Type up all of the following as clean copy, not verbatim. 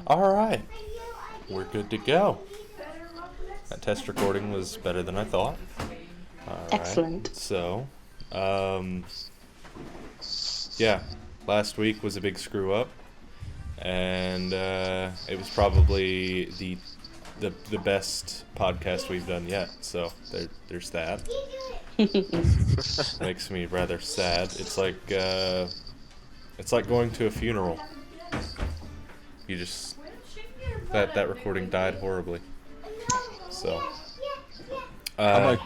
Alright, we're good to go. That test recording was better than I thought. Alright, Excellent. so, yeah, last week was a big screw up, and it was probably the best podcast we've done yet, so there's that. Makes me rather sad. It's like going to a funeral. You just that recording died horribly. So I'd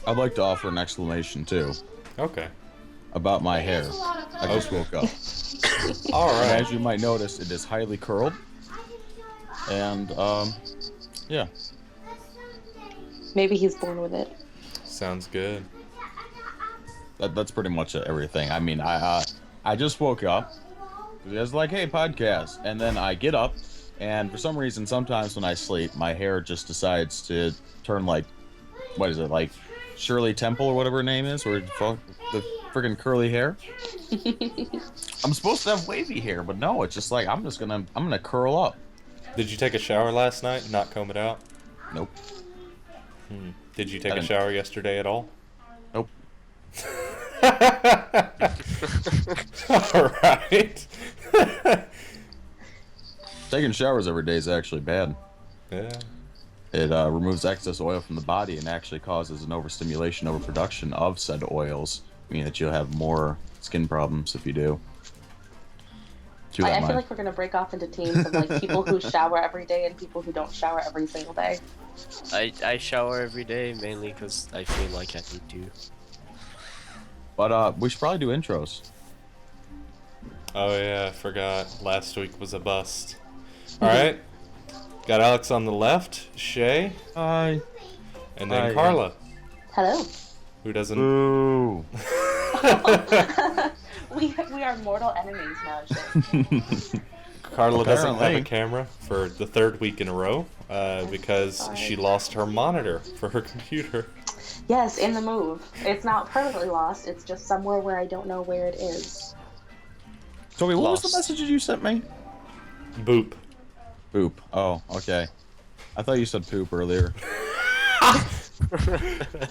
like to offer an explanation too. Okay. About my hair. I just woke up. All right. And as you might notice, it is highly curled. And yeah. Maybe he's born with it. Sounds good. That's pretty much everything. I mean, I just woke up. It was like, hey, podcast. And then I get up, and for some reason, sometimes when I sleep, my hair just decides to turn like, what is it, like Shirley Temple or whatever her name is, or the freaking curly hair. I'm supposed to have wavy hair, but no, it's just like I'm gonna curl up. Did you take a shower last night and not comb it out? Nope. Did you take a shower yesterday at all? Nope. All right. Taking showers every day is actually bad. Yeah. It removes excess oil from the body and actually causes an overstimulation, overproduction of said oils, meaning that you'll have more skin problems if you do. I feel like we're going to break off into teams of like people who shower every day and people who don't shower every single day. I shower every day mainly because I feel like I need to. But we should probably do intros. Oh yeah, I forgot. Last week was a bust. All right. Got Alex on the left, Shay. Hi. And then Hi. Carla. Hello. Who doesn't... Ooh. we are mortal enemies now, Shay. Carla doesn't have a Apparently. camera for the third week in a row because she lost her monitor for her computer. Yes, in the move. It's not permanently lost. It's just somewhere where I don't know where it is. Toby, what was Lost. the message you sent me? Boop. Poop. Oh, okay. I thought you said poop earlier. I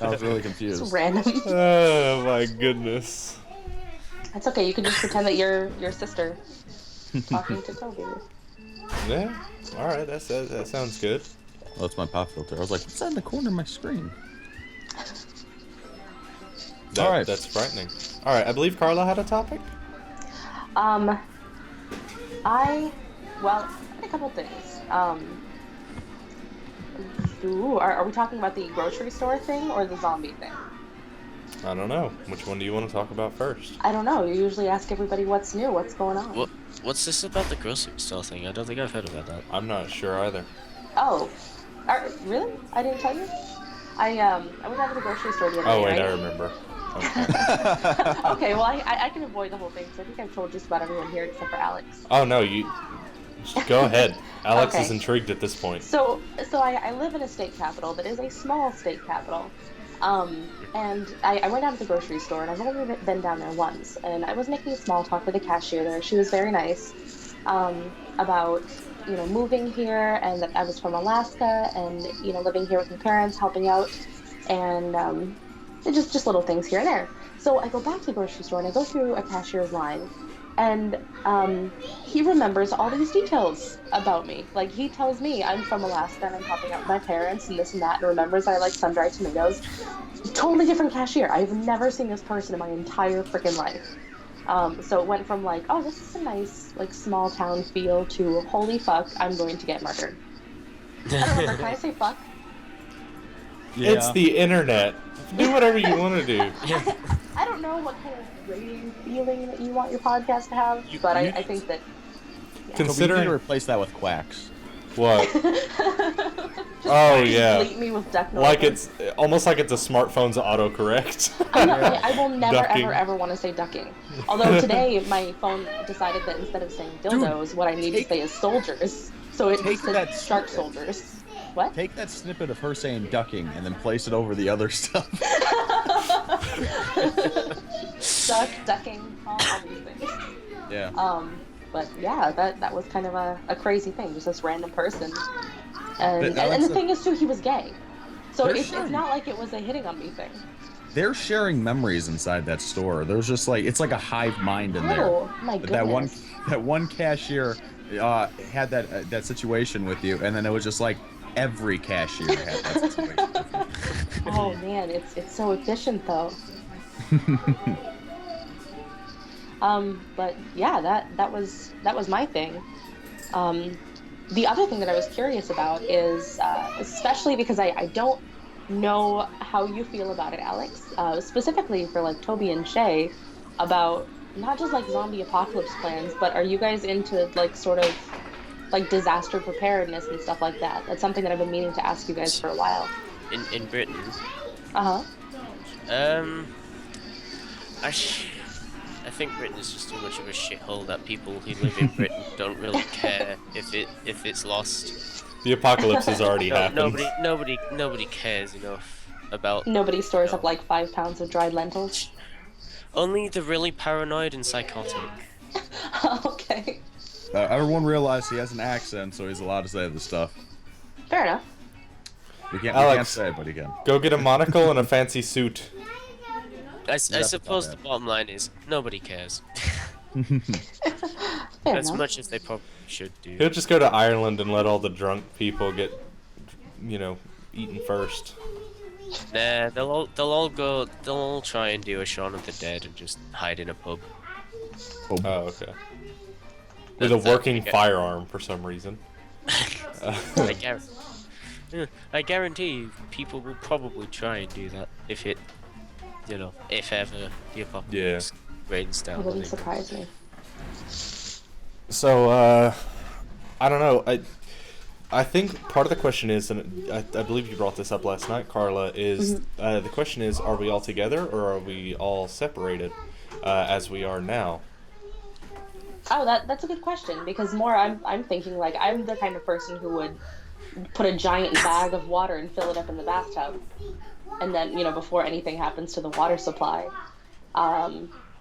was really confused. It's random. Oh my goodness. That's okay. You can just pretend that you're your sister talking to Toby. Yeah. All right. That sounds good. Oh, that's my pop filter. I was like, what's that in the corner of my screen? All right. That's frightening. All right. I believe Carla had a topic. Well, a couple things. Are we talking about the grocery store thing or the zombie thing? I don't know. Which one do you want to talk about first? I don't know. You usually ask everybody what's new, what's going on. What's this about the grocery store thing? I don't think I've heard about that. I'm not sure either. Oh, really? I didn't tell you? I went down to the grocery store the other Oh day, wait, right? I remember. Okay. Okay, well, I can avoid the whole thing, because I think I've told just about everyone here except for Alex. Oh no, you just go ahead. Alex Okay. is intrigued at this point. So I live in a state capital that is a small state capital. And I went down to the grocery store, and I've only been down there once, and I was making small talk with the cashier there. She was very nice about, moving here, and that I was from Alaska, and, living here with my parents, helping out, and just little things here and there. So I go back to the grocery store, and I go through a cashier's line, and he remembers all these details about me. Like, he tells me I'm from Alaska and I'm helping out with my parents and this and that, and remembers I like sun-dried tomatoes. Totally different cashier. I've never seen this person in my entire freaking life. So it went from like, oh, this is a nice, like, small town feel to, holy fuck, I'm going to get murdered. I don't remember. Can I say fuck? Yeah. It's the internet. Do whatever you want to do. I don't know what kind of rating feeling that you want your podcast to have, but I think that... Toby, you Considering need to replace that with quacks. what? Just Oh, yeah. Bleep me with duck noises. Like it's almost like it's a smartphone's autocorrect. I will never, Ducking. ever want to say ducking. Although today my phone decided that instead of saying dildos, what I need to say is soldiers. So it Take says that shark snippet. soldiers. What? Take that snippet of her saying ducking and then place it over the other stuff. Ducking, all these things. Yeah. But yeah, that was kind of a crazy thing, just this random person. And Alex, the thing is too, he was gay. So They're it's sharing- not like it was a hitting on me thing. They're sharing memories inside that store. There's just like it's like a hive mind in there. Oh my goodness. That one cashier had that situation with you, and then it was just like every cashier had that situation with you. Oh man, it's so efficient though. But yeah, that was my thing. The other thing that I was curious about is, especially because I don't know how you feel about it, Alex, specifically for like Toby and Shay, about not just like zombie apocalypse plans, but are you guys into like sort of like disaster preparedness and stuff like that? That's something that I've been meaning to ask you guys for a while. In Britain. Uh-huh. I think Britain is just too much of a shithole that people who live in Britain don't really care if it's lost. The apocalypse has already happened. Nobody cares enough about. Nobody stores up like 5 pounds of dried lentils. Only the really paranoid and psychotic. Okay. Everyone realized he has an accent, so he's allowed to say this stuff. Fair enough. We can't Alex, say it, but he can. Go get a monocle and a fancy suit. I suppose the bottom line is nobody cares. Fair As enough. much as they probably should do. He'll just go to Ireland and let all the drunk people get, eaten first. Nah, they'll all try and do a Shaun of the Dead and just hide in a pub. Oh, okay. With a working firearm for some reason. I guarantee you, people will probably try and do that if ever the apocalypse rains down. It wouldn't surprise me. So, I don't know. I think part of the question is, and I believe you brought this up last night, Carla, is the question is, are we all together or are we all separated as we are now? Oh, that's a good question, because more I'm thinking like I'm the kind of person who would put a giant bag of water and fill it up in the bathtub, and then before anything happens to the water supply.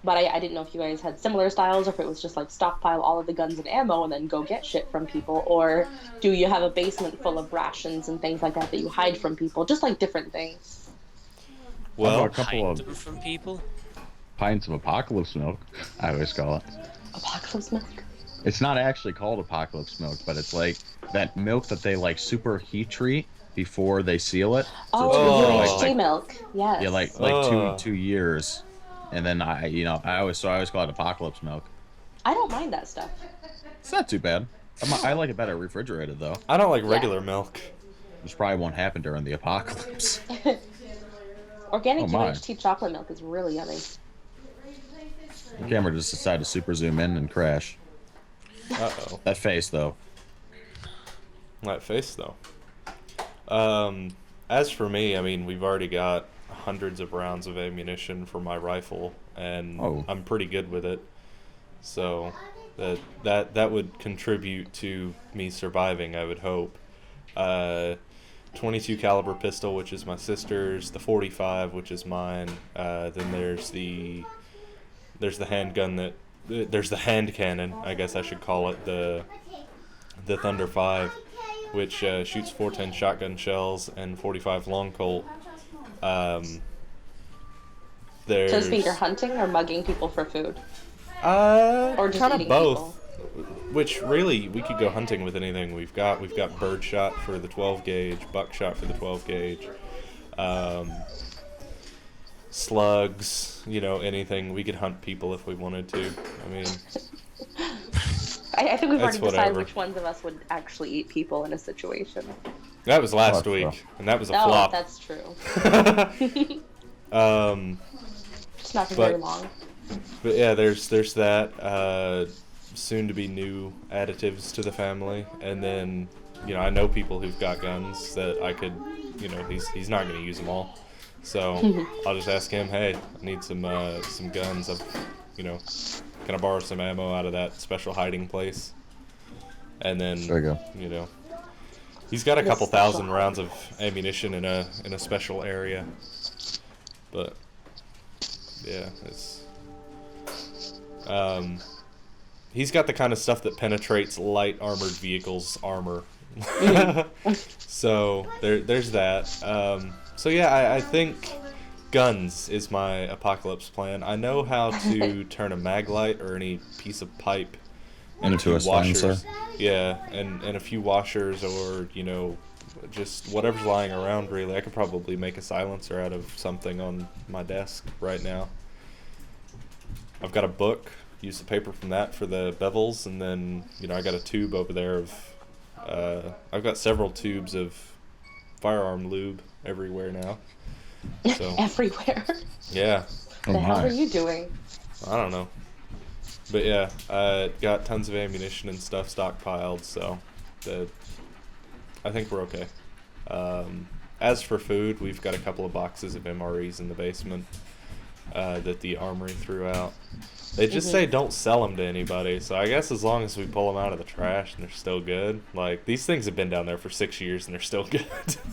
But I didn't know if you guys had similar styles, or if it was just like stockpile all of the guns and ammo and then go get shit from people, or do you have a basement full of rations and things like that you hide from people, just like different things. Well, a Hide couple them from people. pints of apocalypse milk, I always call it. Apocalypse milk? It's not actually called apocalypse milk, but it's like that milk that they like super heat treat before they seal it. Oh, it's the UHT milk. Yes. Yeah, like two years, and then I always call it apocalypse milk. I don't mind that stuff. It's not too bad. I like it better refrigerated though. I don't like regular milk. Which probably won't happen during the apocalypse. Organic Oh my. UHT chocolate milk is really yummy. The camera just decided to super zoom in and crash. Uh-oh. That face though. That face, though. As for me, I mean, we've already got hundreds of rounds of ammunition for my rifle, and I'm pretty good with it. So that would contribute to me surviving, I would hope. 22 caliber pistol, which is my sister's, the 45, which is mine. Then there's the handgun there's the hand cannon, I guess I should call it, the Thunder 5, which shoots 410 shotgun shells and 45 long Colt. There's... So speak, you're hunting or mugging people for food? Or just kind of eating both. Which really, we could go hunting with anything we've got. We've got birdshot for the 12 gauge, buckshot for the 12 gauge, slugs, anything. We could hunt people if we wanted to. I mean, I think we've already decided whatever. which ones of us would actually eat people in a situation. that was last week, and that was a No, flop. that's true. Just not for but- very long. But yeah, there's that. Soon to be new additives to the family, and then I know people who've got guns that I could, he's not going to use them all, so I'll just ask him, hey, I need some guns. Can I borrow some ammo out of that special hiding place? And then There you go. He's got a couple special thousand rounds of ammunition in a special area, but yeah, it's he's got the kind of stuff that penetrates light armored vehicles armor. So there's that. So yeah, I think guns is my apocalypse plan. I know how to turn a mag light or any piece of pipe and into a few a washers. silencer. Yeah, and a few washers, or just whatever's lying around. Really, I could probably make a silencer out of something on my desk right now. I've got a book. Use the paper from that for the bevels, and then I got a tube over there of. I've got several tubes of firearm lube everywhere now. So Everywhere. yeah, Oh The hell my. are you doing? I don't know, but yeah, got tons of ammunition and stuff stockpiled, so I think we're okay. As for food, we've got a couple of boxes of MREs in the basement that the armory threw out. They just say don't sell them to anybody, so I guess as long as we pull them out of the trash and they're still good. Like, these things have been down there for 6 years and they're still good.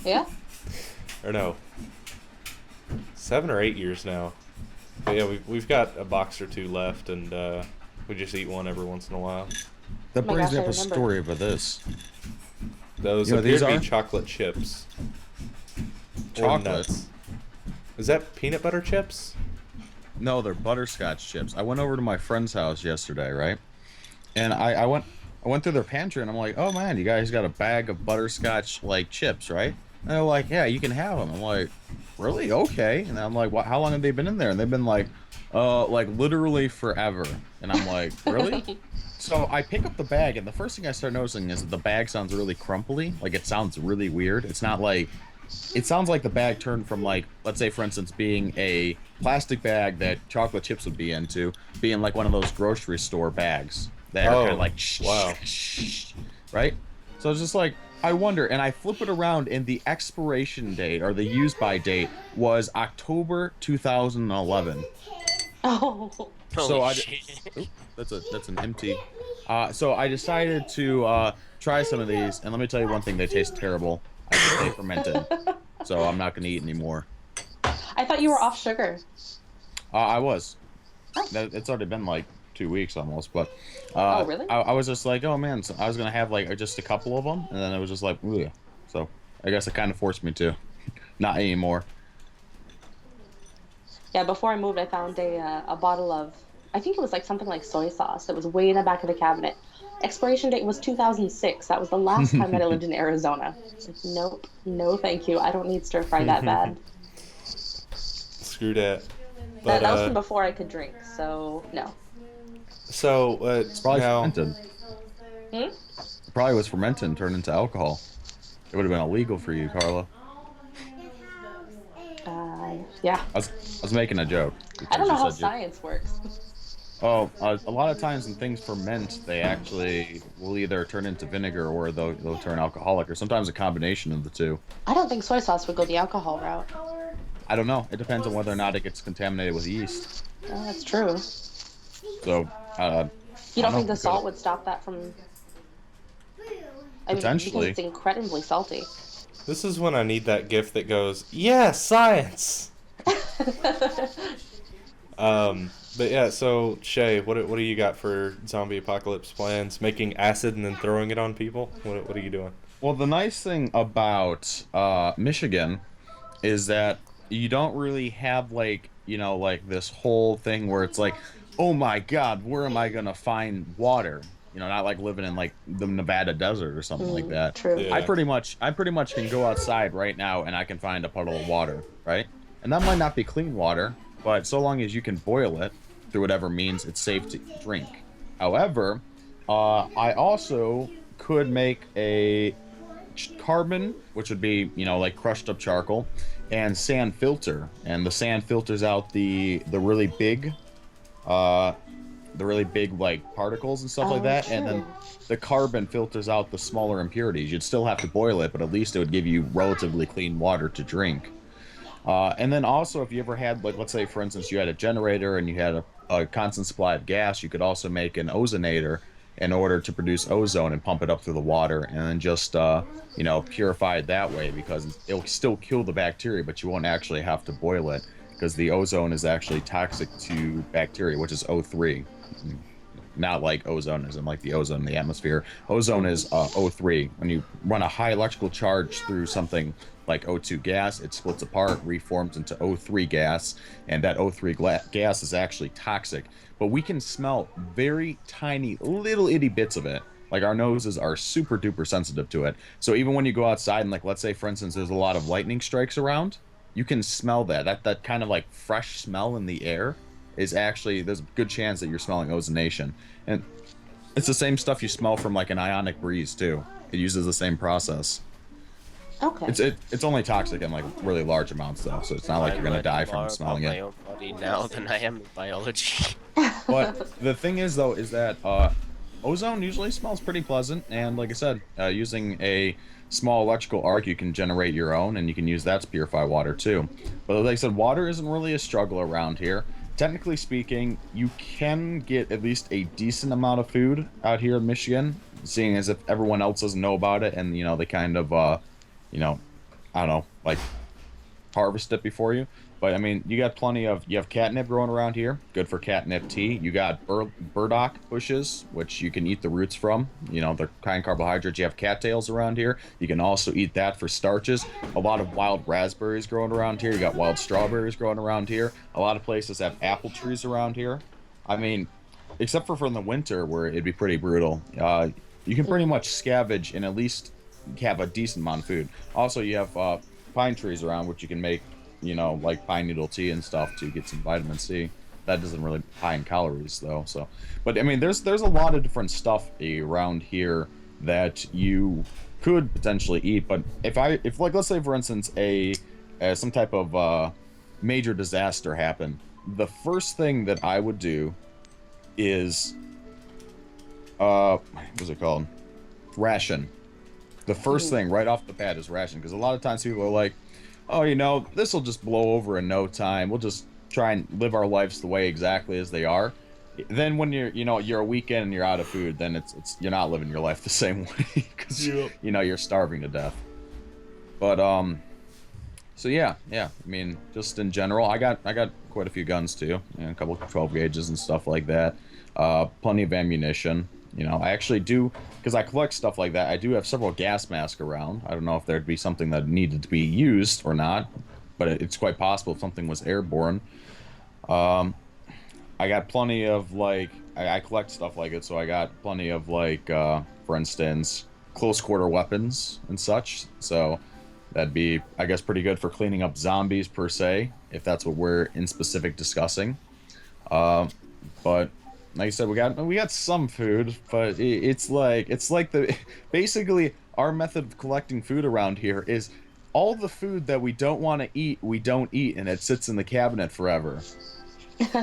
Yeah. Or no, 7 or 8 years now. But yeah, we've got a box or two left, and we just eat one every once in a while. That Oh my brings gosh, me up I a remember. story about this. Those You know what appear these to be are? chocolate chips. Or Chocolate? nuts. Is that peanut butter chips? No, they're butterscotch chips. I went over to my friend's house yesterday, right? And I went through their pantry, and I'm like, oh man, you guys got a bag of butterscotch like chips, right? And they're like, yeah, you can have them. I'm like, really? Okay. And I'm like, how long have they been in there? And they've been like literally forever. And I'm like, really? So I pick up the bag, and the first thing I start noticing is that the bag sounds really crumply. Like, it sounds really weird. It's not like... It sounds like the bag turned from, like, let's say, for instance, being a plastic bag that chocolate chips would be into, being like one of those grocery store bags that are kind of like... wow. Right? So it's just like, I wonder, and I flip it around, and the expiration date, or the use-by date, was October 2011. Oh. So Holy I... shit. Oop, that's an empty. So I decided to try some of these, and let me tell you one thing: they taste terrible. I think they fermented, so I'm not gonna eat anymore. I thought you were off sugar. I was. It's already been like 2 weeks almost, but Oh, really? I was just like, oh man, so I was gonna have like just a couple of them, and then it was just like, ugh. So I guess it kind of forced me to, not anymore. Yeah, before I moved, I found a bottle of, I think it was like something like soy sauce that was way in the back of the cabinet. Expiration date was 2006. That was the last time that I lived in Arizona. Like, nope, no thank you. I don't need stir fry that bad. Screw that. That But was from before I could drink, so no. so It's probably now, fermented. Hmm? It probably was fermented and turned into alcohol. It would have been illegal for you, Carla. Yeah. I was making a joke. I don't know because you how said you- science works. Oh, a lot of times when things ferment, they actually will either turn into vinegar or they'll turn alcoholic, or sometimes a combination of the two. I don't think soy sauce would go the alcohol route. I don't know. It depends on whether or not it gets contaminated with yeast. Oh, that's true. So, You don't think the know, salt would stop that from... I mean, Potentially. because it's incredibly salty. this is when I need that gift that goes, yeah, science. But yeah, so Shay, what do you got for zombie apocalypse plans? Making acid and then throwing it on people? What are you doing? well, the nice thing about Michigan is that you don't really have like this whole thing where it's like, oh my God, where am I gonna find water? Not like living in like the Nevada desert or something like that. True. Yeah. I pretty much can go outside right now and I can find a puddle of water, right? And that might not be clean water, but so long as you can boil it through whatever means, it's safe to drink. However, I also could make a carbon, which would be like crushed up charcoal, and sand filter, and the sand filters out the really big like particles and stuff like that, and then true. the carbon filters out the smaller impurities. You'd still have to boil it, but at least it would give you relatively clean water to drink. And then also, if you ever had, like, let's say for instance you had a generator and you had a constant supply of gas, you could also make an ozonator in order to produce ozone and pump it up through the water, and then just purify it that way, because it'll still kill the bacteria, but you won't actually have to boil it, because the ozone is actually toxic to bacteria, which is O3. not like ozone as in like the ozone in the atmosphere. Ozone is O3. When you run a high electrical charge through something like O2 gas, it splits apart, reforms into O3 gas, and that O3 gas is actually toxic. But we can smell very tiny, little itty bits of it. Like our noses are super duper sensitive to it. So even when you go outside and like, let's say for instance, there's a lot of lightning strikes around, you can smell that kind of like fresh smell in the air is actually, there's a good chance that you're smelling ozonation. And it's the same stuff you smell from like an ionic breeze too. It uses the same process. Okay. It's only toxic in like really large amounts though, so it's not like you're gonna die from smelling it. My own body now than I am in biology. But the thing is though, is that ozone usually smells pretty pleasant, and like I said, using a small electrical arc, you can generate your own, and you can use that to purify water too. But like I said, water isn't really a struggle around here. Technically speaking, you can get at least a decent amount of food out here in Michigan, seeing as if everyone else doesn't know about it, and they kind of I don't know, like harvest it before you. But I mean, you have catnip growing around here, good for catnip tea. You got burdock bushes, which you can eat the roots from. They're high in carbohydrates. You have cattails around here. You can also eat that for starches. A lot of wild raspberries growing around here. You got wild strawberries growing around here. A lot of places have apple trees around here. I mean, except for in the winter where it'd be pretty brutal. You can pretty much scavenge and at least have a decent amount of food. Also, you have pine trees around, which you can make like pine needle tea and stuff to get some vitamin C. That doesn't really high in calories though. So, but I mean, there's a lot of different stuff around here that you could potentially eat. But if like let's say for instance some type of major disaster happened, the first thing that I would do is what's it called? Ration. The first thing right off the bat is ration, because a lot of times people are like, oh, this will just blow over in no time. We'll just try and live our lives the way exactly as they are. Then when you're a weekend and you're out of food, then it's you're not living your life the same way because you're starving to death. But so yeah. I mean, just in general, I got quite a few guns too, and a couple of 12 gauges and stuff like that. Plenty of ammunition. I actually do, because I collect stuff like that, I do have several gas masks around. I don't know if there'd be something that needed to be used or not, but it's quite possible if something was airborne. I got plenty of, like, I collect stuff like it, so I got plenty of, like, for instance, close quarter weapons and such. So that'd be, I guess, pretty good for cleaning up zombies per se, if that's what we're in specific discussing. But like I said, we got some food, but it's like basically our method of collecting food around here is all the food that we don't want to eat, we don't eat, and it sits in the cabinet forever.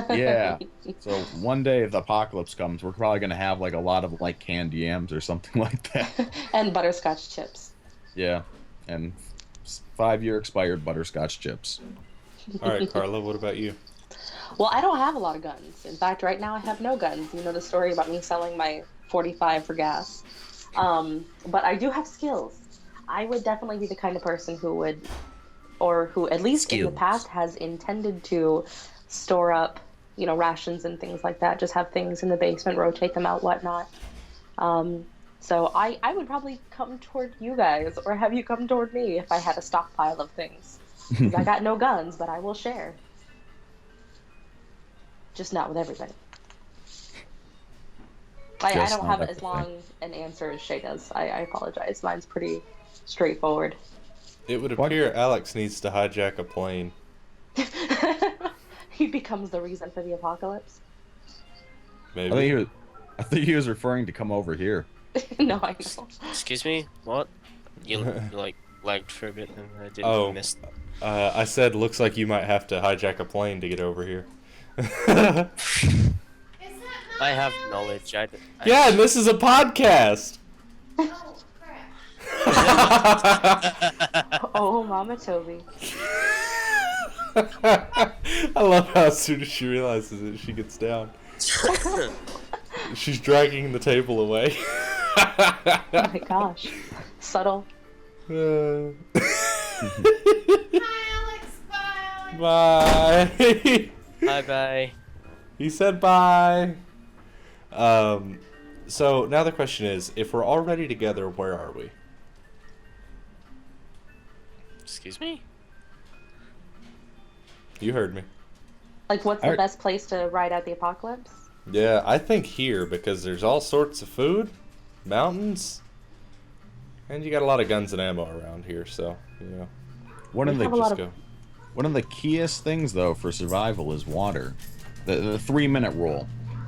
Yeah. So one day if the apocalypse comes, we're probably gonna have like a lot of like canned yams or something like that. And butterscotch chips. Yeah, and 5-year expired butterscotch chips. All right, Carla, what about you? Well, I don't have a lot of guns. In fact, right now I have no guns. You know the story about me selling my 45 for gas. But I do have skills. I would definitely be the kind of person who would, or who at least in the past has intended to store up, rations and things like that. Just have things in the basement, rotate them out, whatnot. So I would probably come toward you guys, or have you come toward me if I had a stockpile of things. 'Cause I got no guns, but I will share. Just not with everybody. I don't have as long an answer as Shay does. I apologize. Mine's pretty straightforward. It would appear Alex needs to hijack a plane. He becomes the reason for the apocalypse. Maybe. I think he was referring to come over here. No, I know. Excuse me? What? You like lagged for a bit and I didn't miss. I said looks like you might have to hijack a plane to get over here. I have knowledge. Yeah, and this is a podcast. Oh, crap. Oh, Mama Toby. I love how as soon as she realizes it, she gets down. She's dragging the table away. Oh my gosh. Subtle. Bye, Alex. Bye. Bye. Bye bye. He said bye. So now the question is, if we're already together, where are we? Excuse me? You heard me. Like, what's the best place to ride out the apocalypse? Yeah, I think here, because there's all sorts of food, mountains, and you got a lot of guns and ammo around here, so, you know. One of Go. One of the keyest things, though, for survival is water. The 3-minute rule.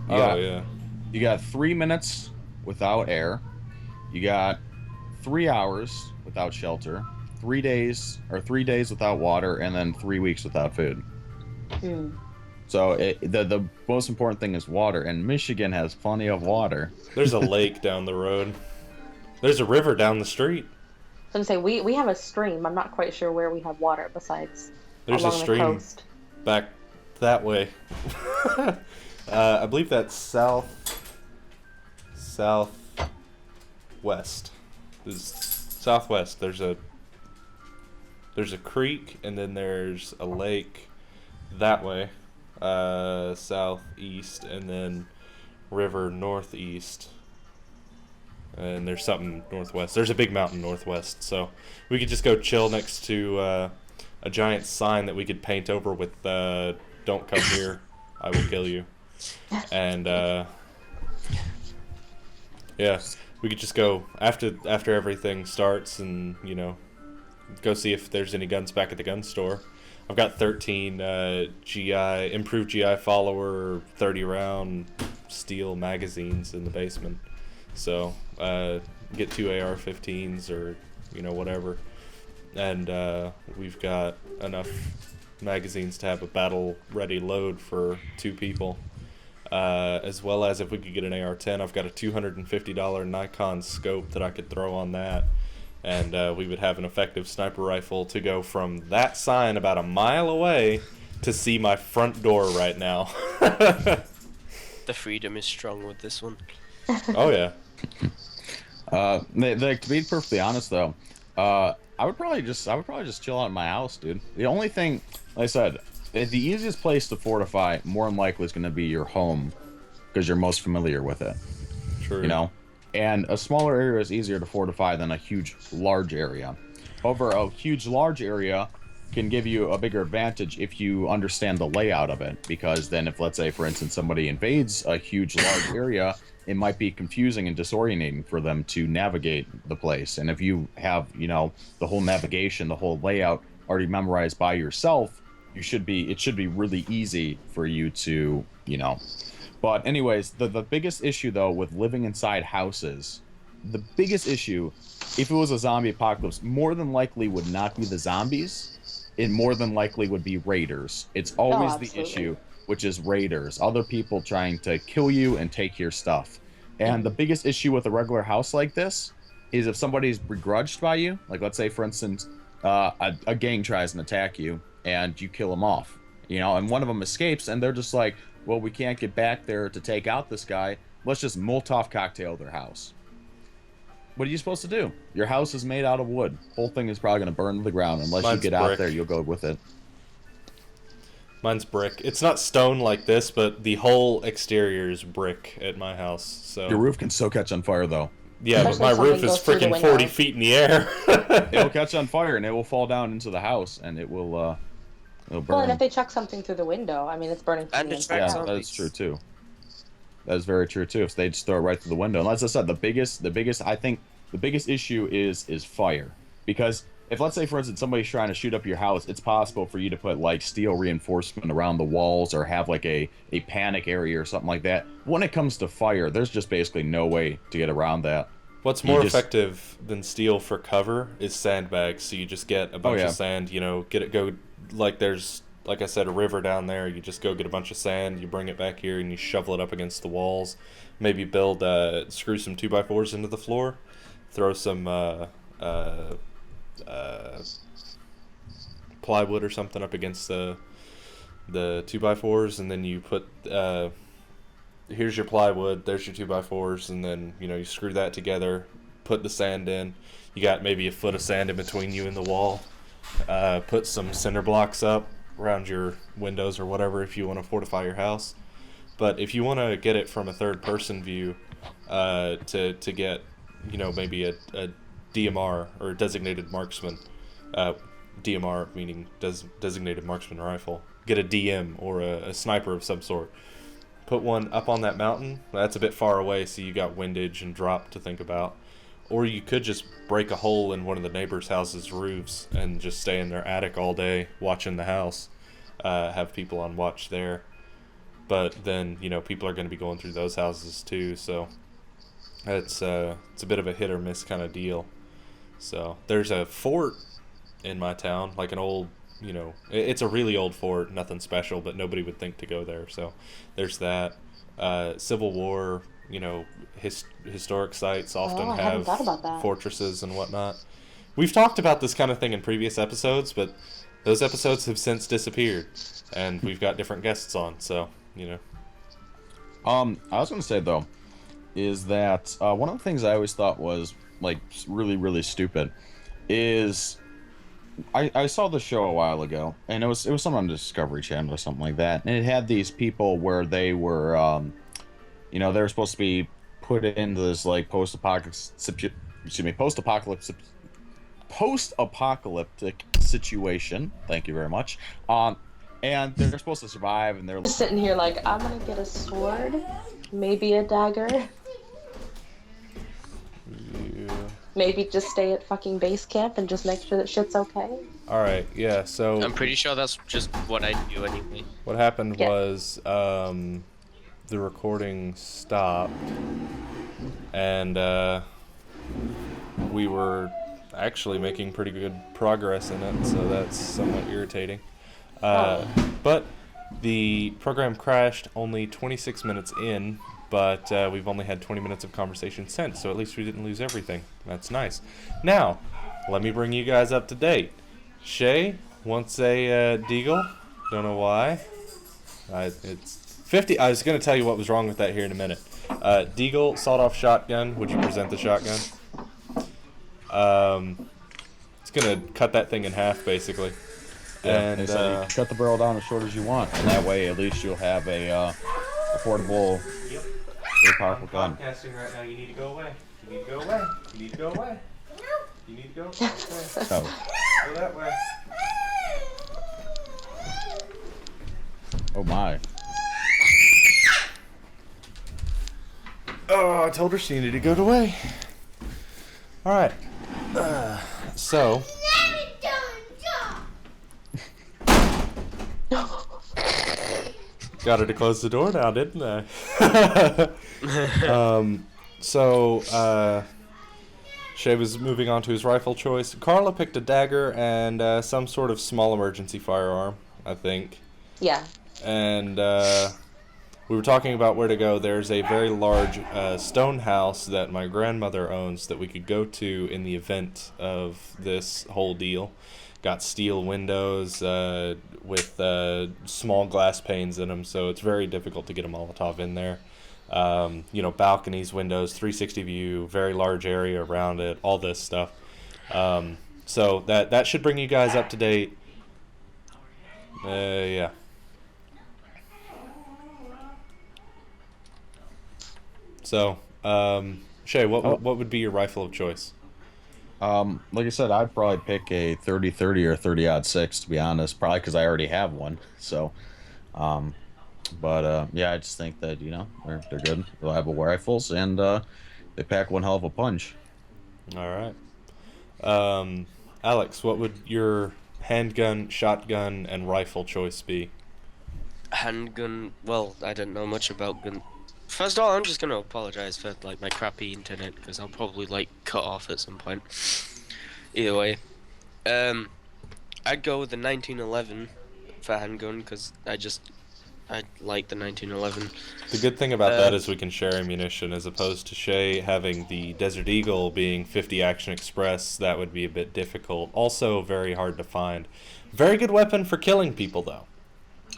Yeah. You got 3 minutes without air. You got 3 hours without shelter. 3 days without water, and then 3 weeks without food. So the most important thing is water, and Michigan has plenty of water. There's a lake down the road. There's a river down the street. So I'm saying we have a stream. I'm not quite sure where we have water besides There's along a stream the coast. back that way. I believe that's southwest. Southwest. There's a creek, and then there's a lake that way, southeast, and then river northeast. And there's something northwest. There's a big mountain northwest, so we could just go chill next to a giant sign that we could paint over with "Don't come here, I will kill you." And yeah, we could just go after everything starts, and you know, go see if there's any guns back at the gun store. I've got 13 GI improved GI follower 30 round steel magazines in the basement. So get 2 AR-15s or you know whatever, and we've got enough magazines to have a battle ready load for 2 people. As well as if we could get an AR-10, I've got a $250 Nikon scope that I could throw on that, and we would have an effective sniper rifle to go from that sign about a mile away to see my front door right now. The freedom is strong with this one. Oh yeah. To be perfectly honest, though, I would probably just chill out in my house, dude. The only thing, like I said, the easiest place to fortify more than likely is going to be your home, because you're most familiar with it. True. You know, and a smaller area is easier to fortify than a huge, large area. However, a huge, large area can give you a bigger advantage if you understand the layout of it, because then if, let's say, for instance, somebody invades a huge, large area, it might be confusing and disorientating for them to navigate the place. And if you have, you know, the whole navigation, the whole layout already memorized by yourself, it should be really easy for you to, you know. But anyways, the biggest issue, though, with living inside houses, the biggest issue, if it was a zombie apocalypse, more than likely would not be the zombies. It more than likely would be raiders. It's always the issue, which is raiders, other people trying to kill you and take your stuff. And the biggest issue with a regular house like this is if somebody's begrudged by you, like let's say, for instance, a gang tries and attack you and you kill them off, you know, and one of them escapes and they're just like, well, we can't get back there to take out this guy. Let's just Molotov cocktail their house. What are you supposed to do? Your house is made out of wood. Whole thing is probably going to burn to the ground. Unless you get out there, you'll go with it. Mine's brick. It's not stone like this, but the whole exterior is brick at my house. So your roof can so catch on fire, though. Yeah, but my roof is freaking 40 feet in the air. It'll catch on fire and it will fall down into the house and it will it'll burn. Well, and if they chuck something through the window, I mean, it's burning through the inside. Yeah, that is true too. That is very true too. If they just throw it right through the window, and as I said, the biggest issue is fire, because if, let's say, for instance, somebody's trying to shoot up your house, it's possible for you to put like steel reinforcement around the walls or have like a panic area or something like that. When it comes to fire, there's just basically no way to get around that. What's more effective than steel for cover is sandbags. So you just get a bunch of sand, you know, there's, like I said, a river down there. You just go get a bunch of sand, you bring it back here, and you shovel it up against the walls. Maybe screw some 2x4s into the floor, throw some plywood or something up against the 2x4s, and then you put here's your plywood, there's your 2x4s, and then, you know, you screw that together, put the sand in. You got maybe a foot of sand in between you and the wall. Put some cinder blocks up around your windows or whatever if you want to fortify your house. But if you want to get it from a third-person view, to get, maybe a DMR or designated marksman, DMR meaning designated marksman rifle, get a DM or a sniper of some sort. Put one up on that mountain. That's a bit far away, so you got windage and drop to think about. Or you could just break a hole in one of the neighbors' houses' roofs and just stay in their attic all day watching the house. Have people on watch there. But then, people are going to be going through those houses too, so it's a bit of a hit or miss kind of deal. So there's a fort in my town, like an old, it's a really old fort, nothing special, but nobody would think to go there. So there's that. Civil War, historic sites often I hadn't have thought about that. fortresses and whatnot. We've talked about this kind of thing in previous episodes, but those episodes have since disappeared, and we've got different guests on, so, I was going to say, though, is that one of the things I always thought was, like, really, really stupid is I saw the show a while ago, and it was something on the Discovery Channel or something like that, and it had these people where they were, they were supposed to be put into this, like, post-apocalyptic situation. Thank you very much. And they're supposed to survive, and they're Just sitting here like, I'm gonna get a sword, maybe a dagger. Yeah. Maybe just stay at fucking base camp and just make sure that shit's okay. All right, yeah. So I'm pretty sure that's just what I do anyway. what happened Yeah. was the recording stopped, and we were actually making pretty good progress in it, so that's somewhat irritating. But the program crashed only 26 minutes in, but we've only had 20 minutes of conversation since, so at least we didn't lose everything. That's nice. Now, let me bring you guys up to date. Shay wants a Deagle. Don't know why. It's 50. I was going to tell you what was wrong with that here in a minute. Deagle, sawed-off shotgun. Would you present the shotgun? It's going to cut that thing in half, basically. Yeah, And they said you can cut the barrel down as short as you want, and that way at least you'll have a affordable, very powerful gun. Podcasting right now. You need to go away. You need to go away. You need to go away. You need to go. Okay. So, Go that way. oh my. Oh, I told her she needed to go away. All right. So. Got her to close the door now, didn't I? Shay was moving on to his rifle choice. Carla picked a dagger and some sort of small emergency firearm, I think. Yeah. And we were talking about where to go. There's a very large stone house that my grandmother owns that we could go to in the event of this whole deal. Got steel windows with small glass panes in them, so it's very difficult to get a Molotov in there. Balconies, windows, 360 view, very large area around it, all this stuff. So that should bring you guys up to date. Yeah. So, Shay, what would be your rifle of choice? Like I said, I'd probably pick a 30-30 or 30-06 to be honest, probably because I already have one. So, yeah, I just think that they're good, reliable rifles, and they pack one hell of a punch. All right, Alex, what would your handgun, shotgun, and rifle choice be? Handgun. Well, I don't know much about gun. First of all, I'm just gonna apologize for my crappy internet because I'll probably cut off at some point. Either way, I'd go with the 1911 for handgun because I like the 1911. The good thing about that is we can share ammunition as opposed to Shay having the Desert Eagle being 50 Action Express. That would be a bit difficult. Also very hard to find. Very good weapon for killing people though.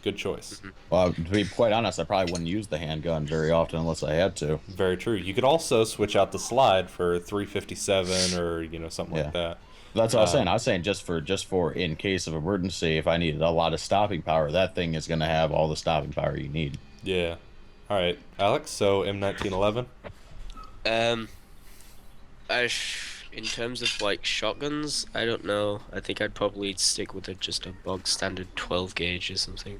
Good choice. Well, to be quite honest, I probably wouldn't use the handgun very often unless I had to. Very true. You could also switch out the slide for 357 or something like that. That's what I was saying. I was saying just for in case of emergency, if I needed a lot of stopping power, that thing is going to have all the stopping power you need. Yeah. All right, Alex. So M1911. Um, in terms of like shotguns, I don't know. I think I'd probably stick with just a bog standard 12 gauge or something.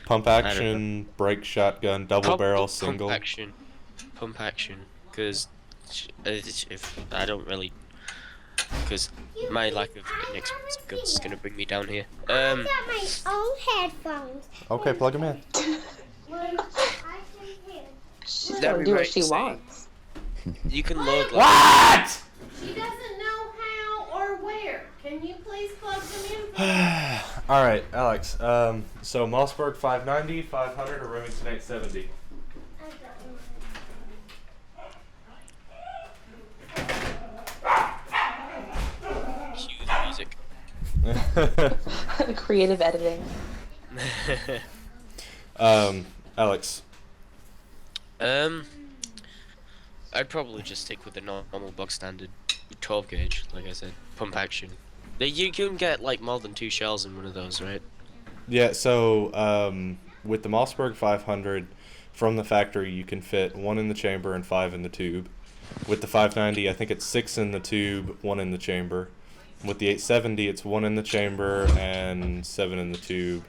Pump I don't know. action, break shotgun, double Probably barrel, pump single. action, because if I don't really, because my lack of inexpensive guns is gonna bring me down here. I got my own headphones. Okay, plug them in. I can hear. She's That'd gonna be do what right she to say. wants. You can load like What? She doesn't know how or where. Can you please plug them in? All right, Alex. So Mossberg 590, 500, or Remington 870. I don't know. cue the music. Creative editing. Alex. I'd probably just stick with the normal box standard 12 gauge, like I said, pump action. You can get like more than 2 shells in one of those, right? Yeah. So with the Mossberg 500, from the factory, you can fit 1 in the chamber and 5 in the tube. With the 590, I think it's 6 in the tube, 1 in the chamber. With the 870, it's 1 in the chamber and 7 in the tube.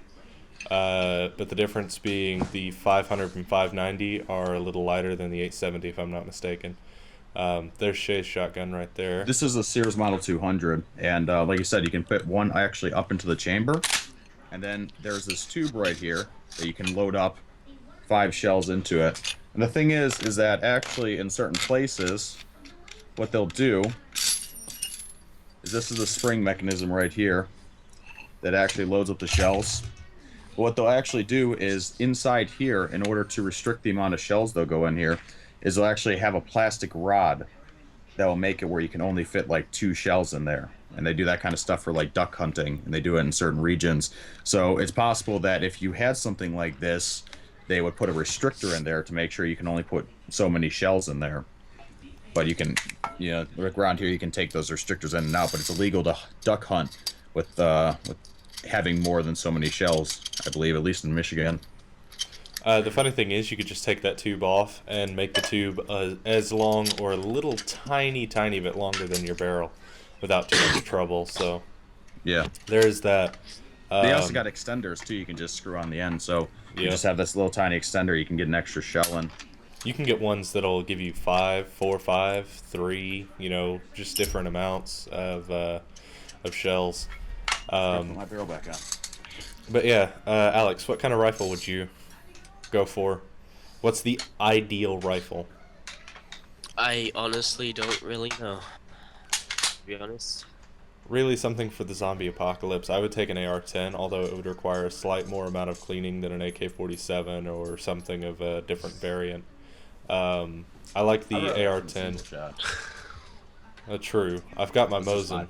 But the difference being the 500 and 590 are a little lighter than the 870, if I'm not mistaken. There's Shay's shotgun right there. This is a Sears Model 200, and like you said, you can fit 1 actually up into the chamber, and then there's this tube right here that you can load up 5 shells into it. And the thing is that actually in certain places, what they'll do is this is a spring mechanism right here that actually loads up the shells. But what they'll actually do is inside here, in order to restrict the amount of shells they'll go in here, is they'll actually have a plastic rod that will make it where you can only fit like 2 shells in there. And they do that kind of stuff for like duck hunting, and they do it in certain regions. So it's possible that if you had something like this, they would put a restrictor in there to make sure you can only put so many shells in there. But you can, like around here, you can take those restrictors in and out, but it's illegal to duck hunt with having more than so many shells, I believe, at least in Michigan. The funny thing is, you could just take that tube off and make the tube as long or a little tiny bit longer than your barrel without too much trouble. So Yeah. there's that. They also got extenders, too, you can just screw on the end. So you Yeah. just have this little tiny extender, you can get an extra shell in. You can get ones that'll give you 5, 4, 5, 3, just different amounts of shells. Put my barrel back on. But yeah, Alex, what kind of rifle would you go for? What's the ideal rifle? I honestly don't really know, to be honest. Really something for the zombie apocalypse. I would take an AR-10, although it would require a slight more amount of cleaning than an AK-47 or something of a different variant. I like the AR-10. True. I've got my Mosin,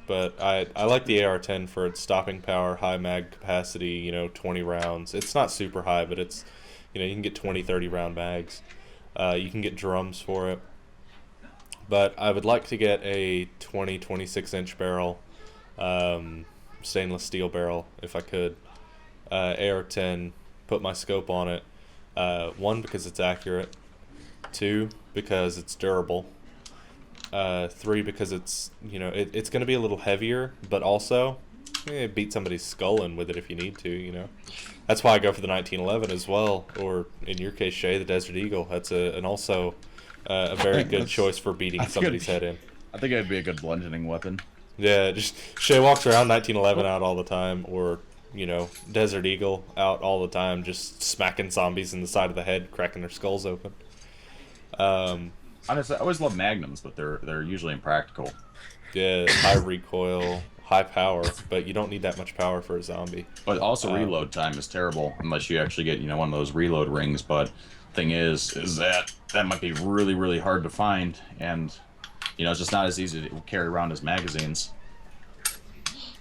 but I like the AR-10 for its stopping power, high mag capacity, 20 rounds. It's not super high, but it's, you can get 20, 30 round mags. You can get drums for it. But I would like to get a 20, 26-inch barrel, stainless steel barrel, if I could. AR-10, put my scope on it. 1, because it's accurate. 2, because it's durable. 3, because it's, it's going to be a little heavier, but also beat somebody's skull in with it if you need to, That's why I go for the 1911 as well, or in your case, Shay, the Desert Eagle. That's also a very good choice for beating somebody's head in. I think it'd be a good bludgeoning weapon. Yeah, just Shay walks around 1911 out all the time, or Desert Eagle out all the time, just smacking zombies in the side of the head, cracking their skulls open. Honestly, I always love magnums, but they're usually impractical. Yeah, high recoil, high power, but you don't need that much power for a zombie. But also reload time is terrible unless you actually get one of those reload rings. But thing is that might be really, really hard to find, and it's just not as easy to carry around as magazines.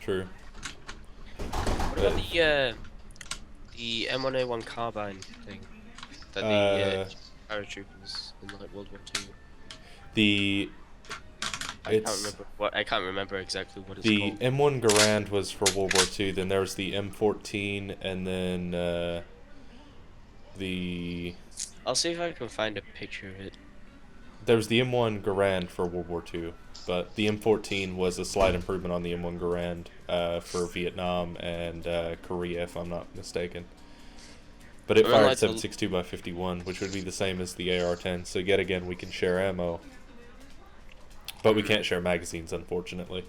True. What about the M1A1 carbine thing that the paratroopers in like World War II? I can't remember exactly what it's called. The M1 Garand was for World War II. Then there was the M14, and then I'll see if I can find a picture of it. There was the M1 Garand for World War II, but the M14 was a slight improvement on the M1 Garand for Vietnam and Korea, if I'm not mistaken. But it Or fired like the 7.62 by 51, which would be the same as the AR-10. So yet again, we can share ammo, but we can't share magazines, unfortunately.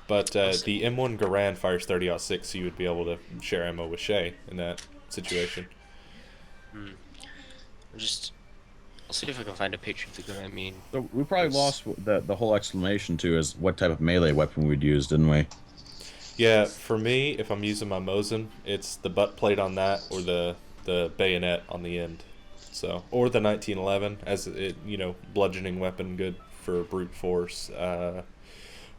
But the M1 Garand fires 30-06, so you would be able to share ammo with Shay in that situation. I'll see if I can find a picture of the gun. I mean, So we probably lost the whole explanation too is what type of melee weapon we'd use, didn't we? Yeah, for me, if I'm using my Mosin, it's the butt plate on that or the bayonet on the end. So, or the 1911 as it, bludgeoning weapon, good for brute force.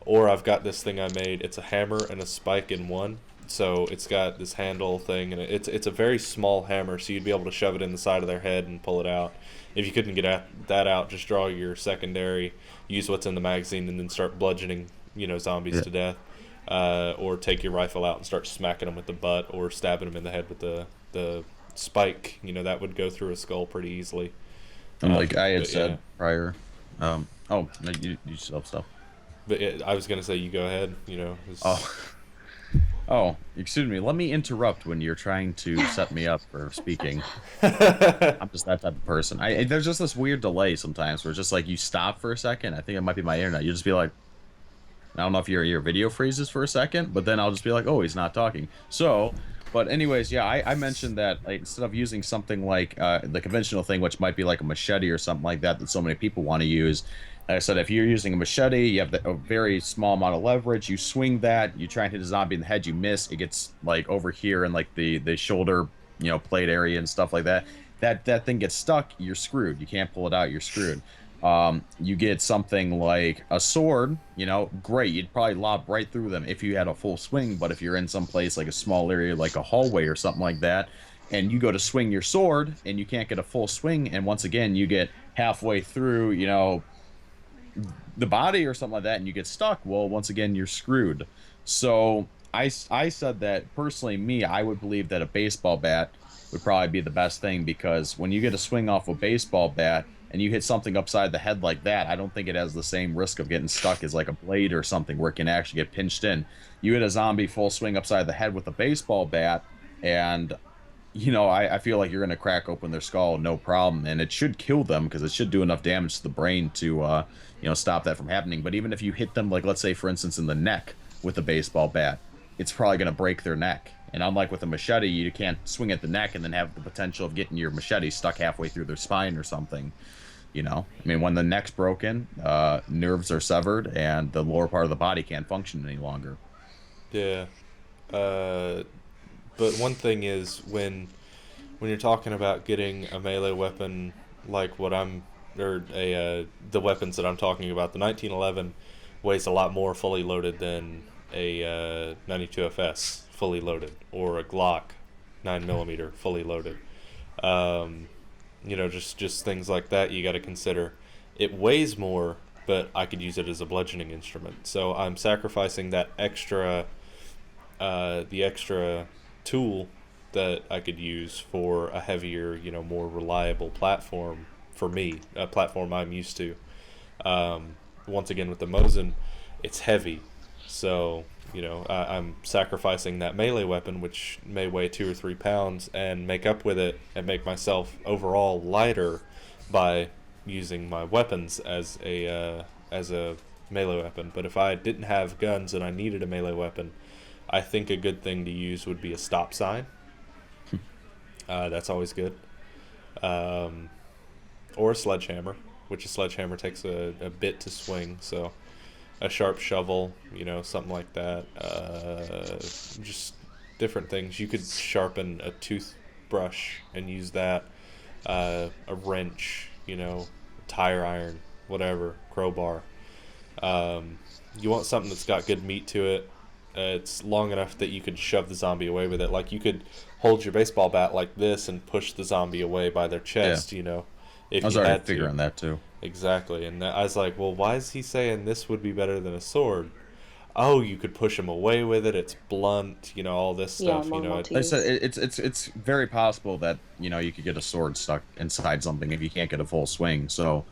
Or I've got this thing I made. It's a hammer and a spike in one. So it's got this handle thing, and it's a very small hammer, so you'd be able to shove it in the side of their head and pull it out. If you couldn't get that out, just draw your secondary, use what's in the magazine, and then start bludgeoning, zombies to death. Or take your rifle out and start smacking them with the butt, or stabbing them in the head with the spike. That would go through a skull pretty easily. And like I had said prior, oh, no, you still have stuff. But I was gonna say, you go ahead. Oh, excuse me. Let me interrupt when you're trying to set me up for speaking. I'm just that type of person. There's just this weird delay sometimes where it's just like you stop for a second. I think it might be my internet. You just be like, I don't know if your video freezes for a second, but then I'll just be like, oh, he's not talking. So, but anyways, yeah, I mentioned that like, instead of using something like the conventional thing, which might be like a machete or something like that so many people want to use. Like I said, if you're using a machete, you have a very small amount of leverage. You swing that, you try and hit a zombie in the head, you miss. It gets like over here in like the shoulder, plate area and stuff like that. That thing gets stuck, you're screwed. You can't pull it out, you're screwed. You get something like a sword, great. You'd probably lob right through them if you had a full swing. But if you're in some place like a small area, like a hallway or something like that, and you go to swing your sword and you can't get a full swing, and once again you get halfway through, the body or something like that, and you get stuck, well, once again you're screwed. So I said that personally, I would believe that a baseball bat would probably be the best thing, because when you get a swing off a baseball bat and you hit something upside the head like that, I don't think it has the same risk of getting stuck as like a blade or something where it can actually get pinched in. You hit a zombie full swing upside the head with a baseball bat, and I feel like you're going to crack open their skull, no problem. And it should kill them because it should do enough damage to the brain to, stop that from happening. But even if you hit them, like, let's say, for instance, in the neck with a baseball bat, it's probably going to break their neck. And unlike with a machete, you can't swing at the neck and then have the potential of getting your machete stuck halfway through their spine or something. I mean, when the neck's broken, nerves are severed and the lower part of the body can't function any longer. Yeah. But one thing is when you're talking about getting a melee weapon like the weapons that I'm talking about, the 1911 weighs a lot more fully loaded than a 92FS fully loaded, or a Glock 9mm fully loaded. Just things like that you got to consider. It weighs more, but I could use it as a bludgeoning instrument. So I'm sacrificing that extra tool that I could use for a heavier, more reliable platform for me, a platform I'm used to. Once again, with the Mosin, it's heavy. So, I'm sacrificing that melee weapon, which may weigh 2 or 3 pounds, and make up with it and make myself overall lighter by using my weapons as a melee weapon. But if I didn't have guns and I needed a melee weapon, I think a good thing to use would be a stop sign. That's always good. Or a sledgehammer, which a sledgehammer takes a bit to swing, so a sharp shovel, something like that. Just different things. You could sharpen a toothbrush and use that. A wrench, tire iron, whatever, crowbar. You want something that's got good meat to it. It's long enough that you could shove the zombie away with it. Like, you could hold your baseball bat like this and push the zombie away by their chest, If I was already figuring that too. Exactly. And I was like, well, why is he saying this would be better than a sword? oh, you could push them away with it. It's blunt, all this Yeah, stuff. more It, Like I multis. said, it's very possible that you could get a sword stuck inside something if you can't get a full swing. So,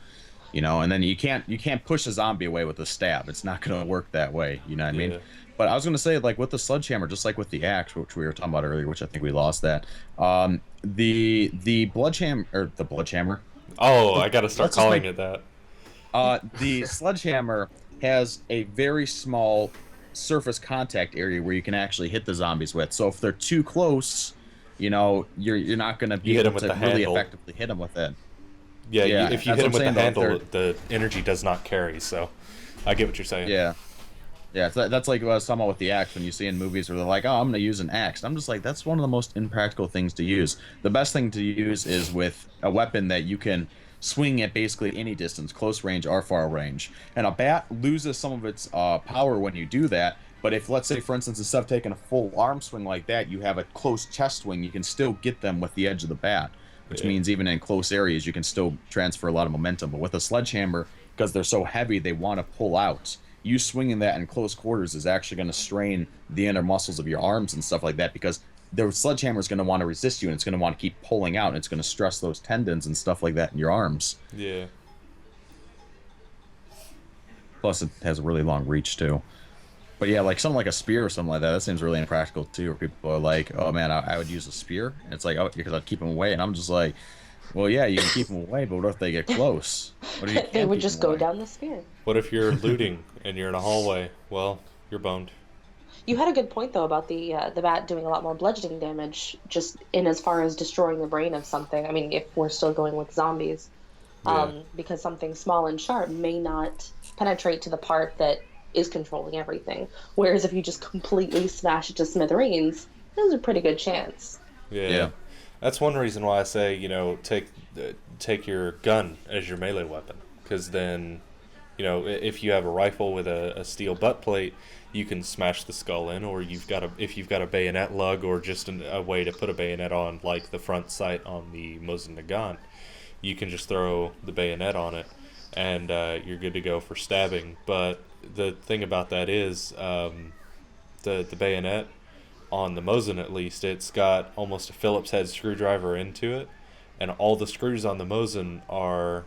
and then you can't push a zombie away with a stab. It's not going to work that way. You know what I mean? yeah. But I was going to say, like with the sledgehammer, just like with the axe, which we were talking about earlier, which I think we lost that. The bloodhammer. Oh, I got to start Let's just calling make- it that. The sledgehammer has a very small surface contact area where you can actually hit the zombies with. So if they're too close, you're not going to be You hit 'em able with to the really handle. effectively hit them with it. Yeah, Yeah, if you that's hit them what with I'm the saying, though, handle, the energy does not carry. So, I get what you're saying. Yeah. Yeah, so that's like what I was talking about with the axe when you see in movies where they're like, oh, I'm going to use an axe. I'm just like, that's one of the most impractical things to use. The best thing to use is with a weapon that you can swing at basically any distance, close range or far range. And a bat loses some of its power when you do that. But if, let's say, for instance, instead of taking a full arm swing like that, you have a close chest swing, you can still get them with the edge of the bat, which Yeah. means even in close areas, you can still transfer a lot of momentum. But with a sledgehammer, because they're so heavy, they want to pull out. You swinging that in close quarters is actually going to strain the inner muscles of your arms and stuff like that, because the sledgehammer is going to want to resist you, and it's going to want to keep pulling out, and it's going to stress those tendons and stuff like that in your arms. Yeah. Plus, it has a really long reach too. But yeah, like something like a spear or something like that, that seems really impractical too. Where people are like, "Oh man, I would use a spear," and it's like, "Oh, because I'd keep them away," and I'm just like, "Well, yeah, you can keep them away, but what if they get close? What if you They can't would keep just 'em go away?" down the spear. What if you're looting and you're in a hallway? Well, you're boned. You had a good point though about the bat doing a lot more bludgeoning damage, just in as far as destroying the brain of something. I mean, if we're still going with zombies, Yeah. because something small and sharp may not penetrate to the part that is controlling everything. Whereas if you just completely smash it to smithereens, there's a pretty good chance. Yeah. Yeah. That's one reason why I say, take your gun as your melee weapon, because then, if you have a rifle with a steel butt plate, you can smash the skull in, or if you've got a bayonet lug, or just a way to put a bayonet on, like the front sight on the Mosin Nagant, you can just throw the bayonet on it, and you're good to go for stabbing. But the thing about that is, the bayonet on the Mosin, at least, it's got almost a Phillips head screwdriver into it, and all the screws on the Mosin are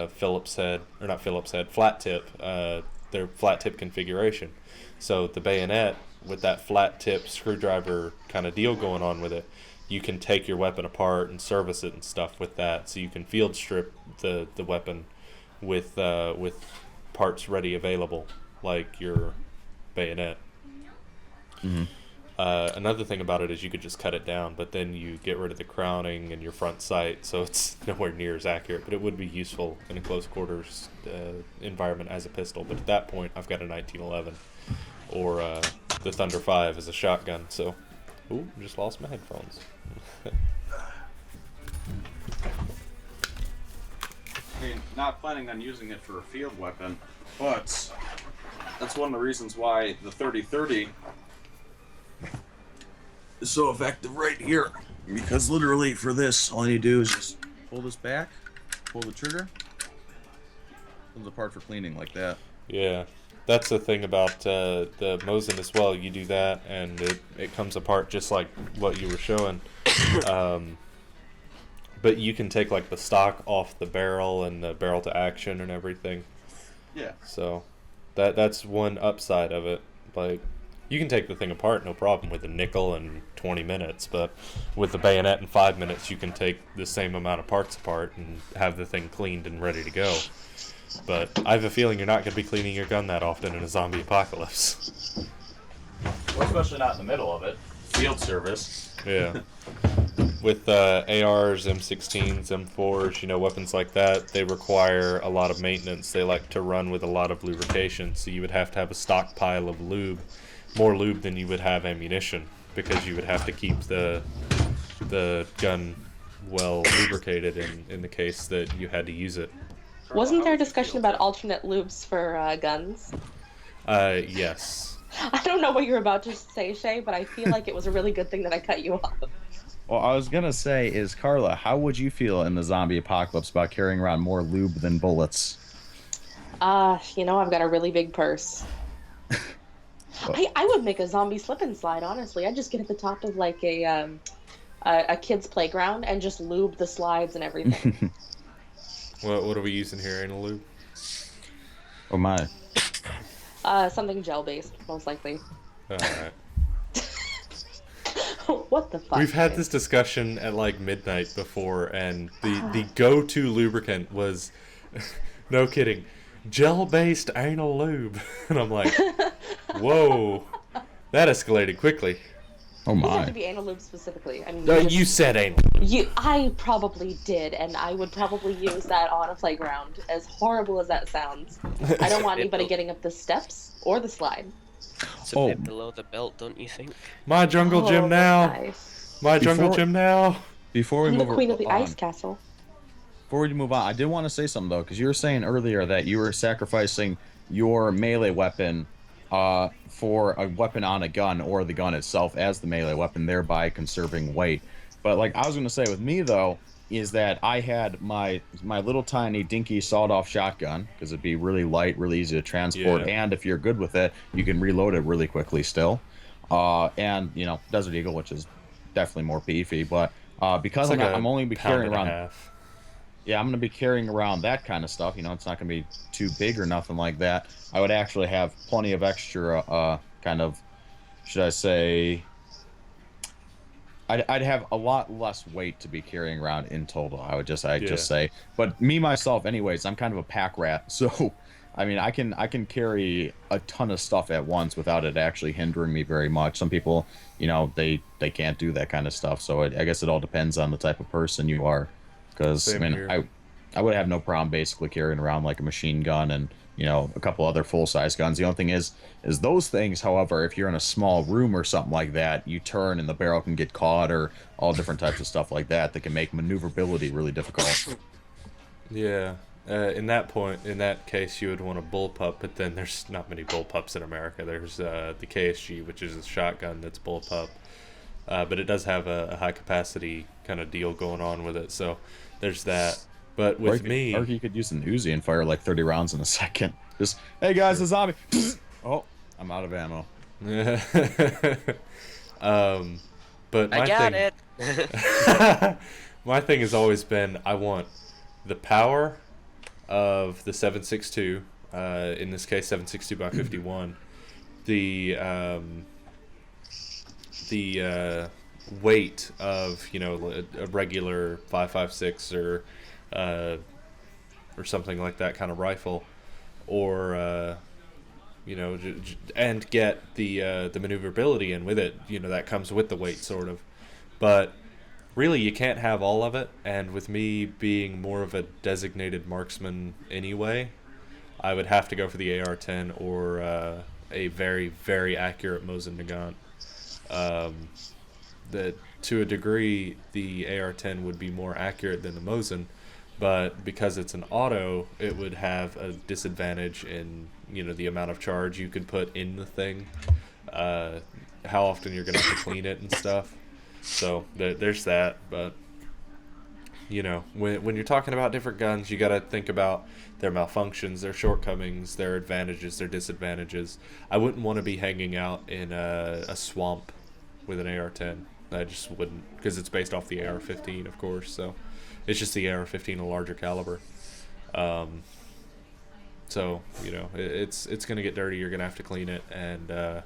Phillips head, or not Phillips head, flat tip. They're flat tip configuration. So the bayonet with that flat tip screwdriver kind of deal going on with it, you can take your weapon apart and service it and stuff with that. So you can field strip the weapon with parts ready available, like your bayonet. Mm-hmm. Another thing about it is you could just cut it down, but then you get rid of the crowning and your front sight, so it's nowhere near as accurate. But it would be useful in a close quarters environment as a pistol. But at that point, I've got a 1911 or the Thunder 5 as a shotgun. So, ooh, just lost my headphones. I mean, not planning on using it for a field weapon, but that's one of the reasons why the 30-30 is so effective right here. Because literally for this, all you do is just pull this back, pull the trigger, comes apart for cleaning like that. Yeah, that's the thing about the Mosin as well. You do that, and it comes apart just like what you were showing. But you can take like the stock off the barrel and the barrel to action and everything. Yeah. So that's one upside of it. Like, you can take the thing apart, no problem, with a nickel in 20 minutes, but with the bayonet in 5 minutes, you can take the same amount of parts apart and have the thing cleaned and ready to go. But I have a feeling you're not going to be cleaning your gun that often in a zombie apocalypse. Well, especially not in the middle of it. Field service. Yeah. With ARs, M16s, M4s, weapons like that, they require a lot of maintenance. They like to run with a lot of lubrication, so you would have to have a stockpile of lube, more lube than you would have ammunition, because you would have to keep the gun well lubricated in the case that you had to use it. Wasn't there a discussion about alternate loops for guns? Yes. I don't know what you were about to say, Shay, but I feel like it was a really good thing that I cut you off. Well, I was gonna say is, Carla, how would you feel in the zombie apocalypse about carrying around more lube than bullets? I've got a really big purse. I would make a zombie slip and slide, honestly. I'd just get at the top of like a kid's playground and just lube the slides and everything. What are we using here? Anal lube? Oh my. Something gel based, most likely. All right. What the fuck? We've had guys? this discussion at like midnight before, and the go-to lubricant was, no kidding, gel-based anal lube, and I'm like, whoa, that escalated quickly. Oh It doesn't have my. to be anal lube specifically. I mean, You said anal. I probably did, and I would probably use that on a playground. As horrible as that sounds, I don't want anybody getting up the steps or the slide. It's a bit below the belt, don't you think? My jungle gym now. Nice. My jungle Before- gym now. Before we I'm the move queen of the on, ice castle. before we move on, I did want to say something though, because you were saying earlier that you were sacrificing your melee weapon for a weapon on a gun or the gun itself as the melee weapon, thereby conserving weight. But like I was going to say with me though, is that I had my little tiny dinky sawed-off shotgun because it'd be really light, really easy to transport, Yeah. and if you're good with it, you can reload it really quickly still. And you know, Desert Eagle, which is definitely more beefy, but because It's like I'm only be carrying around. half. Yeah, I'm going to be carrying around that kind of stuff. You know, it's not going to be too big or nothing like that. I would actually have plenty of extra, kind of, should I say, I'd have a lot less weight to be carrying around in total. I'd just say. But me, myself, anyways, I'm kind of a pack rat. So, I mean, I can carry a ton of stuff at once without it actually hindering me very much. Some people, you know, they can't do that kind of stuff. So I guess it all depends on the type of person you are. Because I Same mean, here. I would have no problem basically carrying around like a machine gun and you know a couple other full size guns. The only thing is those things. However, if you're in a small room or something like that, you turn and the barrel can get caught or all different types of stuff like that that can make maneuverability really difficult. Yeah. In that case, you would want a bullpup, but then there's not many bullpups in America. There's the KSG, which is a shotgun that's bullpup, but it does have a high capacity kind of deal going on with it. So there's that. But with me, or you could use an Uzi and fire like 30 rounds in a second. Just hey guys, a zombie. Oh, I'm out of ammo. but my I got thing, it. my thing has always been I want the power of the 7.62, in this case 7.62 by 51, the weight of a regular 5.56 or something like that kind of rifle, or and get the maneuverability in with it. That comes with the weight sort of, but really you can't have all of it. And with me being more of a designated marksman anyway, I would have to go for the AR-10 or a very, very accurate Mosin Nagant. That to a degree the AR-10 would be more accurate than the Mosin, but because it's an auto, it would have a disadvantage in the amount of charge you could put in the thing, how often you're gonna have to clean it and stuff. So there's that. But when you're talking about different guns, you gotta think about their malfunctions, their shortcomings, their advantages, their disadvantages. I wouldn't want to be hanging out in a swamp with an AR-10. I just wouldn't, because it's based off the AR-15, of course. So it's just the AR-15 a larger caliber. So it's gonna get dirty. You're gonna have to clean it, and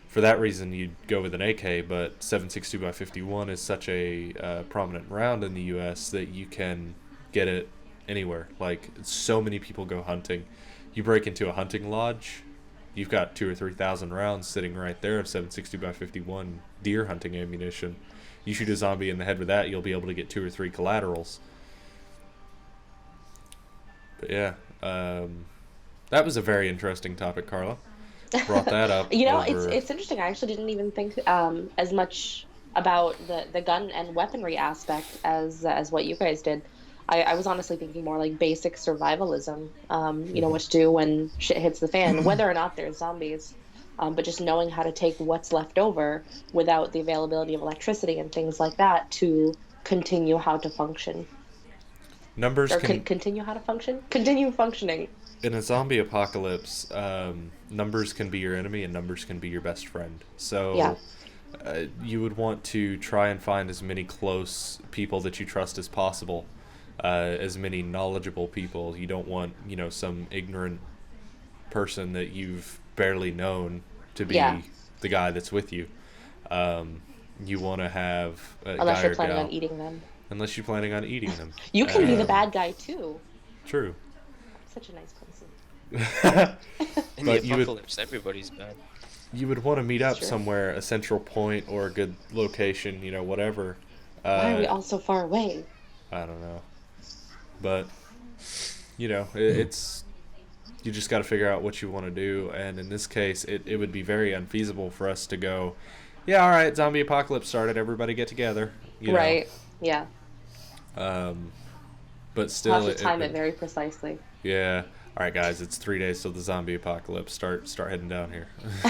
for that reason you'd go with an AK. But 7.62 by 51 is such a prominent round in the U.S. that you can get it anywhere. Like, so many people go hunting. You break into a hunting lodge, you've got 2,000 or 3,000 rounds sitting right there of 7.62 by 51 deer hunting ammunition. You shoot a zombie in the head with that, you'll be able to get 2 or 3 collaterals. But yeah, that was a very interesting topic, Carla. Brought that up. It's interesting. I actually didn't even think as much about the gun and weaponry aspect as what you guys did. I was honestly thinking more like basic survivalism. What to do when shit hits the fan, whether or not there's zombies. But just knowing how to take what's left over without the availability of electricity and things like that to continue how to function. Numbers Or continue how to function? Continue functioning. in a zombie apocalypse, numbers can be your enemy and numbers can be your best friend. Yeah. So you would want to try and find as many close people that you trust as possible, as many knowledgeable people. You don't want, some ignorant person that you've barely known to Yeah. be the guy that's with you. You want to have a Unless guy you're or planning on gal, eating them. unless you're planning on eating them. You can be the bad guy too. True. Such a nice person. In But the you would- apocalypse, everybody's bad. You would want to meet up Sure. somewhere, a central point or a good location, whatever. Why are we all so far away? I don't know. But, it's. You just got to figure out what you want to do. And in this case, it would be very unfeasible for us to go, yeah, all right, zombie apocalypse started, everybody get together. Right. Yeah. But still. We'll have to time it very precisely. Yeah. All right, guys, it's 3 days till the zombie apocalypse. Start heading down here.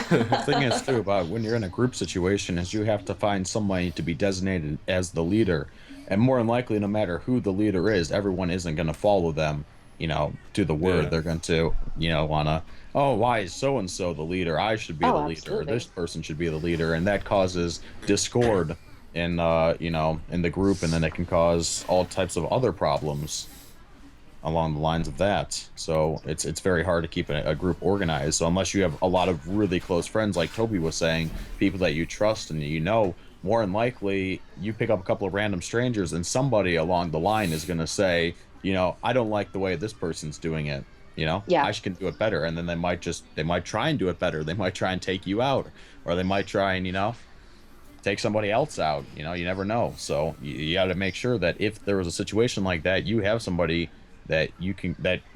The thing is, too, about when you're in a group situation is you have to find somebody to be designated as the leader. And more than likely, no matter who the leader is, everyone isn't going to follow them, to the word. Yeah. They're going to, want to, oh, why is so-and-so the leader? I should be the leader. Absolutely. This person should be the leader. And that causes discord in, in the group. And then it can cause all types of other problems along the lines of that. So it's very hard to keep a group organized. So unless you have a lot of really close friends, like Toby was saying, people that you trust and more than likely you pick up a couple of random strangers and somebody along the line is going to say, I don't like the way this person's doing it. Yeah. I can do it better. And then they might try and do it better. They might try and take you out, or they might try and, take somebody else out. You never know. So you got to make sure that if there was a situation like that, you have somebody that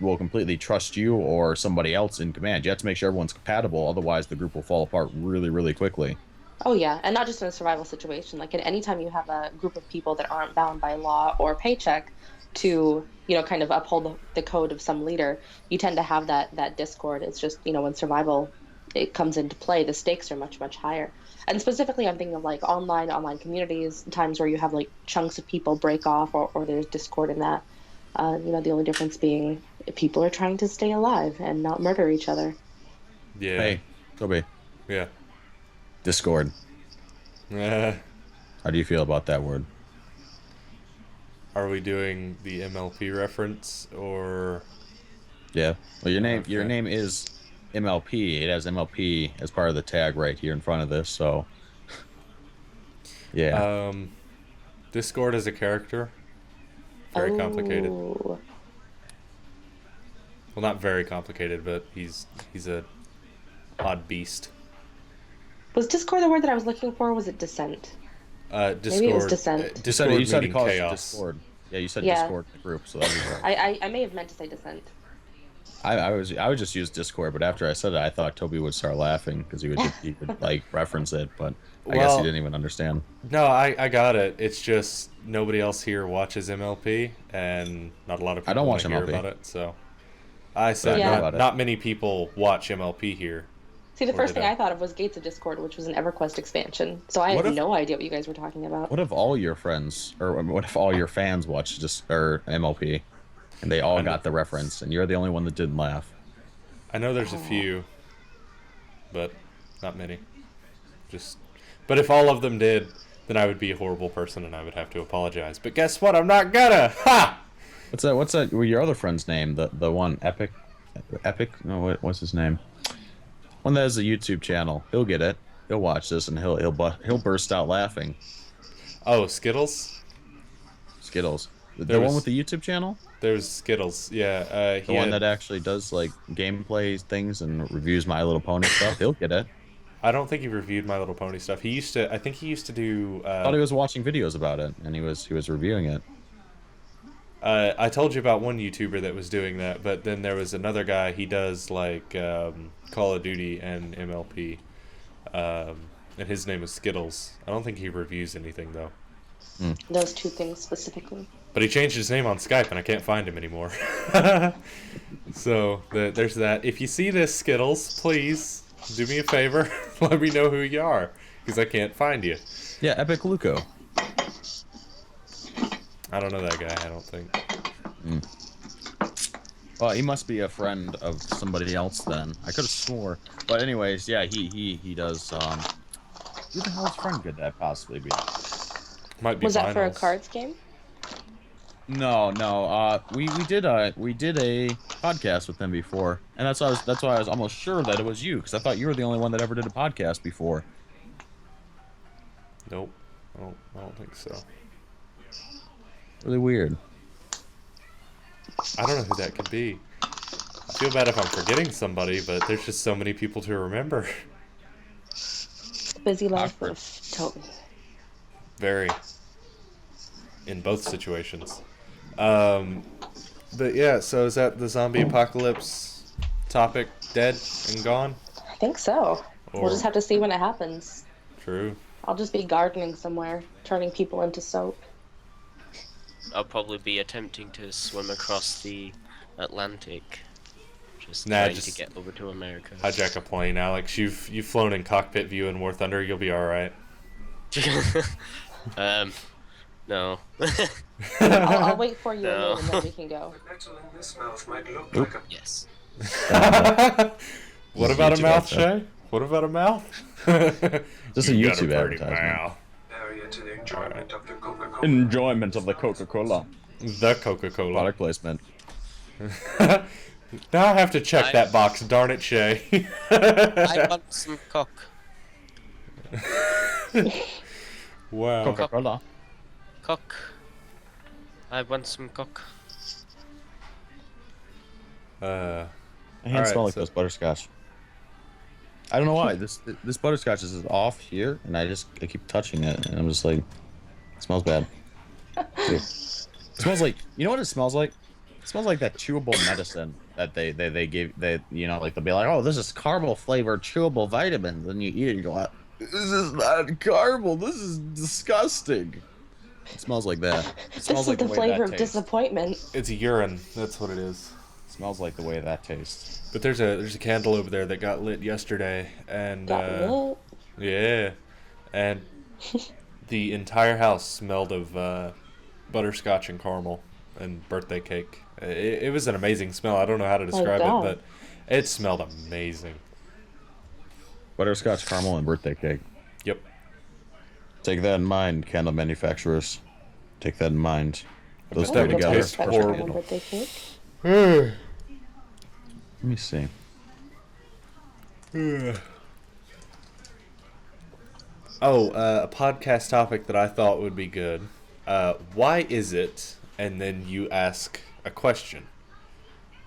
will completely trust you or somebody else in command. You have to make sure everyone's compatible, otherwise the group will fall apart really, really quickly. Oh yeah, and not just in a survival situation. Like at any time you have a group of people that aren't bound by law or paycheck to, kind of uphold the code of some leader, you tend to have that discord. It's just, when survival it comes into play, the stakes are much, much higher. And specifically, I'm thinking of like online communities, times where you have like chunks of people break off or there's discord in that. The only difference being people are trying to stay alive and not murder each other. Yeah. Hey, Toby. Yeah. Discord. How do you feel about that word? Are we doing the MLP reference or? Yeah. Well, your name Okay. is MLP. It has MLP as part of the tag right here in front of this. So. Yeah. Discord is a character. Very complicated. Oh. Well, not very complicated, but he's a odd beast. Was discord the word that I was looking for? Or was it dissent? Discord. Maybe it was dissent. Discord you said meaning it calls it chaos. Discord. Yeah, you said Yeah. Discord in the group, so that was right. I may have meant to say dissent. I would just use Discord, but after I said it, I thought Toby would start laughing because he would like reference it, but I guess he Well- didn't even understand. No, I got it. It's just nobody else here watches MLP, and not a lot of people I don't watch wanna hear MLP. about it. So I said I know not, about it. not many people watch MLP here. See, the Or first did thing I? I thought of was Gates of Discord, which was an EverQuest expansion. So I What had if- no idea what you guys were talking about. What if all your friends, or what if all your fans watched or MLP, and they all I know. got the reference, and you're the only one that didn't laugh? I know there's a few, but not many. But if all of them did, then I would be a horrible person and I would have to apologize. But guess what? I'm not gonna. Ha! What's that? Well, your other friend's name? The one Epic? No, what's his name? One that has a YouTube channel. He'll get it. He'll watch this and he'll burst out laughing. Oh, Skittles. Skittles. The There one was- with the YouTube channel? There's Skittles. Yeah. The one that actually does like gameplay things and reviews My Little Pony stuff. He'll get it. I don't think he reviewed My Little Pony stuff. He used to. I think he used to do. I thought he was watching videos about it and he was reviewing it. I told you about one YouTuber that was doing that, but then there was another guy. He does like Call of Duty and MLP, and his name is Skittles. I don't think he reviews anything though. Those two things specifically. But he changed his name on Skype, and I can't find him anymore. So there's that. If you see this, Skittles, please do me a favor. Let me know who you are, because I can't find you. Yeah, Epic Luco. I don't know that guy. I don't think. Well, he must be a friend of somebody else then. I could have swore. But anyways, yeah, he does. Who the hell's friend could that possibly be? Might be Was that for a vinyls. cards game? No, no. We did a podcast with him before, and that's why I was almost sure that it was you, because I thought you were the only one that ever did a podcast before. Nope. I don't think so. Really weird. I don't know who that could be. I feel bad if I'm forgetting somebody, but there's just so many people to remember. The busy life Awkward. of Toby. Very. In both situations. But yeah, so is that the zombie apocalypse topic dead and gone? I think so. Or- We'll just have to see when it happens. True. I'll just be gardening somewhere, turning people into soap. I'll probably be attempting to swim across the Atlantic. Just Nah, trying just- to get over to America. Hijack a plane, Alex. You've flown in cockpit view in War Thunder. You'll be all right. No. I'll wait for you No. and then we can go. The metal in this mouth might look like a Yes. What about a YouTube mouth, advert. Shay? What about a mouth? Just a You got YouTube pretty advertisement. mouth. barrier to the enjoyment of the Coca-Cola. Enjoyment of the Coca-Cola The Coca-Cola. product placement. Now I have to check that box. Darn it, Shay. I want some cock. Wow. Coca-Cola. Cock. I want some cock. My hands Alright, smell like so- those butterscotch. I don't know why this butterscotch is off here, and I keep touching it, and I'm just like, it smells bad. Dude. It smells like, you know what it smells like? It smells like that chewable medicine that they give, like they'll be like, oh, this is caramel flavored chewable vitamins, and you eat it and you go, this is not caramel, this is disgusting. It smells like that. It This smells is like the way flavor that of tastes. disappointment. It's urine. That's what it is. It smells like the way that tastes. But there's a candle over there that got lit yesterday, and Got lit. yeah, and the entire house smelled of butterscotch and caramel and birthday cake. It was an amazing smell. I don't know how to describe it, God. but it smelled amazing. Butterscotch, caramel, and birthday cake. Yep. Take that in mind, candle manufacturers. Take that in mind. Those bet go that would together. taste Special horrible. kind of birthday cake. Let me see. Oh, a podcast topic that I thought would be good. Why is it? And then you ask a question.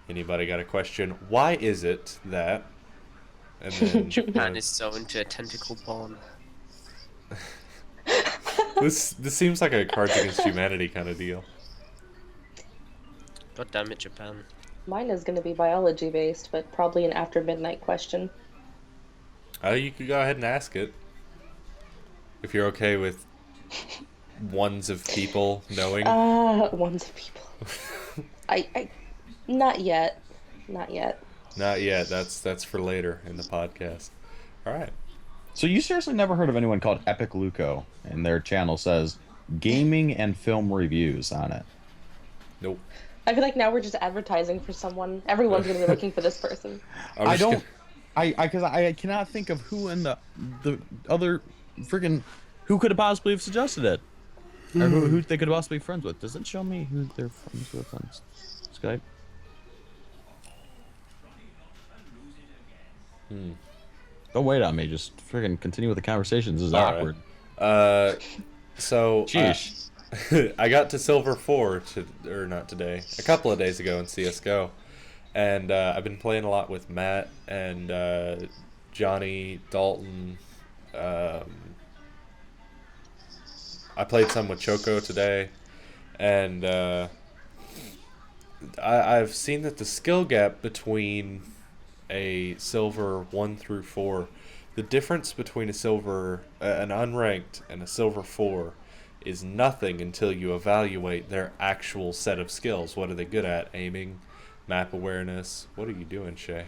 Anybody got a question? Why is it that? And then Japan is so into tentacle porn. this seems like a Cards Against Humanity kind of deal. God damn it, Japan. Mine is going to be biology based, but probably an after midnight question. You could go ahead and ask it. If you're okay with ones of people knowing. Ones of people. I not yet. Not yet. Not yet. That's for later in the podcast. All right. So you seriously never heard of anyone called Epic Luco, and their channel says gaming and film reviews on it. Nope. I feel like now we're just advertising for someone. Everyone's going to be looking for this person. I don't. Because I cannot think of who in the other friggin' who could have possibly have suggested it, or who they could have possibly be friends with. Does it show me who they're friends with on Skype? Don't wait on me. Just friggin' continue with the conversation. This is All right. awkward. So Sheesh. I got to Silver 4 or not today, a couple of days ago in CS:GO, and I've been playing a lot with Matt and Johnny Dalton. I played some with Choco today, and I've seen that the skill gap between a Silver 1 through 4, the difference between a Silver, an unranked, and a Silver 4 is nothing until you evaluate their actual set of skills. What are they good at? Aiming, map awareness. What are you doing, Shay?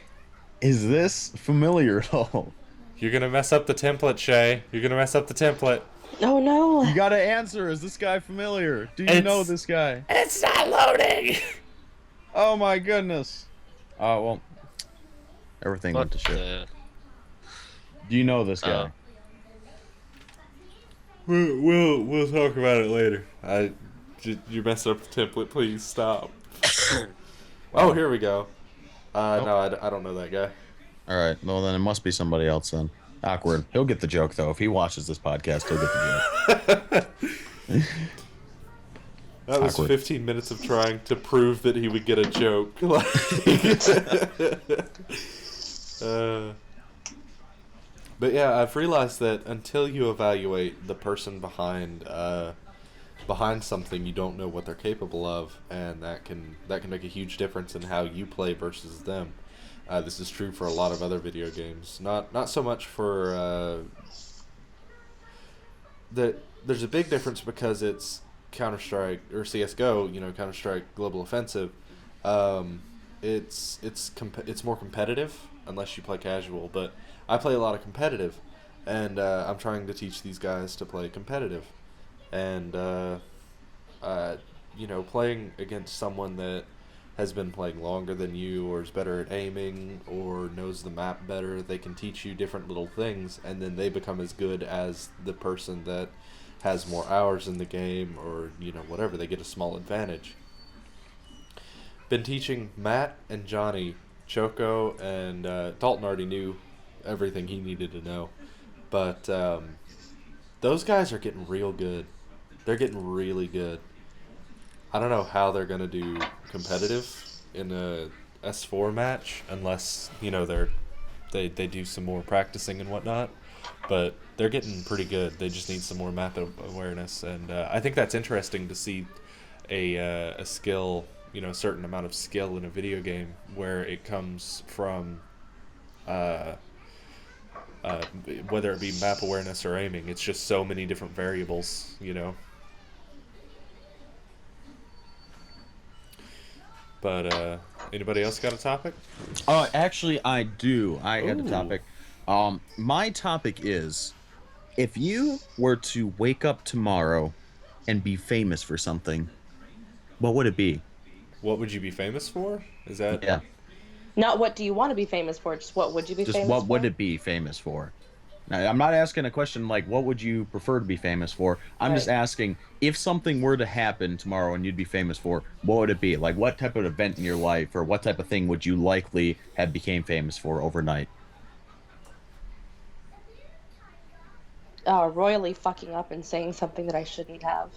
Is this familiar at all? You're gonna mess up the template, Shay. You're gonna mess up the template. Oh no! You gotta answer. Is this guy familiar? Do you It's- know this guy? It's not loading. Oh my goodness. Oh well, everything What went to shit. the? Do you know this guy? Oh. We'll talk about it later. You messed up the template. Please stop. Wow. Oh, here we go. Nope. No, I don't know that guy. All right. Well, then it must be somebody else then. Awkward. He'll get the joke though. If he watches this podcast, he'll get the joke. That was Awkward. 15 minutes of trying to prove that he would get a joke. But yeah, I've realized that until you evaluate the person behind something, you don't know what they're capable of, and that can make a huge difference in how you play versus them. This is true for a lot of other video games. Not so much for there's a big difference because it's Counter-Strike or CS:GO, Counter-Strike Global Offensive. It's more competitive unless you play casual, but I play a lot of competitive, and I'm trying to teach these guys to play competitive, and playing against someone that has been playing longer than you, or is better at aiming, or knows the map better, they can teach you different little things, and then they become as good as the person that has more hours in the game, or whatever. They get a small advantage. Been teaching Matt and Johnny. Choco and Dalton already knew everything he needed to know, but those guys are getting real good. They're getting really good. I don't know how they're gonna do competitive in a S4 match unless they do some more practicing and whatnot. But they're getting pretty good. They just need some more map awareness, and I think that's interesting to see a skill, a certain amount of skill in a video game where it comes from whether it be map awareness or aiming. It's just so many different variables. But anybody else got a topic? Actually, I do. I got a Ooh. topic. My topic is, if you were to wake up tomorrow and be famous for something, what would it be? What would you be famous for? Is that Yeah. Not what do you want to be famous for, just what would you be Just famous what for? would it be famous for? Now, I'm not asking a question like what would you prefer to be famous for. I'm just Right. asking if something were to happen tomorrow and you'd be famous for, what would it be? Like what type of event in your life or what type of thing would you likely have became famous for overnight? Royally fucking up and saying something that I shouldn't have.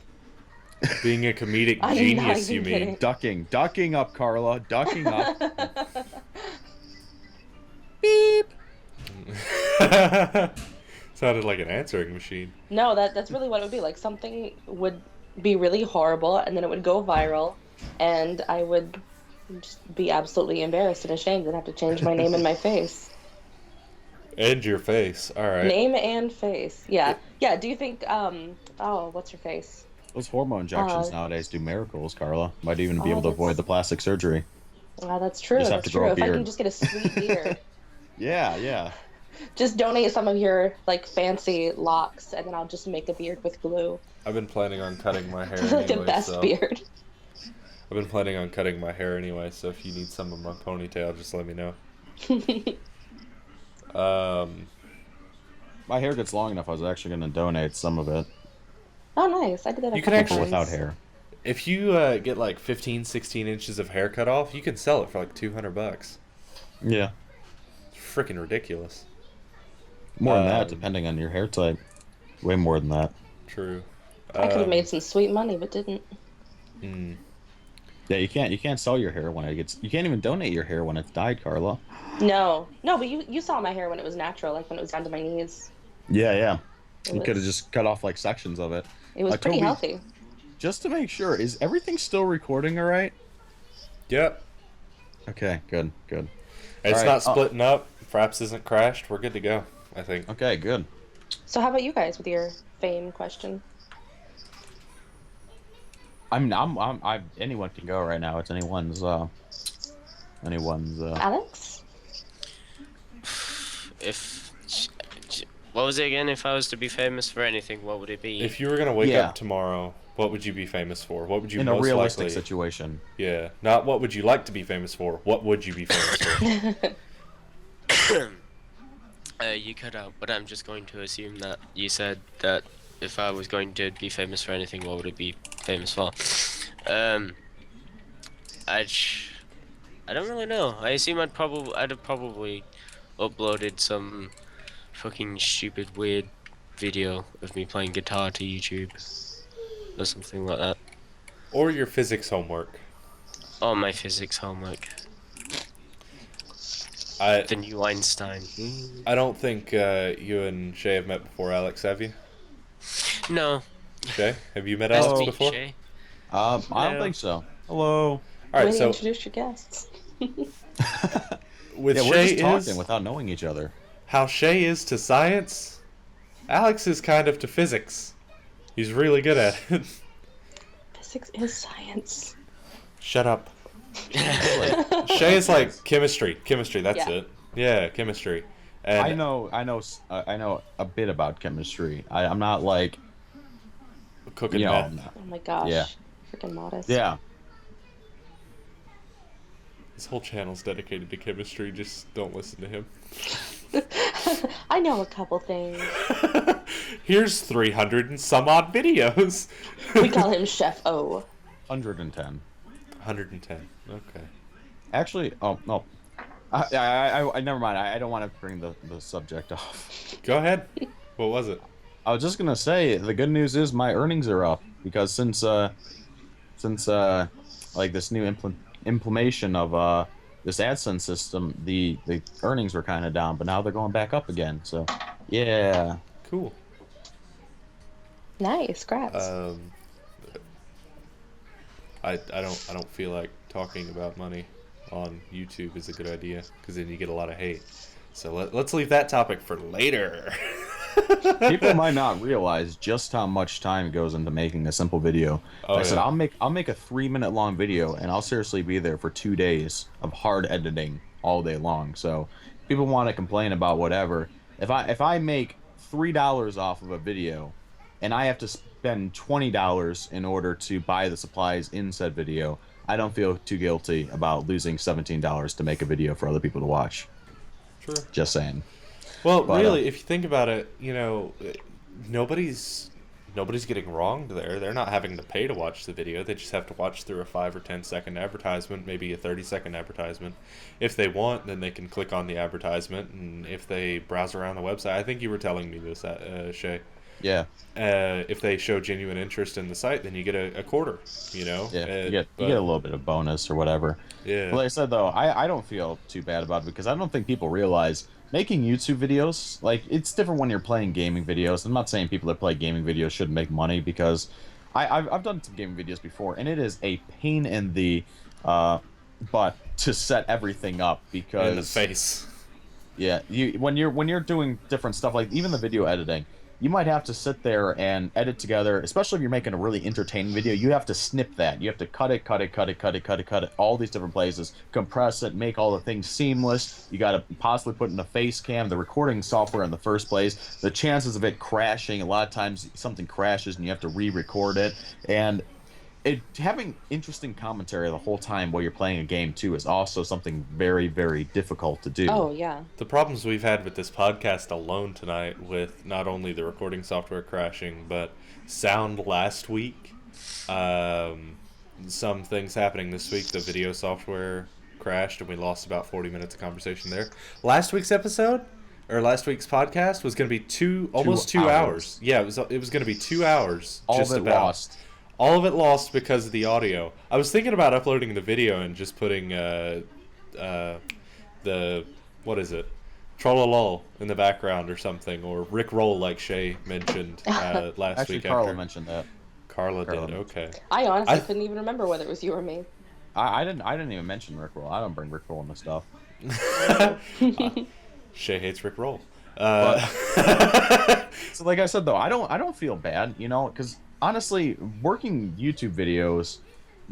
being a comedic I'm not genius? You even mean? kidding. Ducking up, Carla, ducking up. Beep. Sounded like an answering machine. No, that's really what it would be. Like something would be really horrible, and then it would go viral, and I would just be absolutely embarrassed and ashamed and have to change my name and my face. And your face. All right. Name and face. Yeah. Yeah. Do you think? What's her face? Those hormone injections nowadays do miracles, Carla. Might even be able to that's- avoid the plastic surgery. That's true. Just have That's to grow true. a If I beard. can just get a sweet beard, Yeah. just donate some of your like fancy locks, and then I'll just make a beard with glue. I've been planning on cutting my hair Like the anyway, best so beard. I've been planning on cutting my hair anyway. So if you need some of my ponytail, just let me know. My hair gets long enough. I was actually going to donate some of it. Oh, nice. I did that. You a can couple actually- times. Without hair. If you get like 15, 16 inches of hair cut off, you can sell it for like $200. Yeah. It's freaking ridiculous. More than that, Um, depending on your hair type. Way more than that. True. I could have made some sweet money, but didn't. Yeah, you can't sell your hair when it gets. You can't even donate your hair when it's dyed, Carla. No, but you saw my hair when it was natural, like when it was down to my knees. Yeah. It You was- could have just cut off like sections of it. It was pretty Toby, healthy. Just to make sure, is everything still recording all right? Yep. Okay, good. It's Alright, not splitting up. Fraps isn't crashed. We're good to go, I think. Okay, good. So how about you guys with your fame question? Anyone can go right now. It's anyone's. Alex? What was it again? If I was to be famous for anything, what would it be? If you were going to wake Yeah. up tomorrow What would you be famous for? What would you in a most realistic likely? situation. Yeah, not what would you like to be famous for. What would you be famous for? You cut out, but I'm just going to assume that you said that if I was going to be famous for anything, what would it be famous for? I'd I don't really know. I assume I'd have probably uploaded some fucking stupid weird video of me playing guitar to YouTube or something like that. Or your physics homework. Or my physics homework. The new Einstein. I don't think you and Shay have met before, Alex, have you? No. Shay, have you met Nice to Alex meet you, before? Shay. I don't think so. Hello. All right, Way to so introduce your guests. with Yeah, we're Shay just talking is without knowing each other. how Shay is to science, Alex is kind of to physics. He's really good at it. Physics is science. Shut up. Shay is like chemistry. Chemistry, that's Yeah. it. Yeah, chemistry. And I know a bit about chemistry. I'm not like, cooking you know, meth. Oh my gosh. Yeah. Freaking modest. yeah. This whole channel's dedicated to chemistry. Just don't listen to him. I know a couple things. Here's 300 and some odd videos. We call him Chef O. 110. 110. Okay. Actually, oh no, I never mind. I don't want to bring the subject off. Go ahead. What was it? I was just gonna say the good news is my earnings are up because since like this new implementation of this AdSense system, the earnings were kind of down, but now they're going back up again. So yeah. Cool. Nice, scraps. I don't feel like talking about money on YouTube is a good idea because then you get a lot of hate. So let's leave that topic for later. People might not realize just how much time goes into making a simple video. Oh, I said yeah. I'll make a 3-minute long video and I'll seriously be there for 2 days of hard editing all day long. So people want to complain about whatever. If I make $3 off of a video and I have to spend $20 in order to buy the supplies in said video, I don't feel too guilty about losing $17 to make a video for other people to watch. True. Just saying. Well, But, really, if you think about it, you know, nobody's getting wronged there. They're not having to pay to watch the video. They just have to watch through a 5 or 10-second advertisement, maybe a 30-second advertisement. If they want, then they can click on the advertisement, and if they browse around the website, I think you were telling me this, Shay. Yeah. If they show genuine interest in the site, then you get a quarter. You know. Yeah, you get a little bit of bonus or whatever. Yeah. But like I said, though, I don't feel too bad about it because I don't think people realize making YouTube videos, like, it's different when you're playing gaming videos. I'm not saying people that play gaming videos shouldn't make money because I've done some gaming videos before, and it is a pain in the butt to set everything up because... In the face. Yeah, when you're doing different stuff, like even the video editing, you might have to sit there and edit together, especially if you're making a really entertaining video. You have to snip that. You have to cut it, all these different places, compress it, make all the things seamless. You got to possibly put in a face cam, the recording software in the first place. The chances of it crashing, a lot of times something crashes and you have to re-record it. And having interesting commentary the whole time while you're playing a game too is also something very, very difficult to do. Oh, yeah. The problems we've had with this podcast alone tonight, with not only the recording software crashing, but sound last week, some things happening this week, the video software crashed and we lost about 40 minutes of conversation there. Last week's episode, or last week's podcast, was going to be almost 2 hours. Yeah, it was going to be 2 hours. All just of it about. lost. All of it lost because of the audio. I was thinking about uploading the video and just putting what is it? Trollolol in the background or something, or Rick Roll like Shay mentioned last Actually, week. Carla after. mentioned that. Carla Carla did. mentioned Okay. I honestly couldn't even remember whether it was you or me. I didn't even mention Rickroll. I don't bring Rickroll into stuff. Shay hates Rick Roll. So like I said though, I don't feel bad, you know, because honestly, working YouTube videos,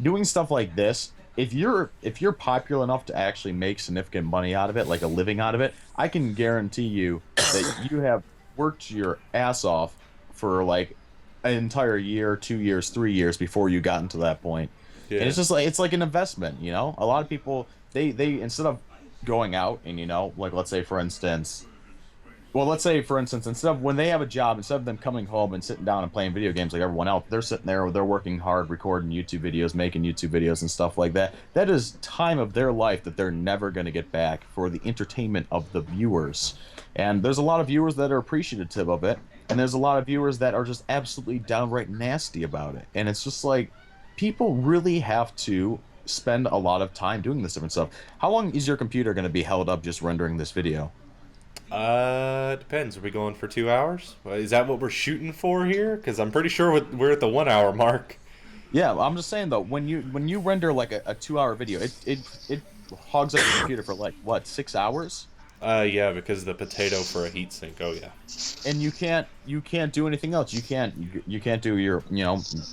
doing stuff like this, if you're popular enough to actually make significant money out of it, like a living out of it, I can guarantee you that you have worked your ass off for like an entire year, 2 years, 3 years before you got into that point. Yeah. And it's like an investment, you know. A lot of people they instead of going out and like let's say for instance, instead of when they have a job, instead of them coming home and sitting down and playing video games like everyone else, they're sitting there, they're working hard, recording YouTube videos, making YouTube videos and stuff like that. That is time of their life that they're never going to get back for the entertainment of the viewers. And there's a lot of viewers that are appreciative of it, and there's a lot of viewers that are just absolutely downright nasty about it. And it's just like people really have to spend a lot of time doing this different stuff. How long is your computer going to be held up just rendering this video? It depends. Are we going for 2 hours? Is that what we're shooting for here? Because I'm pretty sure we're at the 1 hour mark. Yeah, I'm just saying though, when you render like a 2 hour video, it hogs up your computer for like what, 6 hours? Yeah, because of the potato for a heatsink. Oh yeah. And you can't do anything else. You can't do your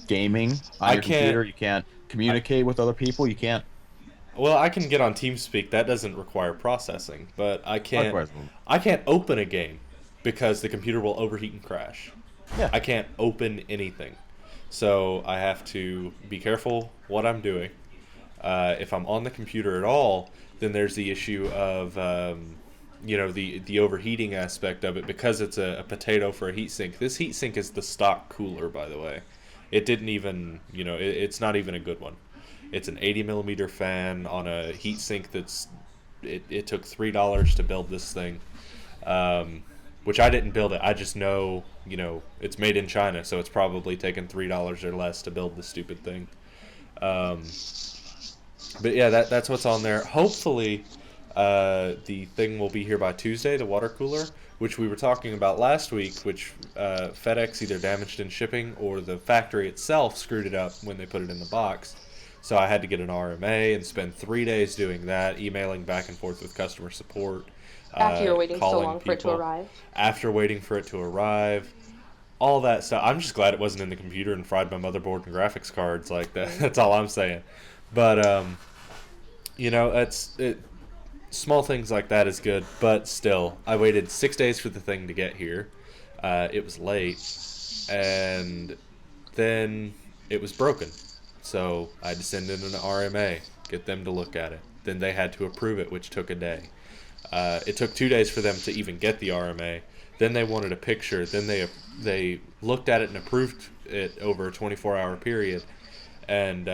gaming on your computer. You can't communicate with other people. You can't. Well, I can get on TeamSpeak. That doesn't require processing, but I can't open a game because the computer will overheat and crash. Yeah. I can't open anything, so I have to be careful what I'm doing. If I'm on the computer at all, then there's the issue of the overheating aspect of it because it's a potato for a heatsink. This heatsink is the stock cooler, by the way. It didn't even it's not even a good one. It's an 80 millimeter fan on a heatsink it took $3 to build this thing, which I didn't build it. I just know, it's made in China, so it's probably taken $3 or less to build the stupid thing. But yeah, that's what's on there. Hopefully, the thing will be here by Tuesday, the water cooler, which we were talking about last week, which FedEx either damaged in shipping or the factory itself screwed it up when they put it in the box. So I had to get an RMA and spend 3 days doing that, emailing back and forth with customer support. After you're waiting so long people, for it to arrive? After waiting for it to arrive. All that stuff. I'm just glad it wasn't in the computer and fried my motherboard and graphics cards like that. That's all I'm saying. But, small things like that is good. But still, I waited 6 days for the thing to get here. It was late. And then it was broken. So I had to send in an RMA, get them to look at it. Then they had to approve it, which took a day. It took 2 days for them to even get the RMA. Then they wanted a picture. Then they looked at it and approved it over a 24-hour period. And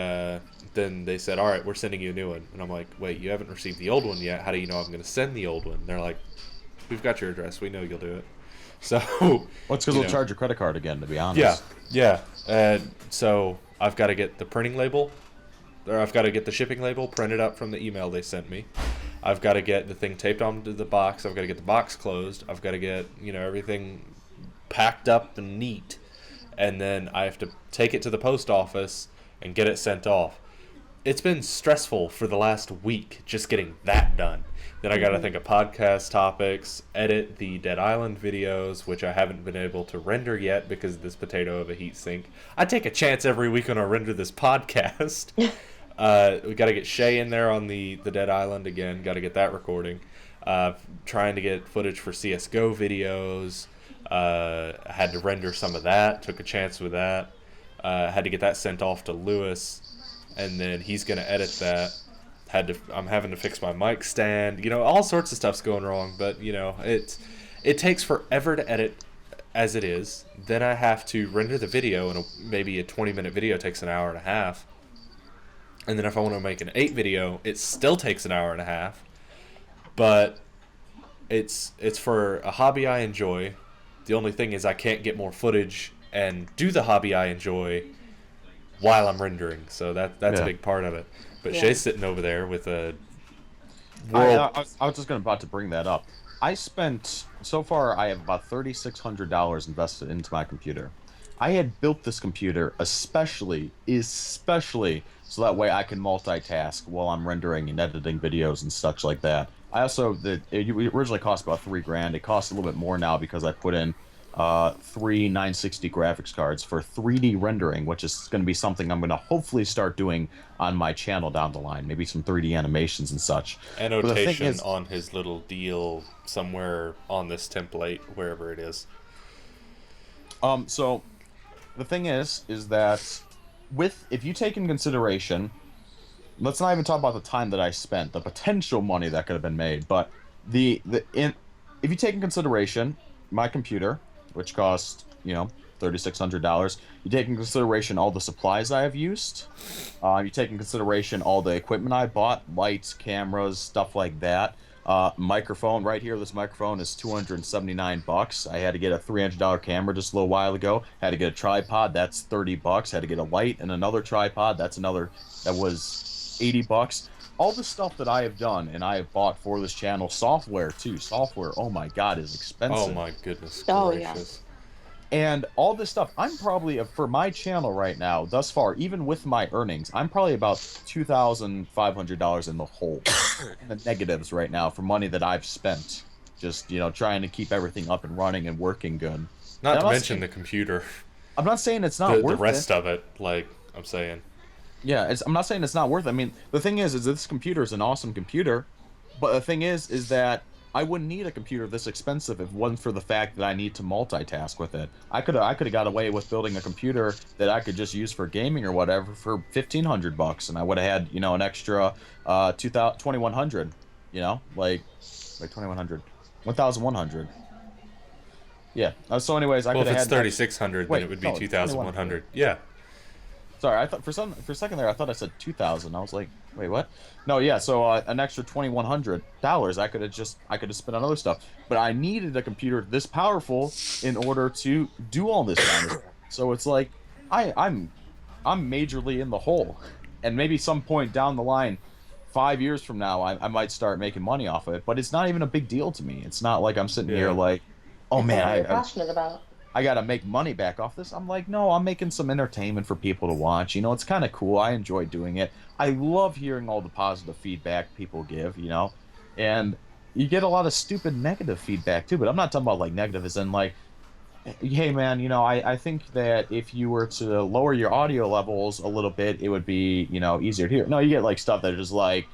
then they said, all right, we're sending you a new one. And I'm like, wait, you haven't received the old one yet. How do you know I'm going to send the old one? They're like, we've got your address. We know you'll do it. So, well, it's because they'll charge your credit card again, to be honest. Yeah. So I've got to get the printing label, or I've got to get the shipping label printed up from the email they sent me. I've got to get the thing taped onto the box. I've got to get the box closed. I've got to get, everything packed up and neat. And then I have to take it to the post office and get it sent off. It's been stressful for the last week just getting that done. Then I got to think of podcast topics, edit the Dead Island videos, which I haven't been able to render yet because of this potato of a heatsink. I take a chance every week when I render this podcast. We got to get Shay in there on the Dead Island again. Got to get that recording. Trying to get footage for CSGO videos. I had to render some of that. Took a chance with that. Had to get that sent off to Lewis, and then he's gonna edit that. I'm having to fix my mic stand. All sorts of stuff's going wrong. But it takes forever to edit as it is. Then I have to render the video, and maybe a 20-minute video takes an hour and a half. And then if I want to make an 8 video, it still takes an hour and a half. But it's for a hobby I enjoy. The only thing is I can't get more footage and do the hobby I enjoy while I'm rendering. So that's a big part of it. But Shay's sitting over there with a world. I was just about to bring that up. I spent, so far, I have about $3,600 invested into my computer. I had built this computer especially so that way I can multitask while I'm rendering and editing videos and such like that. I also, it originally cost about $3,000. It costs a little bit more now because I put in 3 960 graphics cards for 3D rendering, which is going to be something I'm going to hopefully start doing on my channel down the line. Maybe some 3D animations and such. Annotation on his little deal somewhere on this template, wherever it is. So the thing is that if you take in consideration, let's not even talk about the time that I spent, the potential money that could have been made, but if you take in consideration my computer, which cost, $3,600, you take in consideration all the supplies I have used, you take in consideration all the equipment I bought, lights, cameras, stuff like that. Microphone right here. This microphone is $279. I had to get a $300 camera just a little while ago. Had to get a tripod. That's $30. Had to get a light and another tripod. That was $80. All the stuff that I have done and I have bought for this channel, software too. Software, oh my God, is expensive. Oh my goodness Oh, gracious. And all this stuff, I'm probably, for my channel right now, thus far, even with my earnings, I'm probably about $2,500 in the hole, in the negatives right now for money that I've spent. Just, trying to keep everything up and running and working good. Not to mention the computer. I'm not saying it's not worth it. The rest of it, I'm saying. Yeah, I'm not saying it's not worth it. I mean, the thing is this computer is an awesome computer, but the thing is that I wouldn't need a computer this expensive if it wasn't for the fact that I need to multitask with it. I could have got away with building a computer that I could just use for gaming or whatever for $1,500, and I would have had an extra 2,100. Like 2,100, 1,100. Yeah. So, anyways, I could have had. Well, if it's 3,600, then it would be 2,100. Yeah. Sorry, I thought for a second there I thought I said 2,000. I was like, wait, what? No, yeah. So an extra $2,100 I could have spent on other stuff, but I needed a computer this powerful in order to do all this kind of stuff. So it's like I'm majorly in the hole, and maybe some point down the line, 5 years from now, I might start making money off of it. But it's not even a big deal to me. It's not like I'm sitting here like, oh man, you're passionate about. I gotta make money back off this. I'm like, no, I'm making some entertainment for people to watch. It's kind of cool. I enjoy doing it. I love hearing all the positive feedback people give, and you get a lot of stupid negative feedback too. But I'm not talking about like negative as in like, hey man, I think that if you were to lower your audio levels a little bit, it would be, easier to hear. No, you get like stuff that is just like,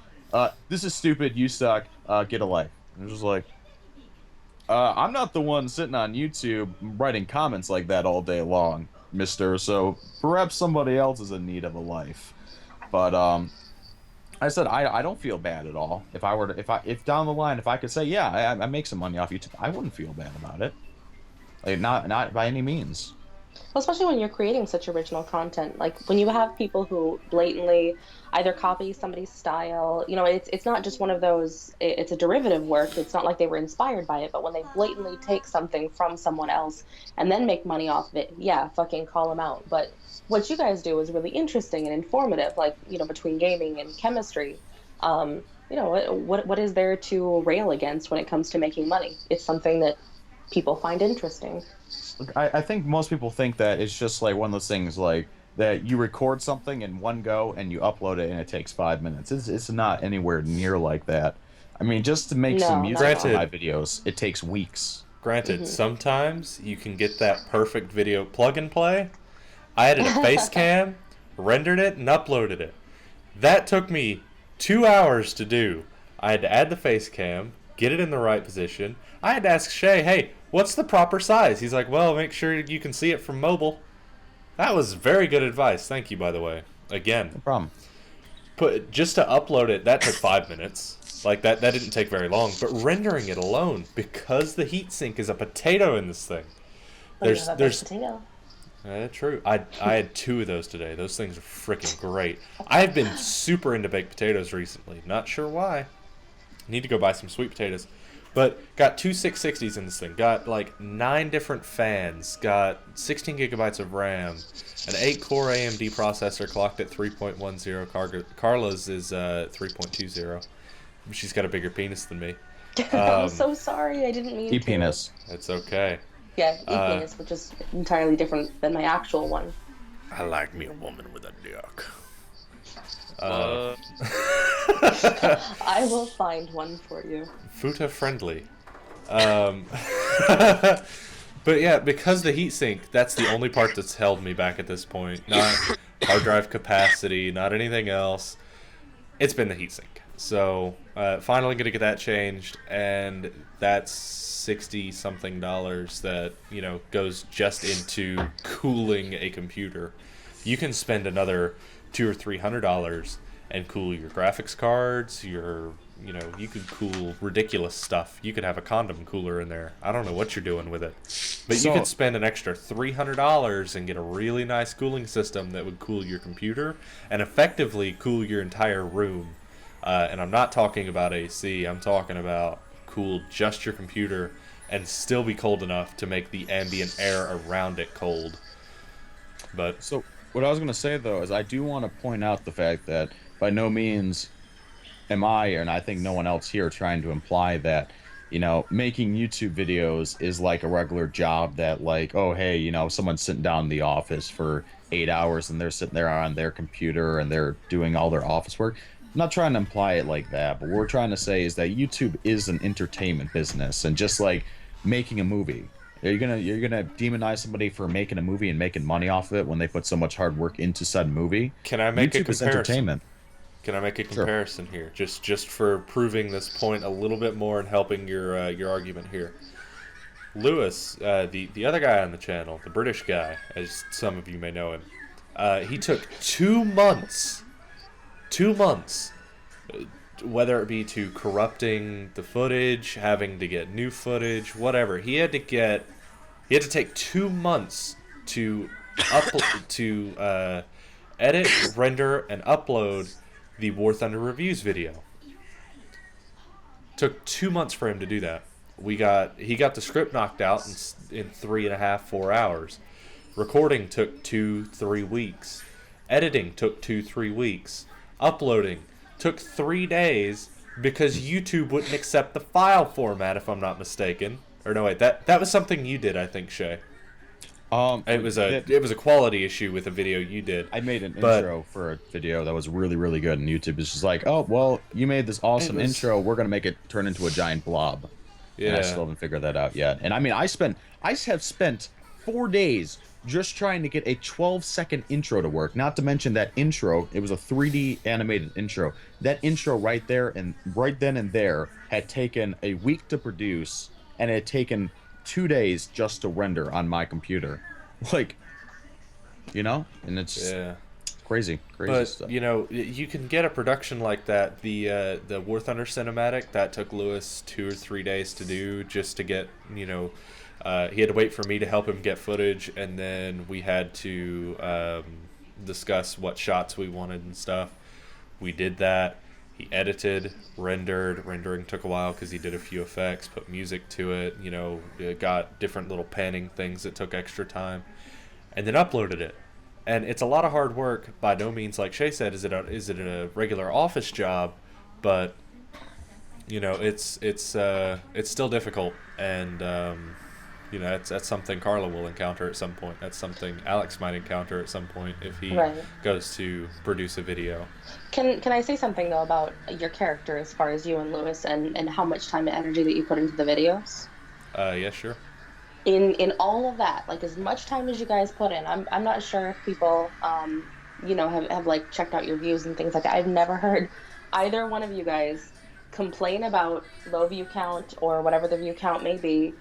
this is stupid, you suck, get a life. And it's just like, I'm not the one sitting on YouTube writing comments like that all day long, mister, so perhaps somebody else is in need of a life. But I said I don't feel bad at all. If down the line, if I could say, yeah, I make some money off YouTube, I wouldn't feel bad about it. Like, not by any means. Well, especially when you're creating such original content, like when you have people who blatantly either copy somebody's style, it's not just one of those, it's a derivative work. It's not like they were inspired by it, but when they blatantly take something from someone else and then make money off of it, yeah, fucking call them out. But what you guys do is really interesting and informative, like, between gaming and chemistry. What is there to rail against when it comes to making money? It's something that people find interesting. I think most people think that it's just like one of those things like that you record something in one go and you upload it and it takes 5 minutes. It's not anywhere near like that. I mean, just to make some music for my videos, it takes weeks. Granted, sometimes you can get that perfect video plug and play. I added a face cam, rendered it, and uploaded it. That took me 2 hours to do. I had to add the face cam, get it in the right position. I had to ask Shay, hey, what's the proper size? He's like, well, make sure you can see it from mobile. That was very good advice. Thank you, by the way. Again. No problem. Just to upload it, that took 5 minutes. Like, that didn't take very long. But rendering it alone, because the heatsink is a potato in this thing. There's potato. True. I had 2 of those today. Those things are freaking great. I have been super into baked potatoes recently. Not sure why. Need to go buy some sweet potatoes. But got 2 660s in this thing. Got like 9 different fans. Got 16 gigabytes of RAM. An 8-core AMD processor clocked at 3.10. Carla's is 3.20. She's got a bigger penis than me. I'm so sorry. I didn't mean to. E-penis. It's okay. Yeah, e-penis, which is entirely different than my actual one. I like me a woman with a dick. I will find one for you. Futa friendly. But yeah, because the heatsink, that's the only part that's held me back at this point. Not hard drive capacity, not anything else. It's been the heatsink. So finally gonna get that changed, and that's $60 something that goes just into cooling a computer. You can spend another $200 or $300 and cool your graphics cards. You could cool ridiculous stuff. You could have a condom cooler in there. I don't know what you're doing with it, but you could spend an extra $300 and get a really nice cooling system that would cool your computer and effectively cool your entire room. And I'm not talking about AC. I'm talking about cool just your computer and still be cold enough to make the ambient air around it cold. But So what I was going to say, though, is I do want to point out the fact that by no means am I, and I think no one else here, trying to imply that, making YouTube videos is like a regular job that, like, oh, hey, someone's sitting down in the office for 8 hours and they're sitting there on their computer and they're doing all their office work. I'm not trying to imply it like that, but what we're trying to say is that YouTube is an entertainment business, and just like making a movie. You're gonna demonize somebody for making a movie and making money off of it when they put so much hard work into said movie? can I make a YouTube is comparison? entertainment. Can I make a comparison here, just for proving this point a little bit more and helping your argument here? Lewis, the other guy on the channel, the British guy, as some of you may know him, he took 2 months, whether it be to corrupting the footage, having to get new footage, whatever. He had to take 2 months to edit, render, and upload the War Thunder Reviews video. Took 2 months for him to do that. He got the script knocked out in 3.5, 4 hours. Recording took 2-3 weeks. Editing took 2-3 weeks. Uploading took 3 days because YouTube wouldn't accept the file format, if I'm not mistaken. Or no, wait, that was something you did, I think, Shay. It was a quality issue with a video you did. I made an intro for a video that was really, really good, and YouTube is just like, oh, well, you made this awesome intro. We're gonna make it turn into a giant blob. Yeah. And I still haven't figured that out yet. And I mean, I have spent 4 days just trying to get a 12-second intro to work. Not to mention that intro, it was a 3D animated intro. That intro right there and right then and there had taken a week to produce, and it had taken 2 days just to render on my computer. Like, and it's crazy but, stuff. You can get a production like that. The War Thunder cinematic, that took Lewis 2 or 3 days to do, just to get, he had to wait for me to help him get footage, and then we had to discuss what shots we wanted and stuff. We did that. He edited, rendered. Rendering took a while because he did a few effects, put music to it, got different little panning things that took extra time, and then uploaded it. And it's a lot of hard work. By no means, like Shay said, is it a regular office job, but it's still difficult, and that's something Carla will encounter at some point. That's something Alex might encounter at some point if he goes to produce a video. Can I say something, though, about your character as far as you and Lewis and how much time and energy that you put into the videos? Yeah, sure. In all of that, like as much time as you guys put in, I'm not sure if people, have like checked out your views and things like that. I've never heard either one of you guys complain about low view count or whatever the view count may be,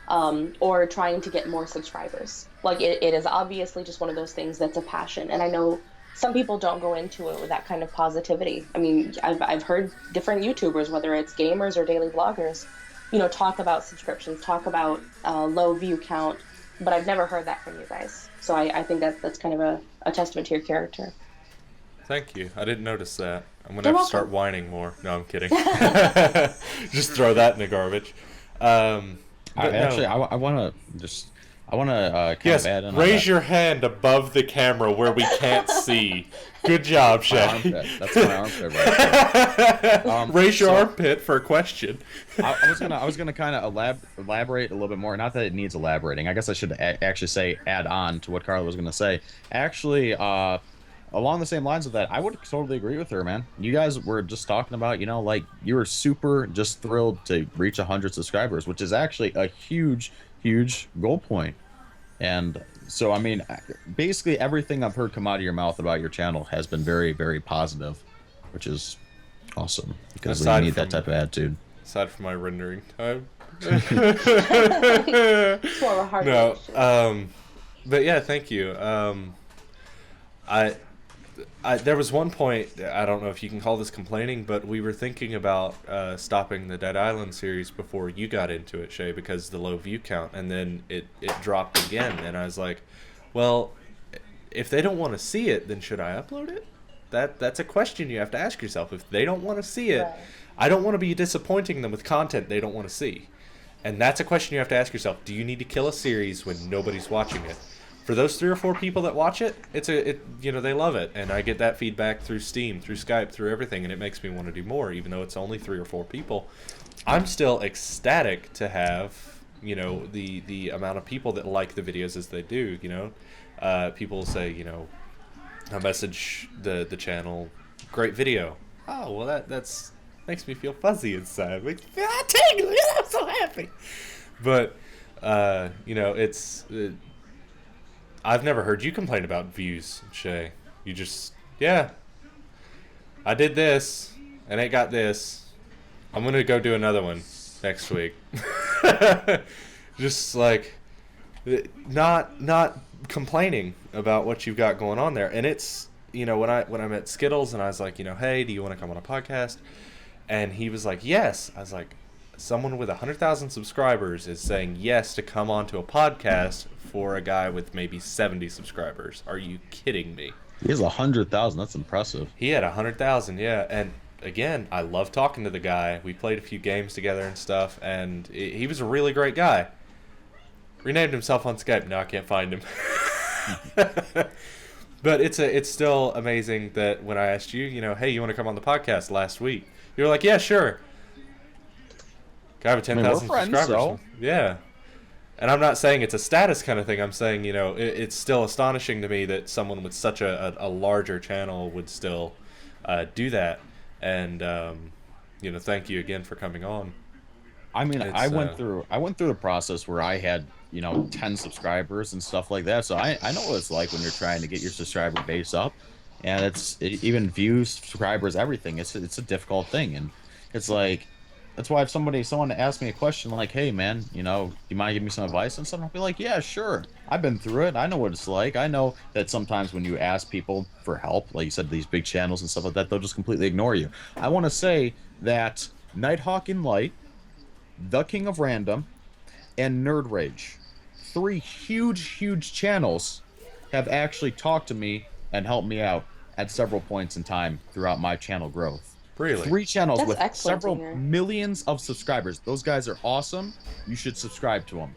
or trying to get more subscribers. Like it is obviously just one of those things that's a passion, and I know some people don't go into it with that kind of positivity. I mean, I've heard different YouTubers, whether it's gamers or daily vloggers, talk about subscriptions, talk about low view count, but I've never heard that from you guys. So I think that's kind of a testament to your character. Thank you. I didn't notice that. I'm going to have to start whining more. No, I'm kidding. Just throw that in the garbage. I want to kind of add in. Raise your hand above the camera where we can't see. Good job, Shay. That's my armpit right there. Raise your armpit for a question. I was gonna kind of elaborate a little bit more. Not that it needs elaborating. I guess I should actually say add on to what Carla was gonna say. Actually, along the same lines of that, I would totally agree with her, man. You guys were just talking about, like you were super just thrilled to reach 100 subscribers, which is actually a huge goal point. And so, I mean, basically everything I've heard come out of your mouth about your channel has been very, very positive, which is Awesome. Because we Aside need that from- type of attitude. Aside from my rendering time. It's more of a hard No, issue. but yeah, thank you. I there was one point, I don't know if you can call this complaining, but we were thinking about stopping the Dead Island series before you got into it, Shay, because of the low view count, and then it dropped again, and I was like, well, if they don't want to see it, then should I upload it? That's a question you have to ask yourself. If they don't want to see it, Right. I don't want to be disappointing them with content they don't want to see. And that's a question you have to ask yourself. Do you need to kill a series when nobody's watching it? For those 3 or 4 people that watch it, they love it, and I get that feedback through Steam, through Skype, through everything, and it makes me want to do more, even though it's only 3 or 4 people. I'm still ecstatic to have, the amount of people that like the videos as they do. People say, I message the channel, great video. Oh, well, that's makes me feel fuzzy inside. Makes me feel tingly. I'm so happy. But it's. I've never heard you complain about views, Shay. You just, yeah, I did this, and it got this. I'm gonna go do another one next week. Just like, not complaining about what you've got going on there. And it's, when I met Skittles and I was like, hey, do you want to come on a podcast? And he was like, yes. I was like, someone with 100,000 subscribers is saying yes to come onto a podcast for a guy with maybe 70 subscribers. Are you kidding me? He has 100,000. That's impressive. He had 100,000, yeah. And again, I love talking to the guy. We played a few games together and stuff, and he was a really great guy. Renamed himself on Skype. Now I can't find him. But it's still amazing that when I asked you, hey, you want to come on the podcast last week? You were like, yeah, sure. Guy with 10,000 subscribers. So. Yeah. And I'm not saying it's a status kind of thing. I'm saying, it's still astonishing to me that someone with such a larger channel would still do that. And, thank you again for coming on. I mean, I went through the process where I had, 10 subscribers and stuff like that. So I know what it's like when you're trying to get your subscriber base up. And even views, subscribers, everything. It's a difficult thing. And it's like, that's why if someone asks me a question like, hey, man, do you mind giving me some advice and stuff? I'll be like, yeah, sure. I've been through it. I know what it's like. I know that sometimes when you ask people for help, like you said, these big channels and stuff like that, they'll just completely ignore you. I want to say that Nighthawk in Light, The King of Random, and Nerd Rage, 3 huge channels, have actually talked to me and helped me out at several points in time throughout my channel growth. Really? 3 channels That's with excellent to several hear. millions of subscribers. Those guys are awesome. You should subscribe to them.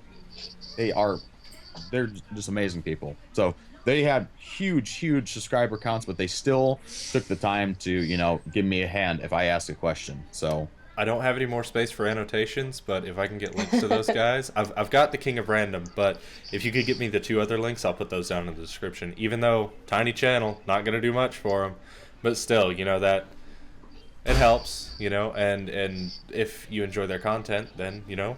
They're just amazing people. So they had huge subscriber counts, but they still took the time to, give me a hand if I asked a question. So I don't have any more space for annotations, but if I can get links to those guys, I've got the King of Random, but if you could get me the 2 other links, I'll put those down in the description. Even though tiny channel, not gonna do much for them, but still, that it helps, and if you enjoy their content, then you're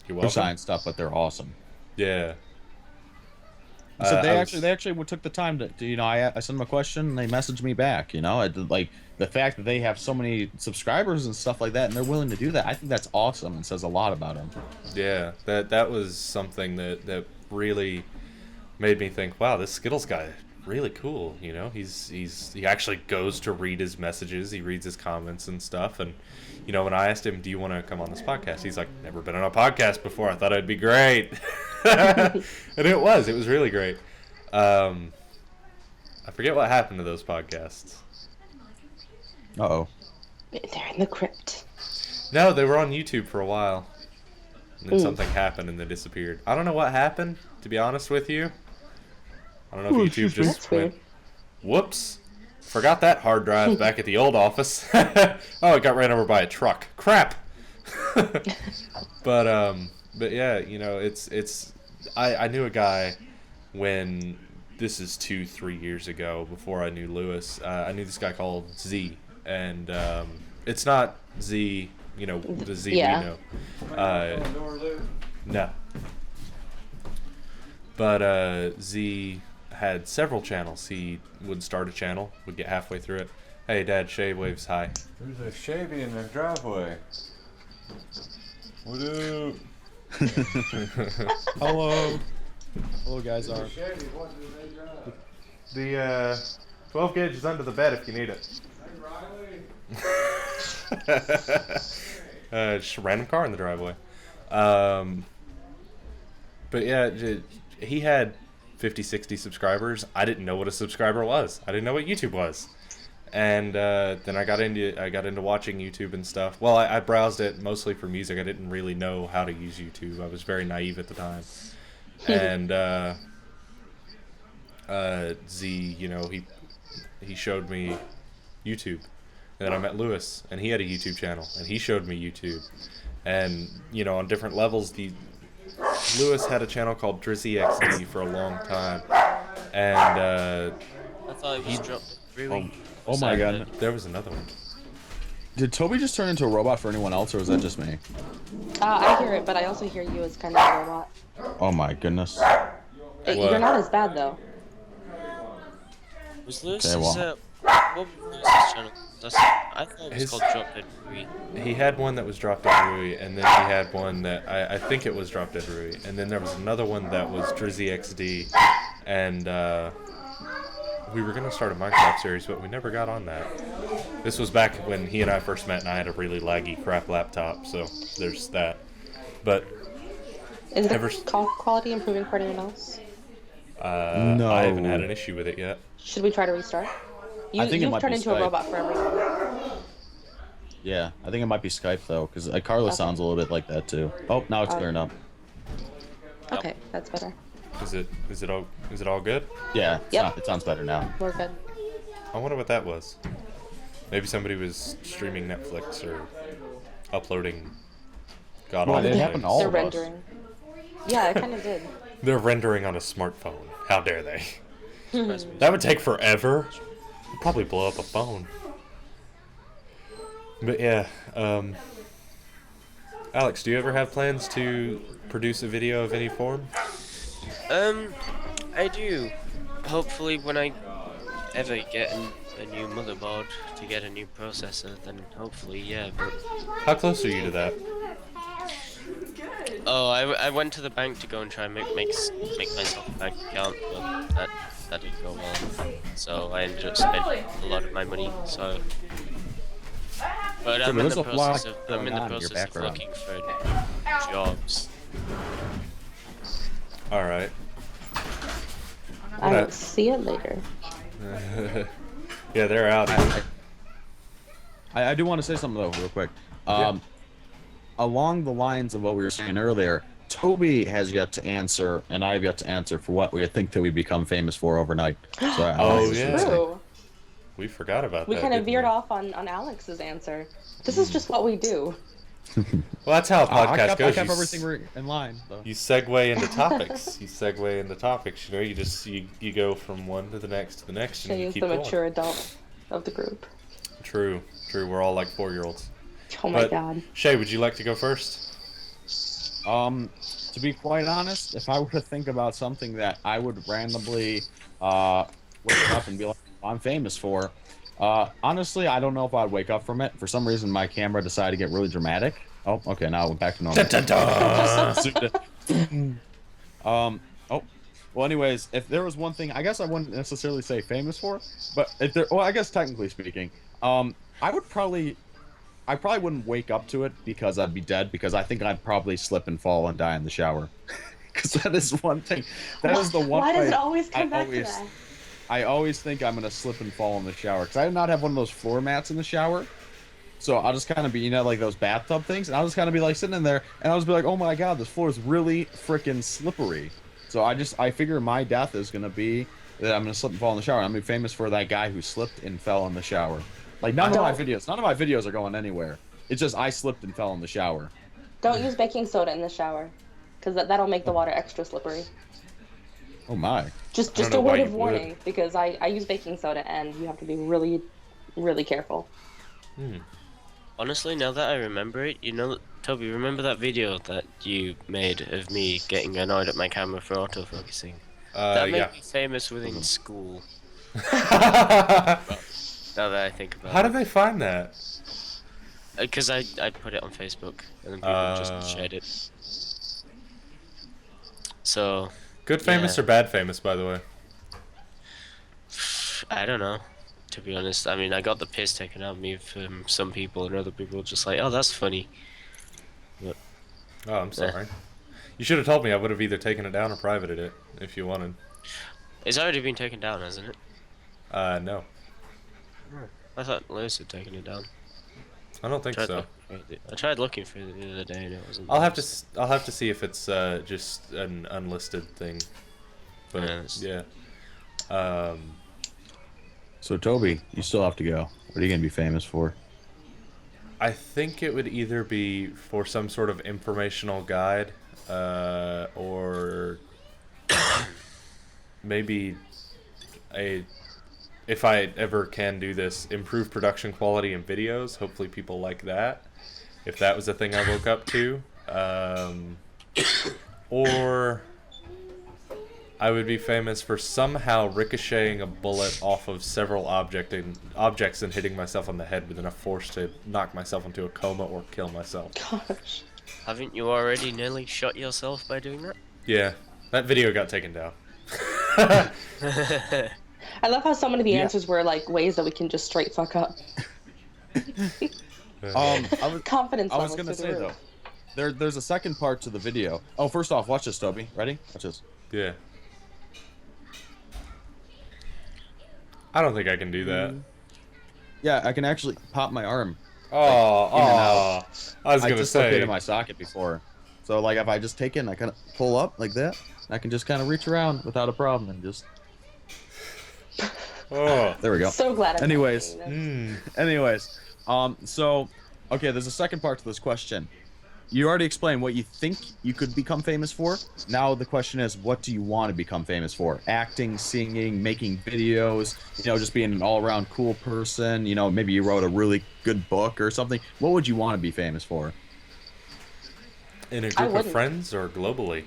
they're welcome. science stuff, but they're awesome. Yeah. So they actually took the time to I sent them a question and they messaged me back. Like the fact that they have so many subscribers and stuff like that, and they're willing to do that. I think that's awesome and says a lot about them. Yeah, that was something that really made me think, wow, this Skittles guy, really cool. He actually goes to read his messages, he reads his comments and stuff. And when I asked him, do you want to come on this podcast, he's like, never been on a podcast before, I thought it'd be great. And it was really great. I forget what happened to those podcasts. Uh-oh. They're in the crypt. No, they were on YouTube for a while, and then something happened and they disappeared. I don't know what happened, to be honest with you. I don't know if YouTube just That's went, weird. whoops, forgot that hard drive back at the old office. Oh, it got ran over by a truck. Crap. But yeah, I knew a guy when, this is 2-3 years ago, before I knew Lewis. I knew this guy called Z, and it's not Z, the Z Yeah. we know. No. But Z had several channels. He would start a channel, would get halfway through it, Hey, Dad, Shay waves hi. There's a Chevy in the driveway. What up? Hello. Hello, guys. Are. Chevy, what do they drive? The 12 gauge is under the bed if you need it. Just a random car in the driveway. But yeah, he had 50, 60 subscribers. I didn't know what a subscriber was. I didn't know what YouTube was. And then I got into watching YouTube and stuff. Well, I browsed it mostly for music. I didn't really know how to use YouTube. I was very naive at the time. And Z, you know, he showed me YouTube. And then I met Lewis, and he had a YouTube channel, and he showed me YouTube. And, you know, on different levels, Lewis had a channel called Drizzy XD for a long time. And I thought he dropped really. Oh my god. there was another one. Did Toby just turn into a robot for anyone else, or is that just me? I hear it, but I also hear you as kind of a robot. Oh my goodness. You're not as bad though. Was Lewis's, Okay, well. what was Lewis's channel? I thought it was called Drop Dead Rui. He had one that was Drop Dead Rui, and then he had one that I think it was Drop Dead Rui, and then there was another one that was Drizzy XD, and we were gonna start a Minecraft series, but we never got on that. This was back when he and I first met, and I had a really laggy crap laptop, so there's that. But Is the call quality improving for anyone else? No. I haven't had an issue with it yet. Should we try to restart? I think it You've might turned be into Skype. a robot for everyone. Yeah, I think it might be Skype though, because Carla sounds a little bit like that too. Oh, now it's clearing up. Okay, that's better. Is it all good? Yeah, Yep. it sounds better now. We're good. I wonder what that was. Maybe somebody was streaming Netflix or uploading God Well, awful it happened to things. all They're of us. rendering. Yeah, it kind of did. They're rendering on a smartphone. How dare they? That would take forever. It'd probably blow up a phone. But yeah, Alex, do you ever have plans to produce a video of any form? I do. Hopefully, when I ever get a new motherboard to get a new processor, then hopefully, yeah. But How close are you to that? oh, I went to the bank to go and try and make myself a bank account, but that didn't go well. So I ended up spending a lot of my money. So, but I'm in there's the a lot process of going on in your of background. looking for jobs. All right. I'll see it later. Yeah, they're out. I do want to say something though, real quick. Along the lines of what we were saying earlier, Toby has yet to answer, and I've yet to answer for what we think that we become famous for overnight. So Oh, yeah. True. We forgot about We that. kind of didn't veered we? off on Alex's answer. This is just what we do. Well, that's how a I podcast kept goes. everything in line. Though. You segue into topics. You know, you go from one to the next to the next, and Shay you is keep the going. mature adult of the group. True. We're all like 4-year-olds. Oh my But, god. Shay, would you like to go first? To be quite honest, if I were to think about something that I would randomly wake up and be like, I'm famous for, honestly, I don't know if I'd wake up from it. For some reason, my camera decided to get really dramatic. Oh, okay, now we're back to normal. Dun, dun, dun. Oh, well, anyways, if there was one thing, I guess I wouldn't necessarily say famous for, but if there, well, I guess technically speaking, I probably wouldn't wake up to it because I'd be dead, because I think I'd probably slip and fall and die in the shower. Because that is one thing. That is the one Why does way it always come back to always- that? I always think I'm gonna slip and fall in the shower, because I do not have one of those floor mats in the shower. So I'll just kind of be, you know, like those bathtub things, and I'll just kind of be like sitting in there, and I'll just be like, oh my god, this floor is really freaking slippery. So I figure my death is gonna be that I'm gonna slip and fall in the shower. I'm gonna be famous for that guy who slipped and fell in the shower. Like none of my videos are going anywhere. It's just I slipped and fell in the shower. Don't use baking soda in the shower, because that'll make the water extra slippery. Oh my. Just know a why word you of would. warning, because I use baking soda and you have to be really, really careful. Honestly, now that I remember it, you know, Toby, remember that video that you made of me getting annoyed at my camera for autofocusing? That made Yeah. me famous within school. Now that I think about How it. did they find that? Because I put it on Facebook and then people just shared it. So. Good famous Yeah. or bad famous, by the way? I don't know. To be honest, I mean, I got the piss taken out of me from some people, and other people were just like, "Oh, that's funny." But, Oh, I'm sorry. You should have told me. I would have either taken it down or privated it if you wanted. it's already been taken down, hasn't it? No. I thought Lewis had taken it down. I don't think so. I tried looking for it the other day, and it wasn't. I'll have to see if it's just an unlisted thing. But yeah. So Toby, you still have to go. What are you gonna be famous for? I think it would either be for some sort of informational guide, or maybe if I ever can do this, improve production quality in videos. Hopefully people like that. If that was a thing I woke up to. Or I would be famous for somehow ricocheting a bullet off of several objects and hitting myself on the head with enough force to knock myself into a coma or kill myself. Gosh. Haven't you already nearly shot yourself by doing that? Yeah, that video got taken down. I love how so many of the answers were like ways that we can just straight fuck up. Confidence I was levels gonna through say the though, roof. there's a second part to the video. Oh, first off, watch this, Toby. Ready? Watch this. Yeah. I don't think I can do that. Yeah, I can actually pop my arm. Oh, in and out. I was I gonna dislocated say. my socket before, so like if I just take it and I kind of pull up like that, I can just kind of reach around without a problem and just. Oh. There we go. So glad I'm Anyways. not doing Anyways, so okay, there's a second part to this question. You already explained what you think you could become famous for. Now the question is, what do you want to become famous for? Acting, singing, making videos, just being an all-around cool person, maybe you wrote a really good book or something. What would you want to be famous for? In a group of friends or globally?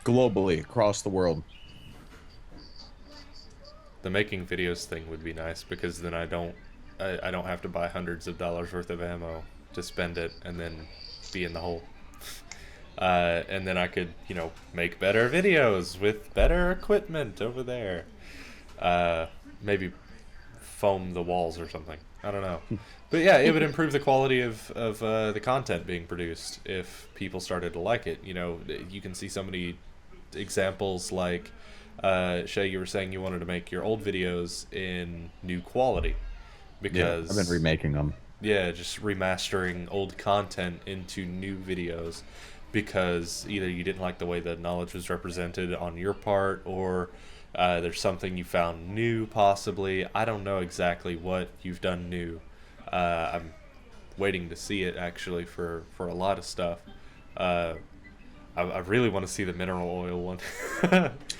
Globally, across the world. The making videos thing would be nice because then I don't have to buy hundreds of dollars worth of ammo to spend it and then be in the hole. And then I could, make better videos with better equipment over there. Maybe foam the walls or something. I don't know. But yeah, it would improve the quality of the content being produced if people started to like it. You can see so many examples like, Shay, you were saying you wanted to make your old videos in new quality. Because I've been remaking them. Yeah, just remastering old content into new videos because either you didn't like the way the knowledge was represented on your part or there's something you found new possibly. I don't know exactly what you've done new. I'm waiting to see it actually for a lot of stuff. I really want to see the mineral oil one.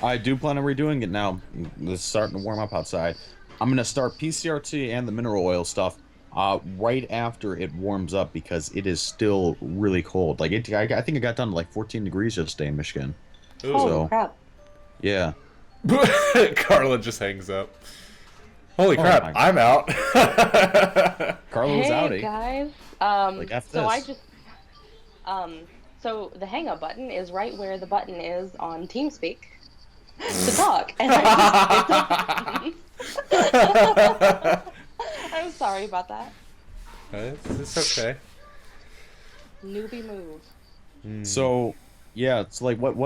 I do plan on redoing it now. It's starting to warm up outside. I'm going to start PCRT and the mineral oil stuff right after it warms up because it is still really cold. Like I think it got down to like 14 degrees yesterday in Michigan. Ooh. Holy crap. Yeah. Carla just hangs up. Holy crap, I'm out. Carla was out, Hey guys. Like after so this. I just so the hang up button is right where the button is on TeamSpeak to talk. And I just I'm sorry about that. It's okay. Newbie move. So, yeah, it's like what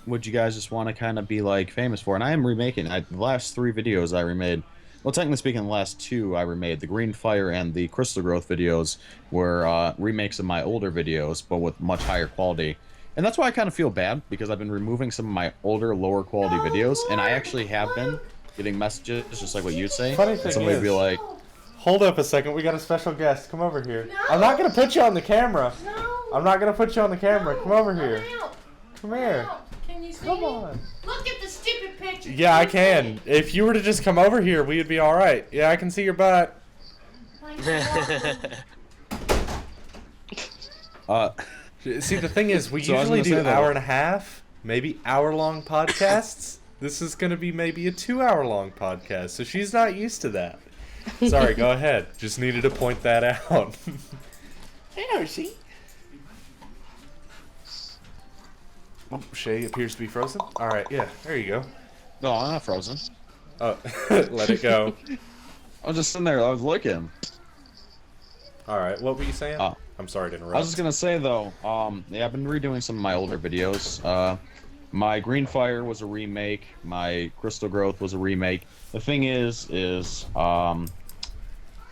would you guys just want to kind of be like famous for? And I am remaking. The last 3 videos I remade. Well, technically speaking, the last 2 I remade, the Green Fire and the Crystal Growth videos, were remakes of my older videos, but with much higher quality. And that's why I kind of feel bad, because I've been removing some of my older, lower quality videos, and I actually have been getting messages, just like what you'd say. Funny thing and somebody would be like, hold up a second, we got a special guest. Come over here. No. I'm not gonna put you on the camera. No. I'm not gonna put you on the camera. No, Come over I'm here. out. Come here. Out. Can you see Come me? on. Look at the stupid picture. Yeah, I can. If you were to just come over here, we would be all right. Yeah, I can see your butt. See, the thing is, we So I was usually gonna do say that- hour and a half, maybe hour-long podcasts. This is going to be maybe a 2-hour-long podcast, so she's not used to that. Sorry, go ahead. Just needed to point that out. Hey, see? Oh, Shay appears to be frozen. All right, yeah, there you go. No, I'm not frozen. Oh, let it go. I was just sitting there. I was looking. All right, what were you saying? Oh. I'm sorry to interrupt. I was just gonna say though, yeah, I've been redoing some of my older videos. My Green Fire was a remake. My Crystal Growth was a remake. The thing is, like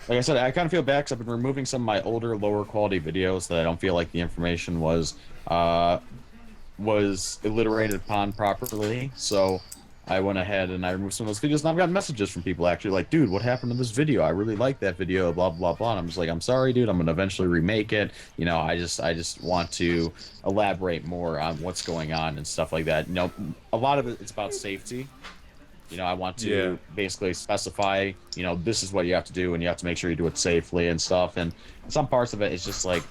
I said, I kind of feel bad because I've been removing some of my older, lower quality videos that I don't feel like the information was alliterated upon properly. So I went ahead and I removed some of those videos, and I've gotten messages from people actually like, dude, what happened to this video? I really like that video, blah, blah, blah. And I'm just like, I'm sorry, dude, I'm going to eventually remake it. You know, I just want to elaborate more on what's going on and stuff like that. You know, a lot of it's about safety. You know, I want to basically specify, you know, this is what you have to do, and you have to make sure you do it safely and stuff. And some parts of it is just like,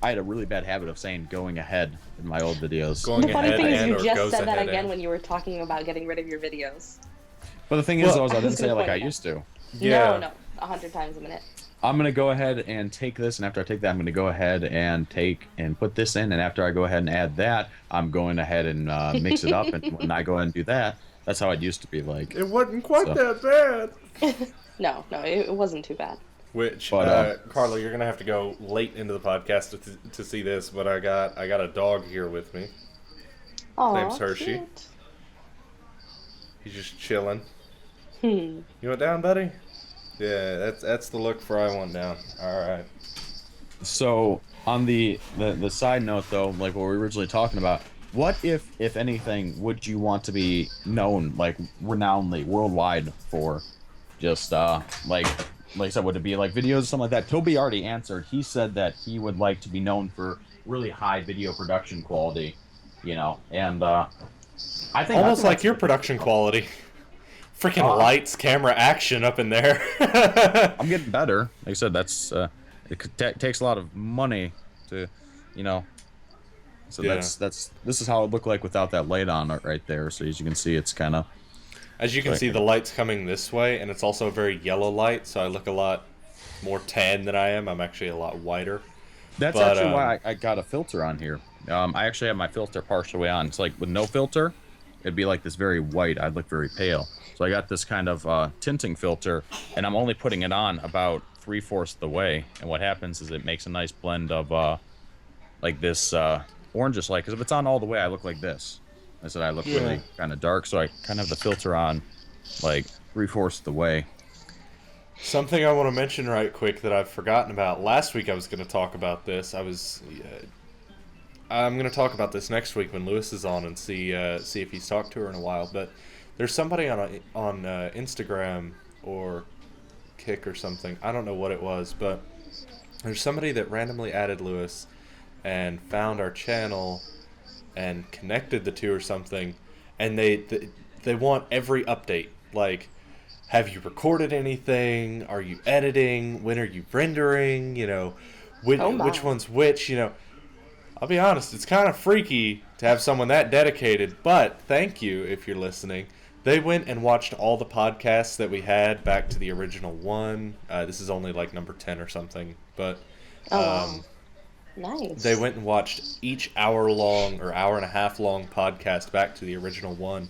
I had a really bad habit of saying going ahead in my old videos. The funny thing is you just said that again when you were talking about getting rid of your videos. But the thing is, I didn't say it like I used to. Yeah. No, 100 times a minute. I'm going to go ahead and take this, and after I take that, I'm going to go ahead and put this in, and after I go ahead and add that, I'm going ahead and mix it up, and when I go ahead and do that, that's how it used to be like. It wasn't quite that bad. No, it wasn't too bad. Which, Carla, you're gonna have to go late into the podcast to see this, but I got a dog here with me. Aww, His name's Hershey. cute. He's just chilling. You want down, buddy? Yeah, that's the look for I want down. All right. So on the side note though, like what we were originally talking about, what if anything would you want to be known like renownedly worldwide for? Just like I said, would it be like videos or something like that? Toby already answered. He said that he would like to be known for really high video production quality, you know, and I think almost like your production quality. Freaking lights, camera, action up in there. I'm getting better. Like I said, that's it takes a lot of money to, you know. So this is how it looked like without that light on it right there. So as you can see, it's kind of. As you can see, the light's coming this way, and it's also a very yellow light, so I look a lot more tan than I am. I'm actually a lot whiter. That's actually why I got a filter on here. I actually have my filter partially on. It's like with no filter, it'd be like this very white. I'd look very pale. So I got this kind of tinting filter, and I'm only putting it on about 3/4 of the way. And what happens is it makes a nice blend of like this orangish light. Because if it's on all the way, I look like this. I said I look really kind of dark, so I kind of have the filter on like 3/4 of the way. Something I want to mention right quick that I've forgotten about. Last week I was going to talk about this. I'm going to talk about this next week when Lewis is on and see if he's talked to her in a while. But there's somebody on Instagram or Kick or something. I don't know what it was, but there's somebody that randomly added Lewis and found our channel and connected the two or something, and they want every update. Like, have you recorded anything? Are you editing? When are you rendering? You know, which one's which? You know, I'll be honest, it's kind of freaky to have someone that dedicated, but thank you if you're listening. They went and watched all the podcasts that we had back to the original one. This is only like number 10 or something, but nice. They went and watched each hour-long or hour-and-a-half-long podcast back to the original one,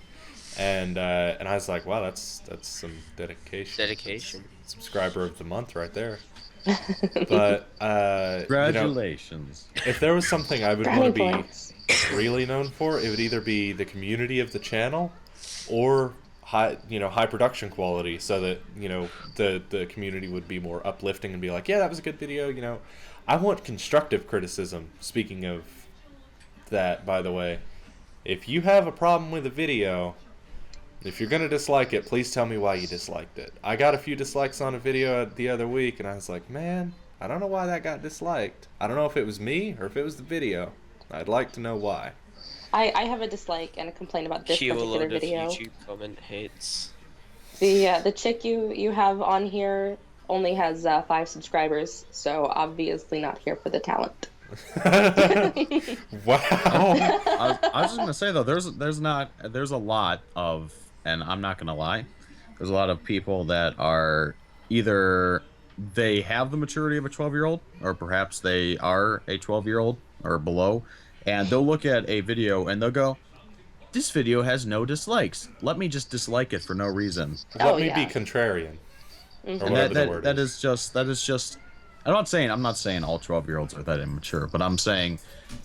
and I was like, wow, that's some dedication. Subscriber of the month right there. But congratulations. You know, if there was something I would want to be really known for, it would either be the community of the channel or high production quality, so that, you know, the community would be more uplifting and be like, yeah, that was a good video, you know. I want constructive criticism. Speaking of that, by the way, if you have a problem with a video, if you're going to dislike it, please tell me why you disliked it. I got a few dislikes on a video the other week, and I was like, man, I don't know why that got disliked. I don't know if it was me or if it was the video. I'd like to know why. I have a dislike and a complaint about this particular video. YouTube comment hits. The chick you have on here only has 5 subscribers, so obviously not here for the talent. Wow. I was just gonna say though, there's a lot of, and I'm not gonna lie, There's a lot of people that are either they have the maturity of a 12-year-old, or perhaps they are a 12-year-old or below, and they'll look at a video and they'll go, "This video has no dislikes. Let me just dislike it for no reason." Let me be contrarian, or And whatever the word that is. is just. I'm not saying all 12-year-olds are that immature, but I'm saying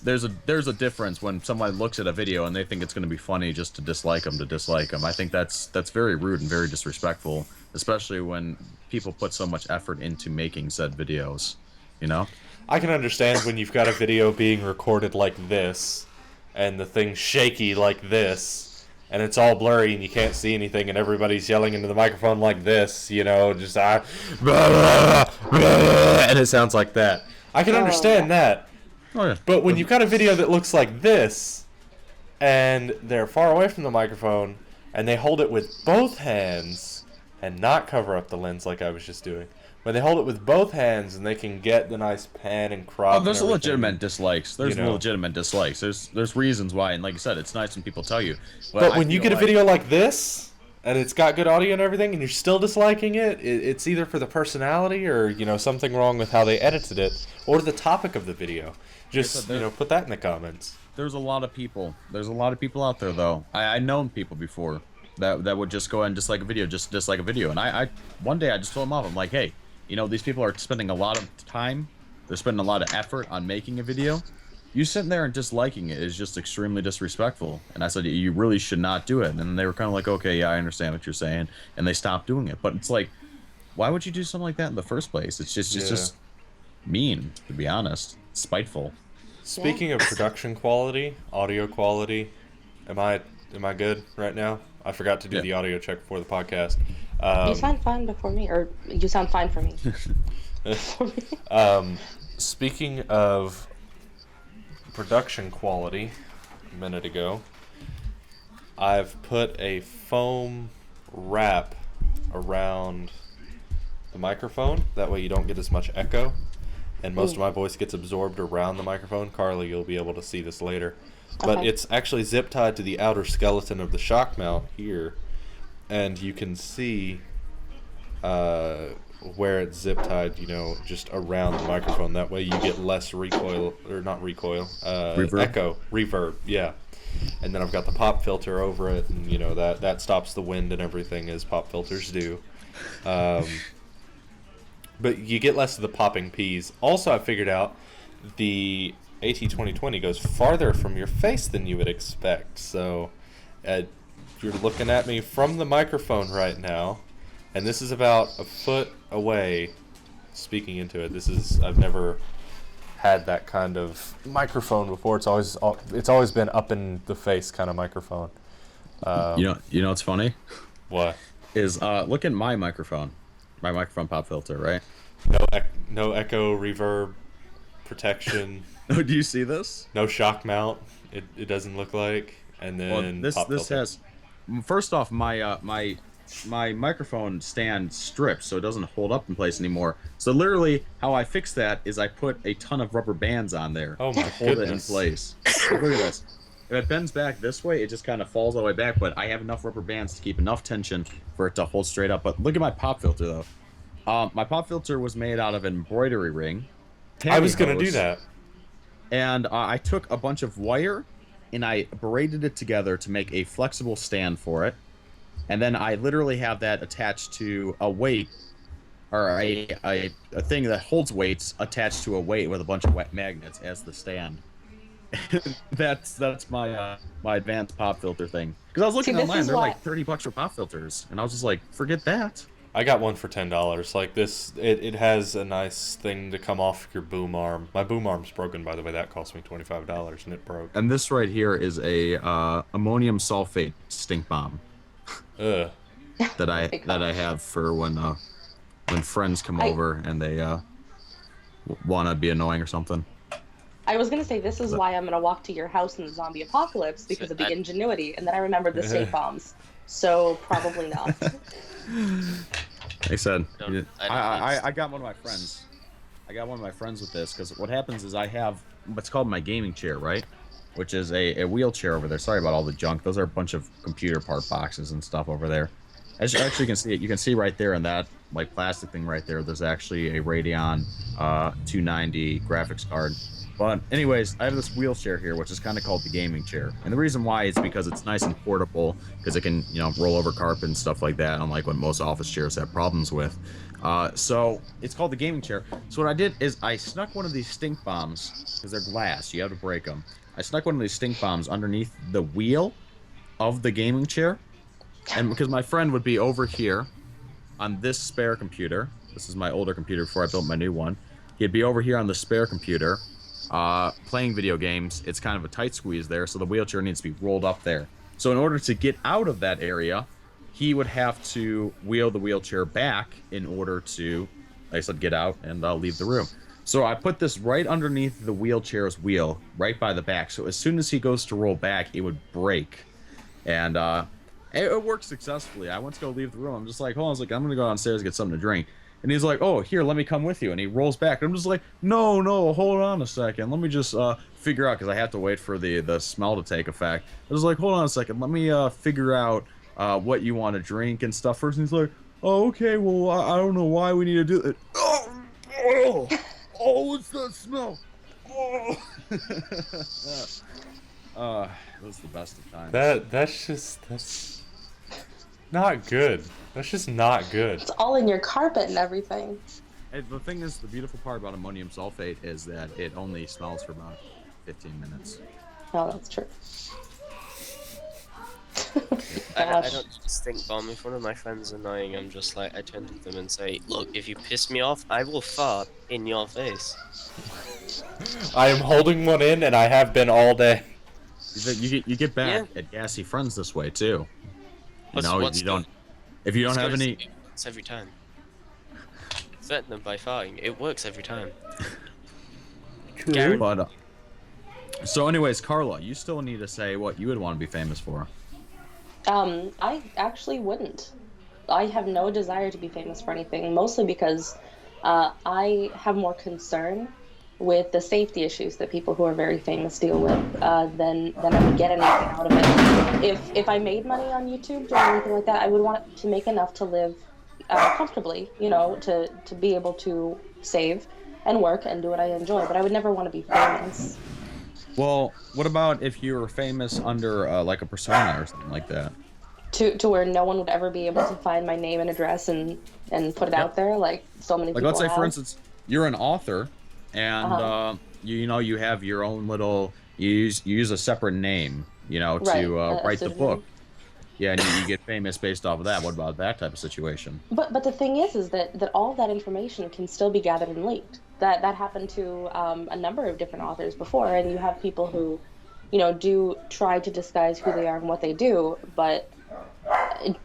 there's a difference when somebody looks at a video and they think it's going to be funny just to dislike them. I think that's very rude and very disrespectful, especially when people put so much effort into making said videos, you know? I can understand when you've got a video being recorded like this, and the thing's shaky like this, and it's all blurry and you can't see anything, and everybody's yelling into the microphone like this, you know, just and it sounds like that. I can understand that. Oh, yeah. But when you've got a video that looks like this, and they're far away from the microphone, and they hold it with both hands, and not cover up the lens like I was just doing, when they hold it with both hands and they can get the nice pan and crop. Oh, there's and legitimate dislikes. There's legitimate dislikes. There's reasons why, and like I said, it's nice when people tell you. But when you get a video like this, and it's got good audio and everything, and you're still disliking it, it's either for the personality or, you know, something wrong with how they edited it, or the topic of the video. Just, you know, put that in the comments. There's a lot of people. There's a lot of people out there, though. I've known people before that would just go and dislike a video, just dislike a video. And I one day I just told them off. I'm like, hey, you know, these people are spending a lot of time. They're spending a lot of effort on making a video. You sitting there and disliking it is just extremely disrespectful. And I said, you really should not do it. And they were kind of like, okay, yeah, I understand what you're saying. And they stopped doing it. But it's like, why would you do something like that in the first place? It's just mean, to be honest. Spiteful. Speaking of production quality, audio quality, am I good right now? I forgot to do the audio check before the podcast. You sound fine before me, or you sound fine for me. Speaking of production quality, a minute ago, I've put a foam wrap around the microphone. That way you don't get as much echo. And most of my voice gets absorbed around the microphone. Carly, you'll be able to see this later. But it's actually zip tied to the outer skeleton of the shock mount here. And you can see where it's zip tied, you know, just around the microphone. That way you get less recoil, or not recoil, reverb, yeah. And then I've got the pop filter over it, and, you know, that stops the wind and everything, as pop filters do. But you get less of the popping P's. Also, I figured out the AT2020 goes farther from your face than you would expect. So, you're looking at me from the microphone right now, and this is about a foot away speaking into it. I've never had that kind of microphone before. It's always been up in the face kind of microphone. You know what's funny? What? Is look at my microphone pop filter, right? No echo, reverb, protection. Oh, do you see this? No shock mount. It doesn't look like. And then this filter. has. First off, my microphone stand strips, so it doesn't hold up in place anymore. So literally, how I fix that is I put a ton of rubber bands on there to hold it in place. Look at this. If it bends back this way, it just kind of falls all the way back, but I have enough rubber bands to keep enough tension for it to hold straight up. But look at my pop filter, though. My pop filter was made out of an embroidery ring. I was going to do that. And I took a bunch of wire, and I braided it together to make a flexible stand for it. And then I literally have that attached to a weight, or a thing that holds weights attached to a weight with a bunch of wet magnets as the stand. that's my my advanced pop filter thing. Because I was looking online, they're like $30 for pop filters, and I was just like, forget that. I got one for $10. Like this, it has a nice thing to come off your boom arm. My boom arm's broken, by the way. That cost me $25, and it broke. And this right here is a ammonium sulfate stink bomb. Ugh. that I have for when friends come over and they want to be annoying or something. I was going to say, this is why I'm going to walk to your house in the zombie apocalypse, because of the ingenuity, and then I remembered the stink bombs. So, probably not. Like I said, I got one of my friends. I got one of my friends with this, because what happens is I have what's called my gaming chair, right? Which is a wheelchair over there. Sorry about all the junk. Those are a bunch of computer part boxes and stuff over there. As you actually can see it, you can see right there in that like plastic thing right there. There's actually a Radeon 290 graphics card. But anyways, I have this wheelchair here, which is kind of called the gaming chair, and the reason why is because it's nice and portable, because it can roll over carpet and stuff like that, unlike what most office chairs have problems with. So it's called the gaming chair. So what I did is I snuck one of these stink bombs, because they're glass, you have to break them. I snuck one of these stink bombs underneath the wheel of the gaming chair, and because my friend would be over here on this spare computer. This is my older computer before I built my new one. He'd be over here on the spare computer, playing video games. It's kind of a tight squeeze there, so the wheelchair needs to be rolled up there. So in order to get out of that area, he would have to wheel the wheelchair back in order to, like I said, get out and leave the room. So I put this right underneath the wheelchair's wheel, right by the back. So as soon as he goes to roll back, it would break. And it worked successfully. I went to go leave the room. I'm just like, hold on. I was like, I'm going to go downstairs and get something to drink. And he's like, oh, here, let me come with you. And he rolls back. And I'm just like, no, hold on a second. Let me just figure out, because I have to wait for the smell to take effect. I was like, hold on a second. Let me figure out what you want to drink and stuff first. And he's like, oh, okay, well, I don't know why we need to do it. Oh, what's that smell? Oh. It was the best of times. That's not good. That's just not good. It's all in your carpet and everything. And the thing is, the beautiful part about ammonium sulfate is that it only smells for about 15 minutes. Oh, that's true. I don't just think bomb. If one of my friends is annoying, I'm just like, I turn to them and say, look, if you piss me off, I will fart in your face. I am holding one in, and I have been all day. You get back at gassy friends this way too. If you don't have any. It's every time. Threaten them by farting. It works every time. But, so anyways, Carla, you still need to say what you would want to be famous for. I actually wouldn't. I have no desire to be famous for anything, mostly because I have more concern with the safety issues that people who are very famous deal with than I would get anything out of it. If I made money on YouTube or anything like that, I would want to make enough to live comfortably, to be able to save and work and do what I enjoy, but I would never want to be famous. Well, what about if you were famous under like a persona or something like that? To where no one would ever be able to find my name and address and put it out there, like so many people let's say, have. for instance, you're an author, and you have your own little. You use a separate name, to write the book. Yeah, and you get famous based off of that. What about that type of situation? But the thing is that all of that information can still be gathered and leaked. That happened to a number of different authors before, and you have people who, do try to disguise who they are and what they do, but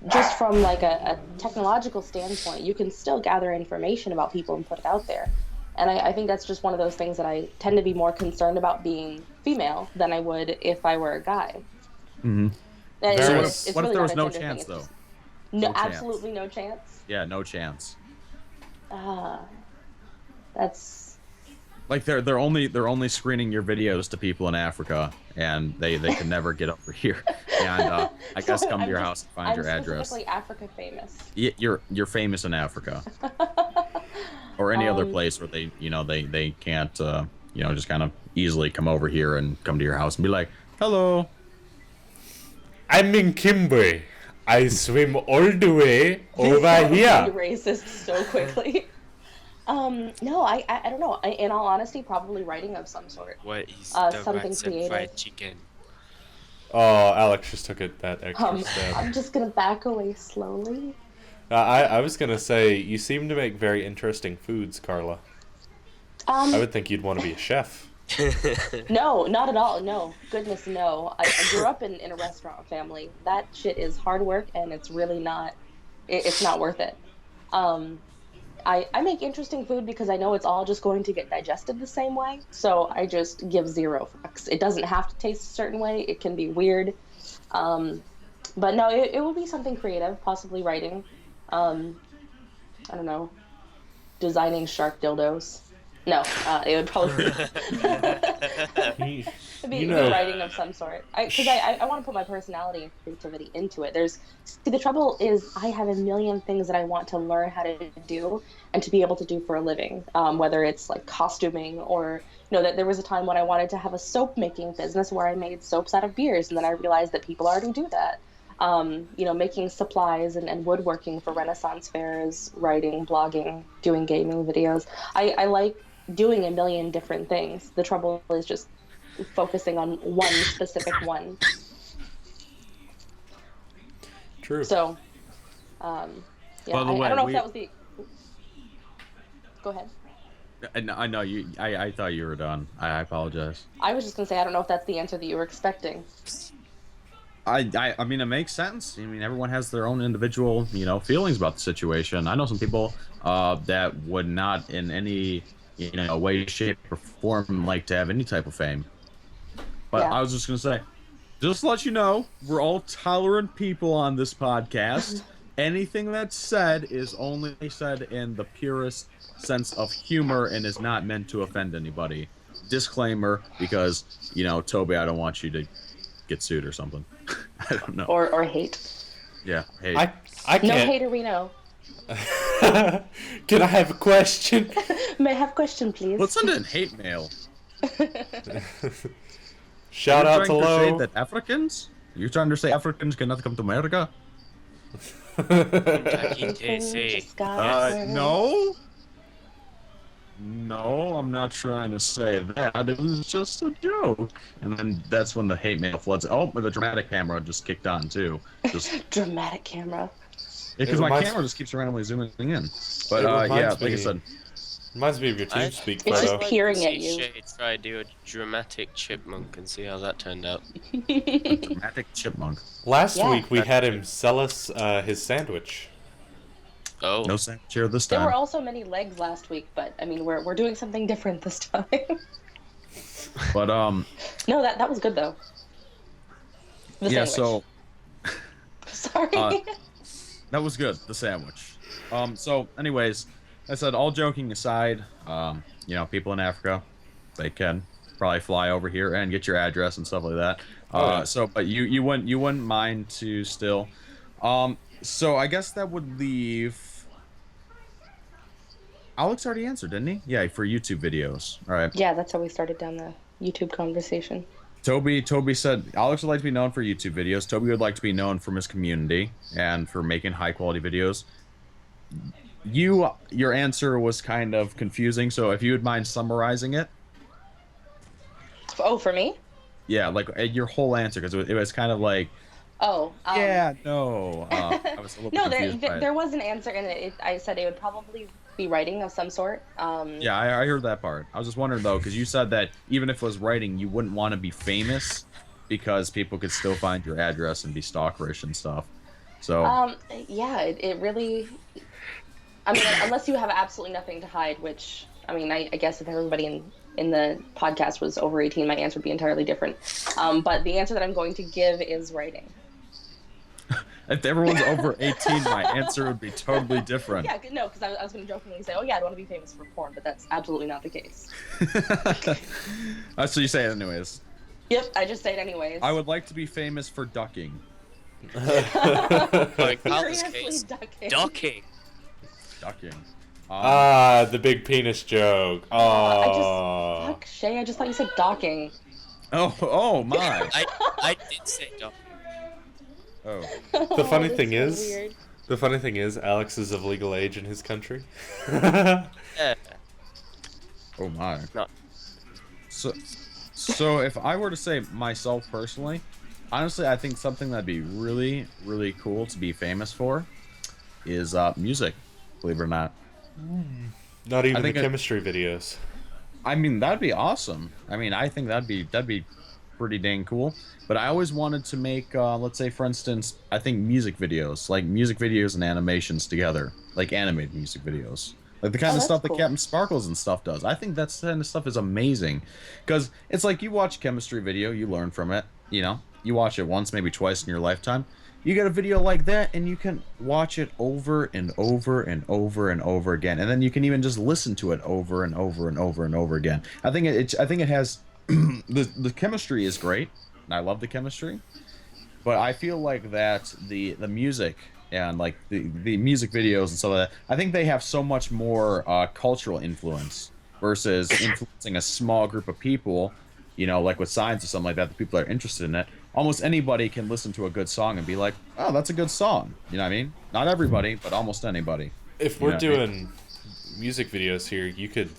just from like a technological standpoint, you can still gather information about people and put it out there. And I think that's just one of those things that I tend to be more concerned about being female than I would if I were a guy. Mm-hmm. What if there was no chance, though? No, absolutely no chance. Yeah, no chance. That's like they're only screening your videos to people in Africa, and they can never get over here. And I guess come to your house and find your address. I'm specifically Africa famous. You're famous in Africa, or any other place where they can't just kind of easily come over here and come to your house and be like, hello. I'm in Kimberley. I swim all the way over here. Racist so quickly. No, I don't know. In all honesty, probably writing of some sort. What is something creative. Fried chicken? Oh, Alex just took it that extra step. I'm just gonna back away slowly. I was gonna say, you seem to make very interesting foods, Carla. I would think you'd want to be a chef. No, not at all. No, goodness, no. I grew up in a restaurant family. That shit is hard work, and it's really not. It's not worth it. I make interesting food because I know it's all just going to get digested the same way. So I just give zero fucks. It doesn't have to taste a certain way. It can be weird. But no, it would be something creative, possibly writing. I don't know, designing shark dildos. No, it would probably You, be writing of some sort. Because I want to put my personality and creativity into it. See, the trouble is I have a million things that I want to learn how to do and to be able to do for a living. Whether it's like costuming or, that there was a time when I wanted to have a soap making business where I made soaps out of beers, and then I realized that people already do that. Making supplies and woodworking for Renaissance fairs, writing, blogging, doing gaming videos. I like doing a million different things. The trouble is just focusing on one specific one. True. So, yeah, By the way, I don't know if that was the. Go ahead. I know you. I thought you were done. I apologize. I was just gonna say I don't know if that's the answer that you were expecting. I mean, it makes sense. I mean, everyone has their own individual, feelings about the situation. I know some people that would not in any, way, shape, or form like to have any type of fame. But Yeah. I was just gonna say, just to let you know, we're all tolerant people on this podcast. Anything that's said is only said in the purest sense of humor and is not meant to offend anybody. Disclaimer, because, Toby, I don't want you to get sued or something. I don't know. Or hate. Yeah, hate. I No can't. hater we know. Can I have a question? May I have a question, please? Let's send in hate mail. Shout out to You're trying to say Lo. that Africans? You're trying to say Africans cannot come to America? Just got hurt. No. No, I'm not trying to say that. It was just a joke. And then that's when the hate mail floods. Oh, the dramatic camera just kicked on too. Just Dramatic camera. because my reminds- camera just keeps randomly zooming in. But It reminds yeah, like I me- said, Reminds me of your I- TeamSpeak It's photo. just peering at you. Shay try to do a dramatic chipmunk and see how that turned out. dramatic chipmunk. Last Yeah. week we had him sell us his sandwich. Oh, No sandwich here this There time. were also many legs last week, but I mean, we're doing something different this time. But No, that was good though. The yeah. sandwich. So Sorry. that was good. The sandwich. So anyways, I said all joking aside, people in Africa, they can probably fly over here and get your address and stuff like that. Oh, yeah. So, but you wouldn't mind to still. So I guess that would leave. Alex already answered, didn't he? Yeah, for YouTube videos. All right. Yeah, that's how we started down the YouTube conversation. Toby said Alex would like to be known for YouTube videos. Toby would like to be known from his community and for making high quality videos. Your answer was kind of confusing, so if you would mind summarizing it. Oh, for me? Yeah, like your whole answer, because it was kind of like, Oh. no. I was a little No, bit confused by it. there was an answer in it. I said it would probably be writing of some sort. Yeah, I heard that part. I was just wondering though, because you said that even if it was writing, you wouldn't want to be famous because people could still find your address and be stalkerish and stuff. So Yeah, it really. I mean, unless you have absolutely nothing to hide, which I mean, I guess if everybody in the podcast was over 18, my answer would be entirely different. But the answer that I'm going to give is writing. if everyone's over 18, my answer would be totally different. Yeah, no, because I was going to jokingly say, oh yeah, I want to be famous for porn, but that's absolutely not the case. So you say it anyways. Yep, I just say it anyways. I would like to be famous for ducking. like Alice's Seriously, case, ducking. ducking. Ducking. The big penis joke. Oh. Fuck, Shay, I just thought you said docking. Oh my. I did say ducking. Oh. The funny That's thing so is, weird. the funny thing is, Alex is of legal age in his country. Yeah. Oh my. No. So if I were to say myself personally, honestly, I think something that'd be really, really cool to be famous for is music. Believe it or not. Not even the think chemistry videos. I mean, that'd be awesome. I mean, I think that'd be pretty dang cool. But I always wanted to make, let's say, for instance, I think music videos, like music videos and animations together, like animated music videos, like the kind of that's stuff that cool. Captain Sparkles and stuff does. I think that kind of stuff is amazing, because it's like you watch a chemistry video, you learn from it, you watch it once, maybe twice in your lifetime. You get a video like that, and you can watch it over and over and over and over again, and then you can even just listen to it over and over and over and over again. I think it has the chemistry is great, and I love the chemistry, but I feel like that the music and like the music videos and stuff like that, I think they have so much more cultural influence versus influencing a small group of people, like with science or something like that. The people that are interested in it. Almost anybody can listen to a good song and be like, oh, that's a good song. You know what I mean? Not everybody, but almost anybody. If we're doing music videos here, you could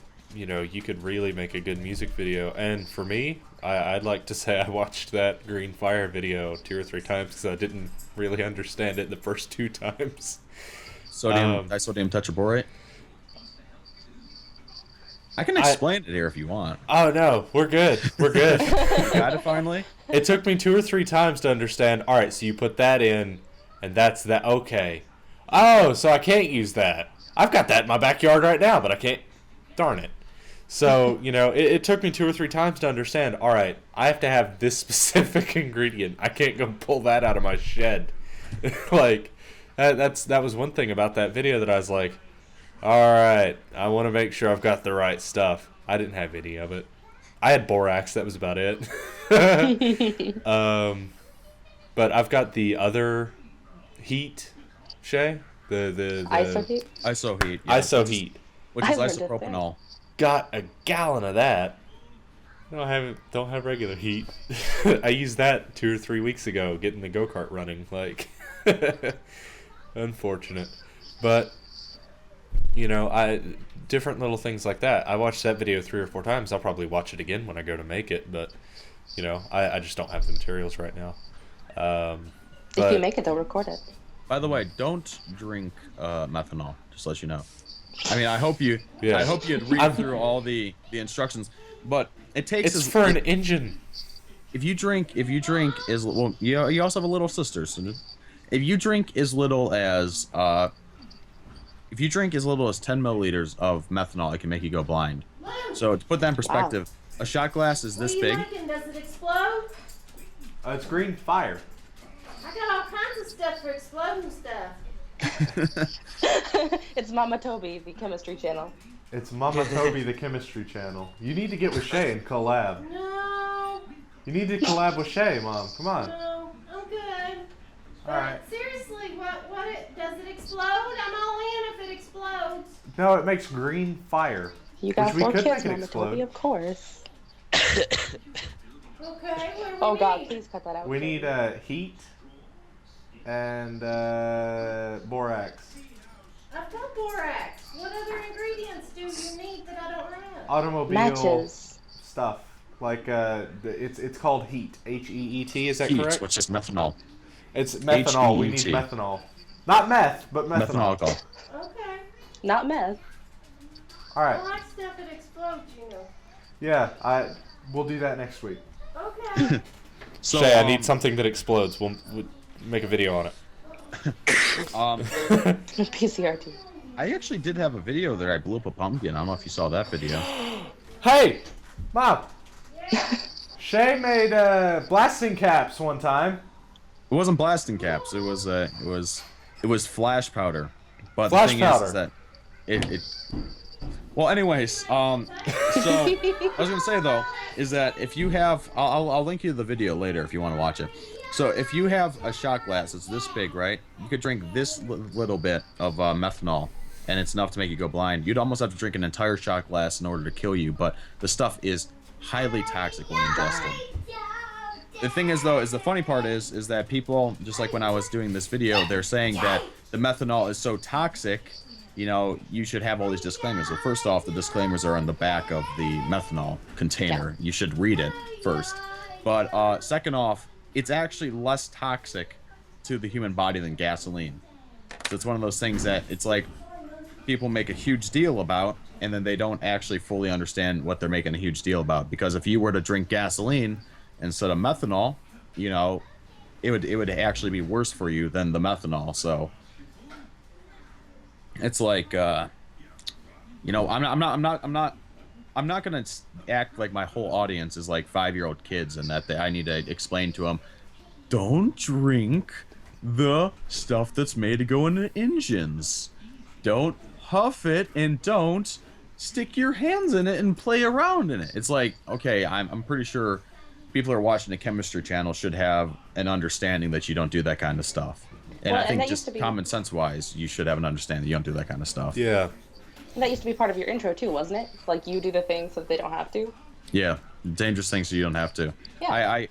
really make a good music video. And for me, I'd like to say I watched that Green Fire video 2 or 3 times because I didn't really understand it the first 2 times. Sodium tetraborate. I can explain it here if you want. Oh no, we're good. We're good. Got it finally? It took me 2 or 3 times to understand. All right, so you put that in, and that's that. Okay. Oh, so I can't use that. I've got that in my backyard right now, but I can't. Darn it. So, it took me 2 or 3 times to understand. All right, I have to have this specific ingredient. I can't go pull that out of my shed. Like, that was one thing about that video that I was like, all right, I want to make sure I've got the right stuff. I didn't have any of it. I had borax. That was about it. But I've got the other heat, Shay. The Isoheat. Isoheat. Yeah. Isoheat, Which is I learned it isopropanol. got a gallon of that. Don't have regular heat. I used that 2 or 3 weeks ago, getting the go-kart running. Like, unfortunate, but different little things like that. I watched that video 3 or 4 times. I'll probably watch it again when I go to make it, but I just don't have the materials right now. If you make it, they'll record it. By the way, don't drink methanol. Just to let you know. I mean, I hope you'd read through all the instructions, but it takes. It's for an engine. If you drink as well, you also have a little sister. So if you drink as little as 10 milliliters of methanol, it can make you go blind. So to put that in perspective, a shot glass is this big. What do you reckon? Does it explode? It's Green Fire. I got all kinds of stuff for exploding stuff. It's Mama Toby, the chemistry channel. It's Mama Toby, the chemistry channel. You need to get with Shay and collab. No. You need to collab with Shay, Mom. Come on. No, I'm good. But Alright. seriously, does it explode? I'm all in if it explodes. No, it makes green fire. You got Which we 4 could kids, make it Mama explode. Toby, of course. Okay, what do we Oh God, need? please cut that out. We need heat and borax. I've got borax. What other ingredients do you need that I don't have? Automobile matches. stuff. Like it's called heat. HEET. Is that Heat, correct? which is methanol. It's methanol. We need HEET. methanol. Not meth, but Methanol methanol. alcohol. Okay. Not meth. All I right. like stuff that explodes, Yeah, we'll do that next week. Okay. So Shay, I need something that explodes. We'll make a video on it. PCRT. I actually did have a video there. I blew up a pumpkin. I don't know if you saw that video. Hey, Mom. Shay made blasting caps one time. It wasn't blasting caps. It was flash powder. But Flash the thing powder. is that it. Well, anyways, so I was gonna say though is that if you have, I'll link you the video later if you want to watch it. So if you have a shot glass, it's this big, right? You could drink this little bit of methanol, and it's enough to make you go blind. You'd almost have to drink an entire shot glass in order to kill you, but the stuff is highly toxic when ingested. The thing is though, is the funny part is that people, just like when I was doing this video, they're saying that the methanol is so toxic, you should have all these disclaimers. Well, first off, the disclaimers are on the back of the methanol container. You should read it first. But second off, it's actually less toxic to the human body than gasoline. So it's one of those things that it's like people make a huge deal about, and then they don't actually fully understand what they're making a huge deal about. Because if you were to drink gasoline instead of methanol, it would actually be worse for you than the methanol. So it's like, I'm not gonna act like my whole audience is like 5-year-old kids and that I need to explain to them, don't drink the stuff that's made to go into engines. Don't huff it, and don't stick your hands in it and play around in it. It's like, okay, I'm pretty sure people who are watching the chemistry channel should have an understanding that you don't do that kind of stuff. And Well, I think that used just to be- common sense wise, you should have an understanding that you don't do that kind of stuff. Yeah. That used to be part of your intro too, wasn't it? Like you do the things so that they don't have to. Yeah, dangerous things so you don't have to. Yeah.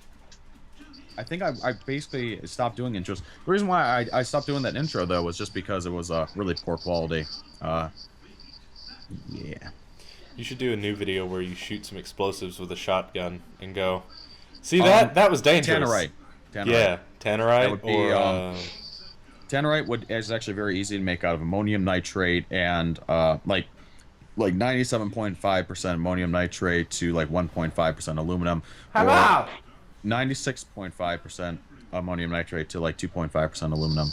I think I basically stopped doing intros. The reason why I stopped doing that intro though was just because it was really poor quality. Yeah. You should do a new video where you shoot some explosives with a shotgun and go. See that was dangerous. Tannerite. Yeah, tannerite. That would be, tannerite is actually very easy to make out of ammonium nitrate and like 97.5% ammonium nitrate to like 1.5% aluminum. Hello! 96.5% ammonium nitrate to like 2.5% aluminum.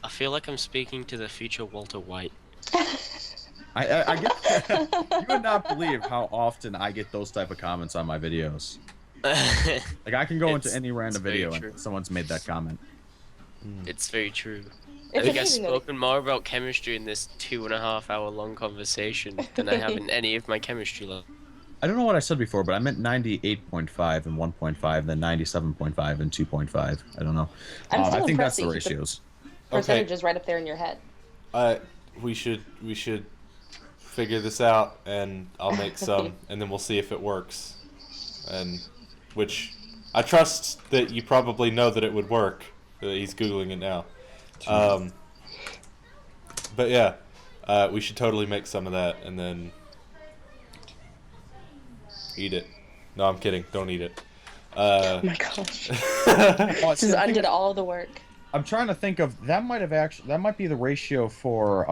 I feel like I'm speaking to the future Walter White. I get you would not believe how often I get those type of comments on my videos. Like I can go into any random video and someone's made that comment. It's very true. It's I think I've amazing that- spoken more about chemistry in this 2.5 hour long conversation than I have in any of my chemistry lessons. I don't know what I said before, but I meant 98.5 and 1.5, then 97.5 and 2.5. I don't know. I'm still I think impressed that's the that you keep the ratios. percentages right up there in your head. We should figure this out, and I'll make some, and then we'll see if it works. And which I trust that you probably know that it would work. He's googling it now. But yeah, we should totally make some of that and then eat it. No, I'm kidding. Don't eat it. Oh my gosh. Just undid all the work. I'm trying to think of that might be the ratio for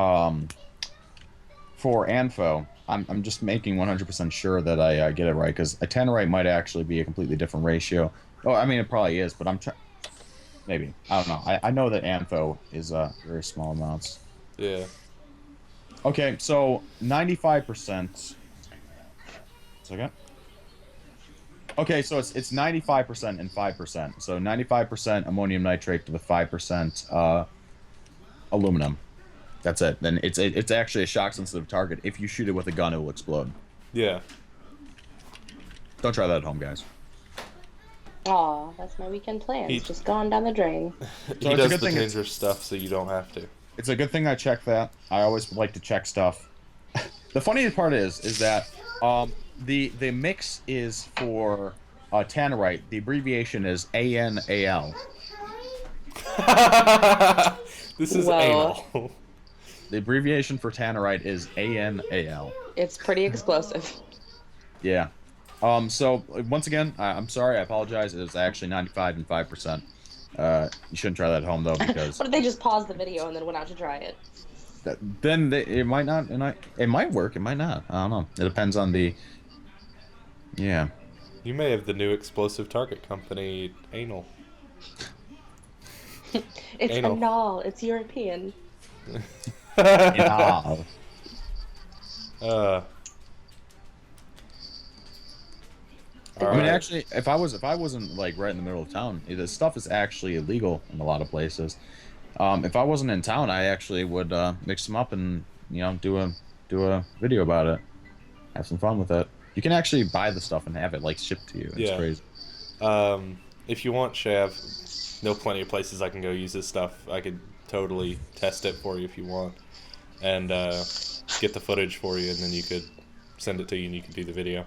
ANFO. I'm just making 100% sure that I get it right because a tannerite might actually be a completely different ratio. Oh, I mean it probably is, but I'm trying. Maybe I don't know. I know that ANFO is very small amounts. Yeah. Okay, so 95%. Second. Okay, so it's 95% and 5%. So 95% ammonium nitrate to the 5% aluminum. That's it. Then it's actually a shock sensitive target. If you shoot it with a gun, it will explode. Yeah. Don't try that at home, guys. Aw, that's my weekend plans. He- Just gone down the drain. He it's a does good the thing it's- dangerous stuff, so you don't have to. It's a good thing I check that. I always like to check stuff. The funny part is that the mix is for tannerite. The abbreviation is ANAL. This is Well. anal. The abbreviation for tannerite is ANAL. It's pretty explosive. Yeah. So once again, I'm sorry. I apologize. It was actually 95 and 5%. You shouldn't try that at home though, because What if they just paused the video and then went out to try it? it might not. It might work. It might not. I don't know. It depends on the. Yeah. You may have the new explosive target company, Anal. It's Anal. anal. It's European. Yeah. I mean, actually, if I wasn't like right in the middle of town, this stuff is actually illegal in a lot of places. If I wasn't in town, I actually would mix them up and do a video about it. Have some fun with it. You can actually buy the stuff and have it like shipped to you. It's Yeah. crazy. If you want, Shav, know plenty of places I can go use this stuff. I could totally test it for you if you want, and get the footage for you, and then you could send it to you and you could do the video.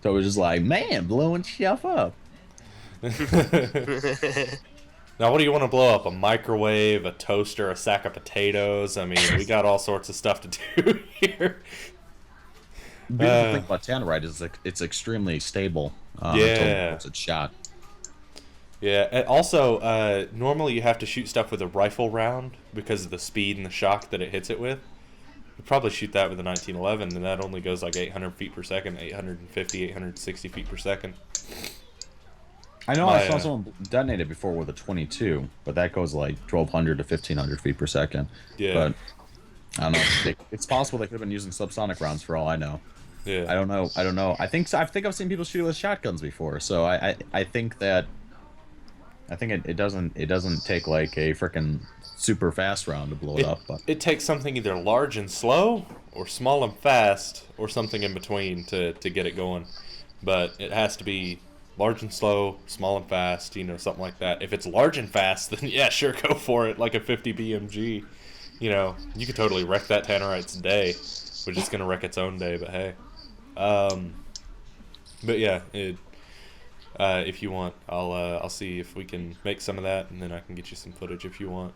So it was just like, man, blowing stuff up. Now, what do you want to blow up? A microwave, a toaster, a sack of potatoes? I mean, we got all sorts of stuff to do here. The beautiful thing about tannerite is it's extremely stable. Yeah. Until it's shot. Yeah, and also, normally you have to shoot stuff with a rifle round because of the speed and the shock that it hits it with. You'd probably shoot that with a 1911, and that only goes like 800 feet per second, 850, 860 feet per second. I know My, I saw someone detonate it before with a 22, but that goes like 1,200 to 1,500 feet per second. Yeah. But I don't know. It's possible they could have been using subsonic rounds for all I know. Yeah. I don't know. I think I've seen people shoot with shotguns before, so I think that I think it doesn't take like a freaking super fast round to blow it up. But it takes something either large and slow, or small and fast, or something in between to get it going. But it has to be large and slow, small and fast, something like that. If it's large and fast, then yeah, sure, go for it, like a 50 BMG. You could totally wreck that Tannerite's day, which is going to wreck its own day, but hey. But yeah, if you want, I'll see if we can make some of that, and then I can get you some footage if you want.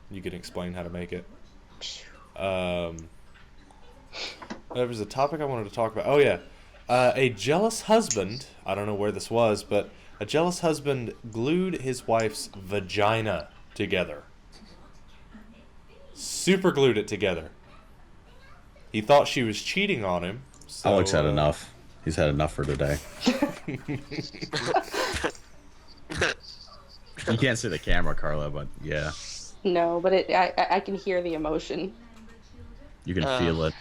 You can explain how to make it. There was a topic I wanted to talk about. Oh yeah, a jealous husband. I don't know where this was, but a jealous husband glued his wife's vagina together. Super glued it together. He thought she was cheating on him. So, Alex had enough. He's had enough for today. You can't see the camera, Carla, but yeah. No, but I can hear the emotion. You can feel it.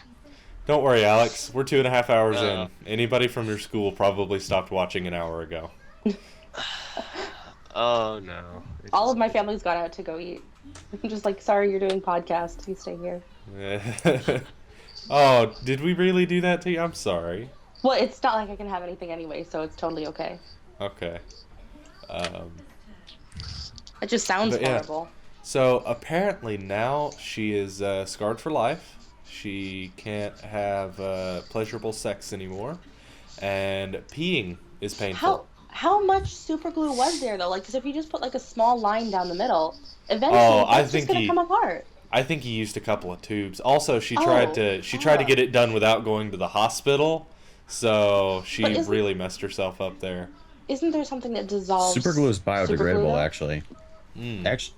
Don't worry, Alex. We're 2.5 hours in. Anybody from your school probably stopped watching an hour ago. Oh no. All of my family's gone out to go eat. I'm just like, sorry, you're doing podcasts. You stay here. Oh, did we really do that to you? I'm sorry. Well, it's not like I can have anything anyway, so it's totally okay. Okay. It just sounds But, yeah. horrible. So apparently now she is scarred for life. She can't have pleasurable sex anymore, and peeing is painful. How much super glue was there though? Like, because if you just put like a small line down the middle, eventually it's just gonna come apart. I think he used a couple of tubes. Also, she tried to get it done without going to the hospital, so she really messed herself up there. Isn't there something that dissolves? Super glue is biodegradable, glue, actually. Actually,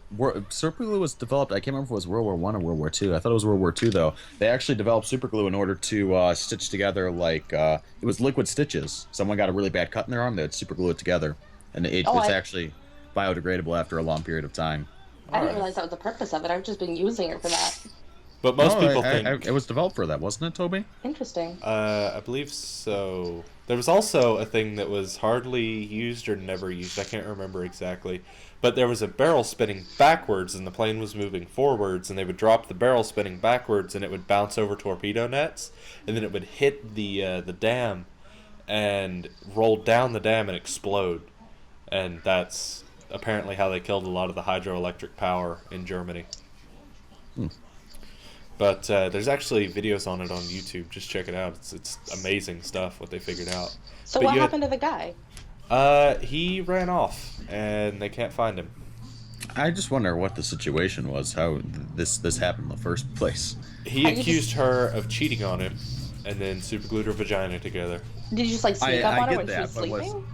super glue was developed. I can't remember if it was World War I or World War II. I thought it was World War II, though. They actually developed super glue in order to stitch together, like, it was liquid stitches. Someone got a really bad cut in their arm, they would super glue it together. And it's actually biodegradable after a long period of time. I didn't realize that was the purpose of it. I've just been using it for that. But most people think... it was developed for that, wasn't it, Toby? Interesting. I believe so. There was also a thing that was hardly used or never used. I can't remember exactly. But there was a barrel spinning backwards, and the plane was moving forwards, and they would drop the barrel spinning backwards, and it would bounce over torpedo nets, and then it would hit the dam, and roll down the dam and explode. And that's apparently how they killed a lot of the hydroelectric power in Germany. But there's actually videos on it on YouTube. Just check it out. It's amazing stuff what they figured out. So what happened to the guy? He ran off, and they can't find him. I just wonder what the situation was, how this happened in the first place. He accused her of cheating on him, and then superglued her vagina together. Did you just like sneak up on her when she was sleeping?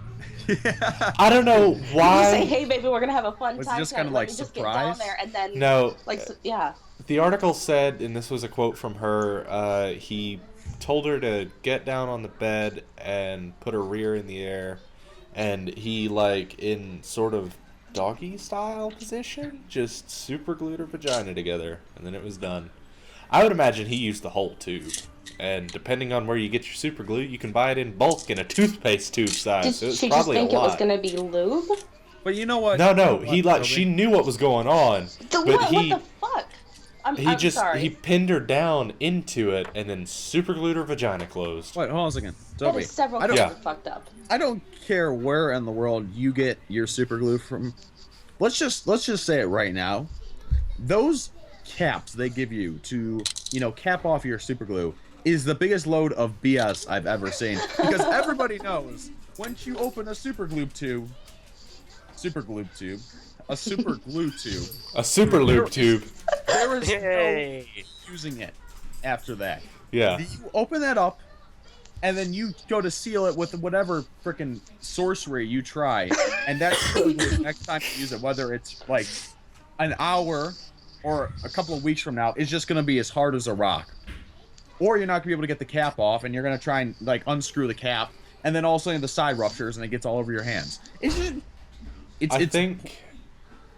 Yeah. I don't know why. Did you say, "Hey, baby, we're gonna have a fun time"? Just kind of like just surprise. get down there and then No. yeah. The article said, and this was a quote from her, he told her to get down on the bed and put her rear in the air, and he, like, in sort of doggy style position, just super glued her vagina together, and then it was done. I would imagine he used the whole tube, and depending on where you get your super glue, you can buy it in bulk in a toothpaste tube size. Did so it's she just probably think a it was lot. gonna be lube? But you know what? No, she knew what was going on, but what the fuck? I'm sorry. He pinned her down into it and then super glued her vagina closed. Wait, hold on a second. That Toby, is several I don't- things fucked up. I don't care where in the world you get your super glue from. Let's just say it right now. Those caps they give you to, cap off your super glue is the biggest load of BS I've ever seen. Because everybody knows once you open a super glue tube, a super glue tube, a super lube tube. There is no using it after that. Yeah. You open that up, and then you go to seal it with whatever freaking sorcery you try, and that's the next time you use it, whether it's like an hour or a couple of weeks from now, it's just going to be as hard as a rock. Or you're not going to be able to get the cap off, and you're going to try and like unscrew the cap, and then all of a sudden the side ruptures and it gets all over your hands.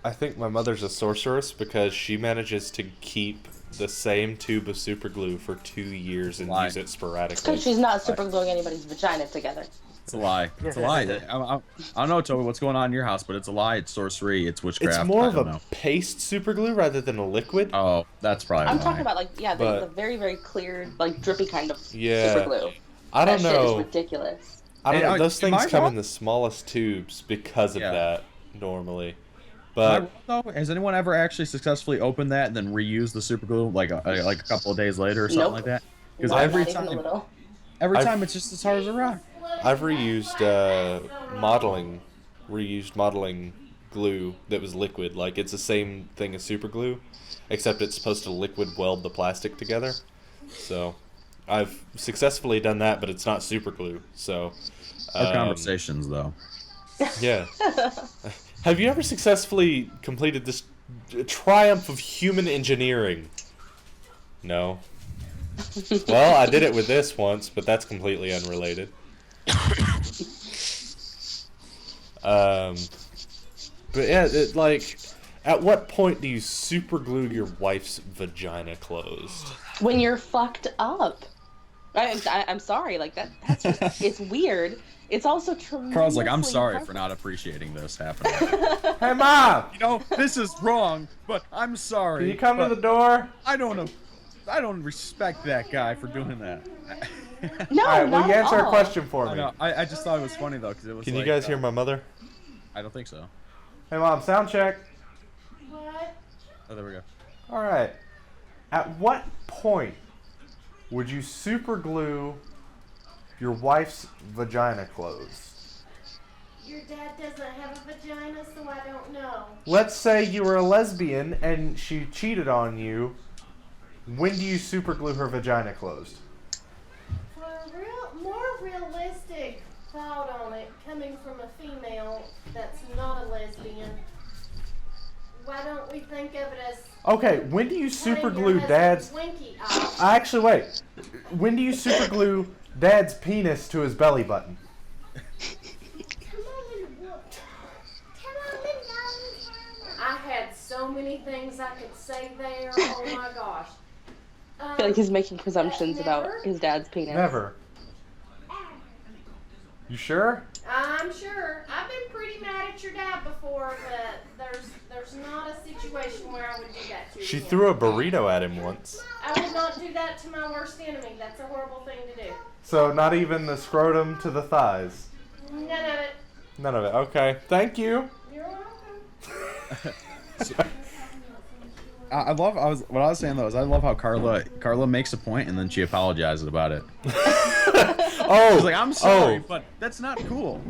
I think my mother's a sorceress because she manages to keep the same tube of super glue for 2 years and use it sporadically. Because she's not super gluing anybody's vagina together. It's a lie. It's a lie. I don't know, Toby, what's going on in your house, but it's a lie. It's sorcery. It's witchcraft. It's more I of don't a know. paste super glue rather than a liquid. Oh, that's probably I'm why. talking about like But- the very very clear like drippy kind of Yeah. super glue. I don't That shit is know. ridiculous. I don't Hey, know. Those am I things come wrong? in the smallest tubes because of Yeah. that normally. Am I But wrong, though? Has anyone ever actually successfully opened that and then reused the super glue like a couple of days later or something Nope. like that? Because Not every even a time, little. it's just as hard as a rock. I've reused modeling glue that was liquid. Like it's the same thing as super glue, except it's supposed to liquid weld the plastic together. So I've successfully done that, but it's not super glue. So Our conversations, though. yeah. Have you ever successfully completed this triumph of human engineering? No. Well, I did it with this once, but that's completely unrelated. But yeah, like, at what point do you super glue your wife's vagina closed? When you're fucked up. I'm sorry, like that's just, it's weird. It's also tremendously Carl's like, I'm sorry for hard- not appreciating this happening. Hey, Mom! You know, this is wrong, but I'm sorry. Can you come to but the door? I don't respect that guy for doing that. No, Alright, will not you at answer a all. question for I me? know. I just thought it was funny though, because it was. Can like, you guys hear my mother? I don't think so. Hey, Mom, sound check. What? Oh, there we go. Alright. At what point would you super glue your wife's vagina closed? Your dad doesn't have a vagina, so I don't know. Let's say you were a lesbian and she cheated on you. When do you super glue her vagina closed? For a more realistic thought on it, coming from a female that's not a lesbian, why don't we think of it as Okay, when do you super cutting your glue dad's... husband's winky off? Actually, wait. When do you super glue dad's penis to his belly button? I had so many things I could say there. Oh my gosh. I feel like he's making presumptions about his dad's penis. Never. You sure? I'm sure. I've been pretty mad at your dad before, but there's not a situation where I would do that to She him. threw a burrito at him once. I would not do that to my worst enemy. That's a horrible thing to do. So not even the scrotum to the thighs. None of it. None of it. Okay. Thank you. You're welcome. What I was saying though is I love how Carla makes a point and then she apologizes about it. Oh, She's like, I'm sorry, oh. but that's not cool.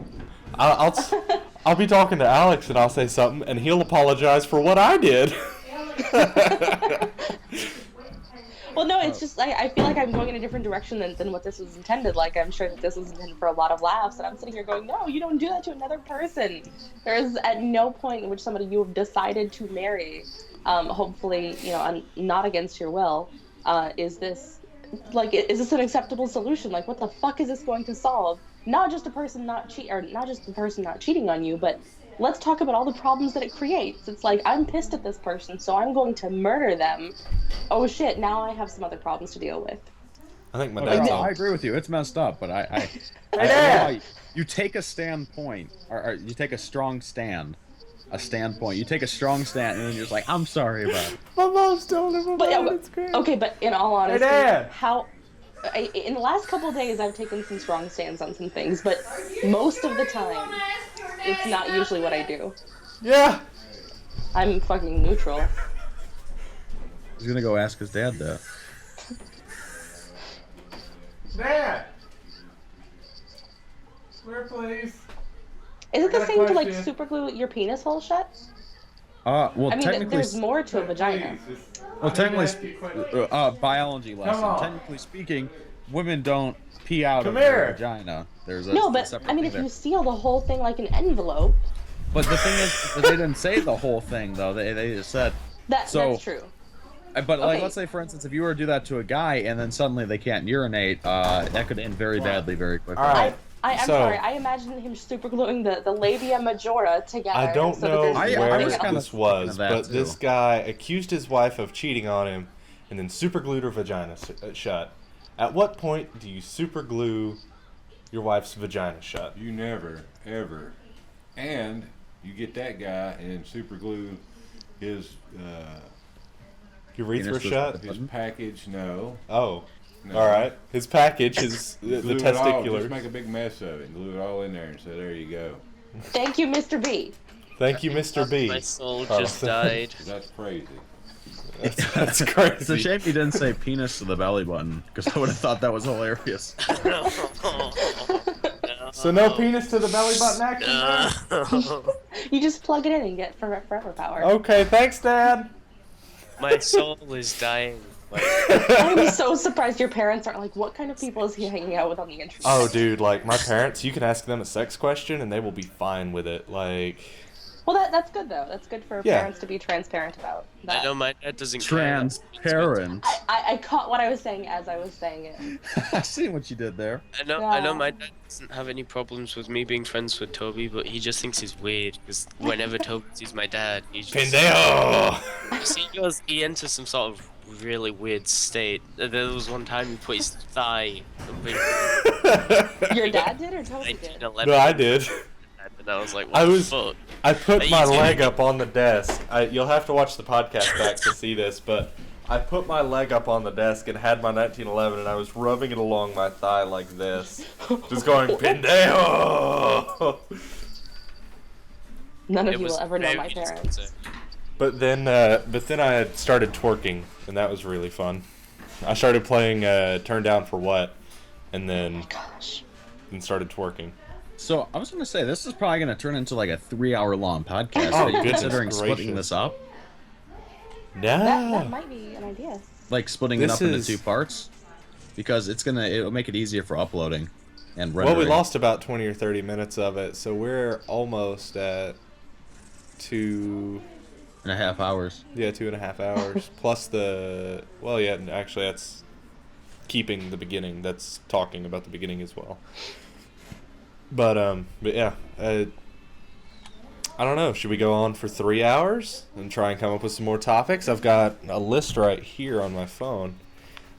I'll be talking to Alex and I'll say something and he'll apologize for what I did. Well, no, it's just I feel like I'm going in a different direction than what this was intended. Like, I'm sure that this was intended for a lot of laughs, and I'm sitting here going, no, you don't do that to another person. There is at no point in which somebody you have decided to marry, hopefully, not against your will, is this an acceptable solution? Like, what the fuck is this going to solve? Not just the person not cheating on you, but let's talk about all the problems that it creates. It's like, I'm pissed at this person, so I'm going to murder them. Oh shit, now I have some other problems to deal with. I think my Okay, dad's I all. agree with you. It's messed up, but I Dad! love how you take a standpoint, or you take a strong stand. A standpoint. You take a strong stand, and then you're just like, I'm sorry about it. My mom's telling him But about yeah, it. It's great. okay, but in all honesty, Dad! in the last couple of days, I've taken some strong stands on some things, but most of the time, it's not usually what I do. Yeah. I'm fucking neutral. He's gonna go ask his dad that. Dad. Where, please? Is it got the a same to like question. super glue your penis hole shut? Well, I mean, technically, there's technically more to a vagina. Biology lesson. on. Technically speaking, women don't pee out Come of their here. vagina. There's a No, but separate I mean, thing if there. you seal the whole thing like an envelope, But the thing is, that they didn't say the whole thing though. They just said. So- that's true. But like, Okay. let's say for instance, if you were to do that to a guy and then suddenly they can't urinate, that could end very badly very quickly. All right. I'm So- sorry. I imagine him super gluing the labia majora together. I don't so that know there's where nothing was else. kinda this was, thinking of that, but this too. guy accused his wife of cheating on him and then super glued her vagina shut. At what point do you super glue your wife's vagina shut. You never, ever. And you get that guy and super glue his Urethra shut? his package. No. Oh. No. All right. His package is the Glue it all, testicular. just make a big mess of it and glue it all in there and say, there you go. Thank you, Mr. B. Thank you, Mr. B. My soul Oh. just died. That's crazy. That's crazy. It's a shame you didn't say penis to the belly button, because I would have thought that was hilarious. So no penis to the belly button action? You just plug it in and get forever power. Okay, thanks, Dad. My soul is dying. Like, I'm so surprised your parents aren't like, what kind of people is he hanging out with on the internet? Oh, dude, like, my parents, you can ask them a sex question and they will be fine with it. Like... Well, that's good, though. That's good for Yeah. parents to be transparent about that. I know my dad doesn't Transparent. I caught what I was saying as I was saying it. I see what you did there. I know Yeah. my dad doesn't have any problems with me being friends with Toby, but he just thinks he's weird because whenever Toby sees my dad, he just Pendejo! he enters some sort of really weird state. There was one time he put his thigh Your dad did or Toby did? 1911, No, I did. and I was like, what I the was- fuck? I put Are my you doing leg it? up on the desk. You'll have to watch the podcast back to see this, but I put my leg up on the desk and had my 1911, and I was rubbing it along my thigh like this, just going pendejo. None of It you was will ever know very my parents. disturbing. But then I had started twerking, and that was really fun. I started playing Turn Down for What, and then Gosh. started twerking. So I was going to say, this is probably going to turn into like a 3-hour long podcast. Oh, Are you goodness considering splitting gracious. this up? That No. might be an idea. Like splitting it This up into is- 2 parts? Because it'll make it easier for uploading and Well, rendering. we lost about 20 or 30 minutes of it, so we're almost at 2.5 hours. 2.5 hours. Plus actually that's keeping the beginning. That's talking about the beginning as well. But yeah, I don't know. Should we go on for 3 hours and try and come up with some more topics? I've got a list right here on my phone.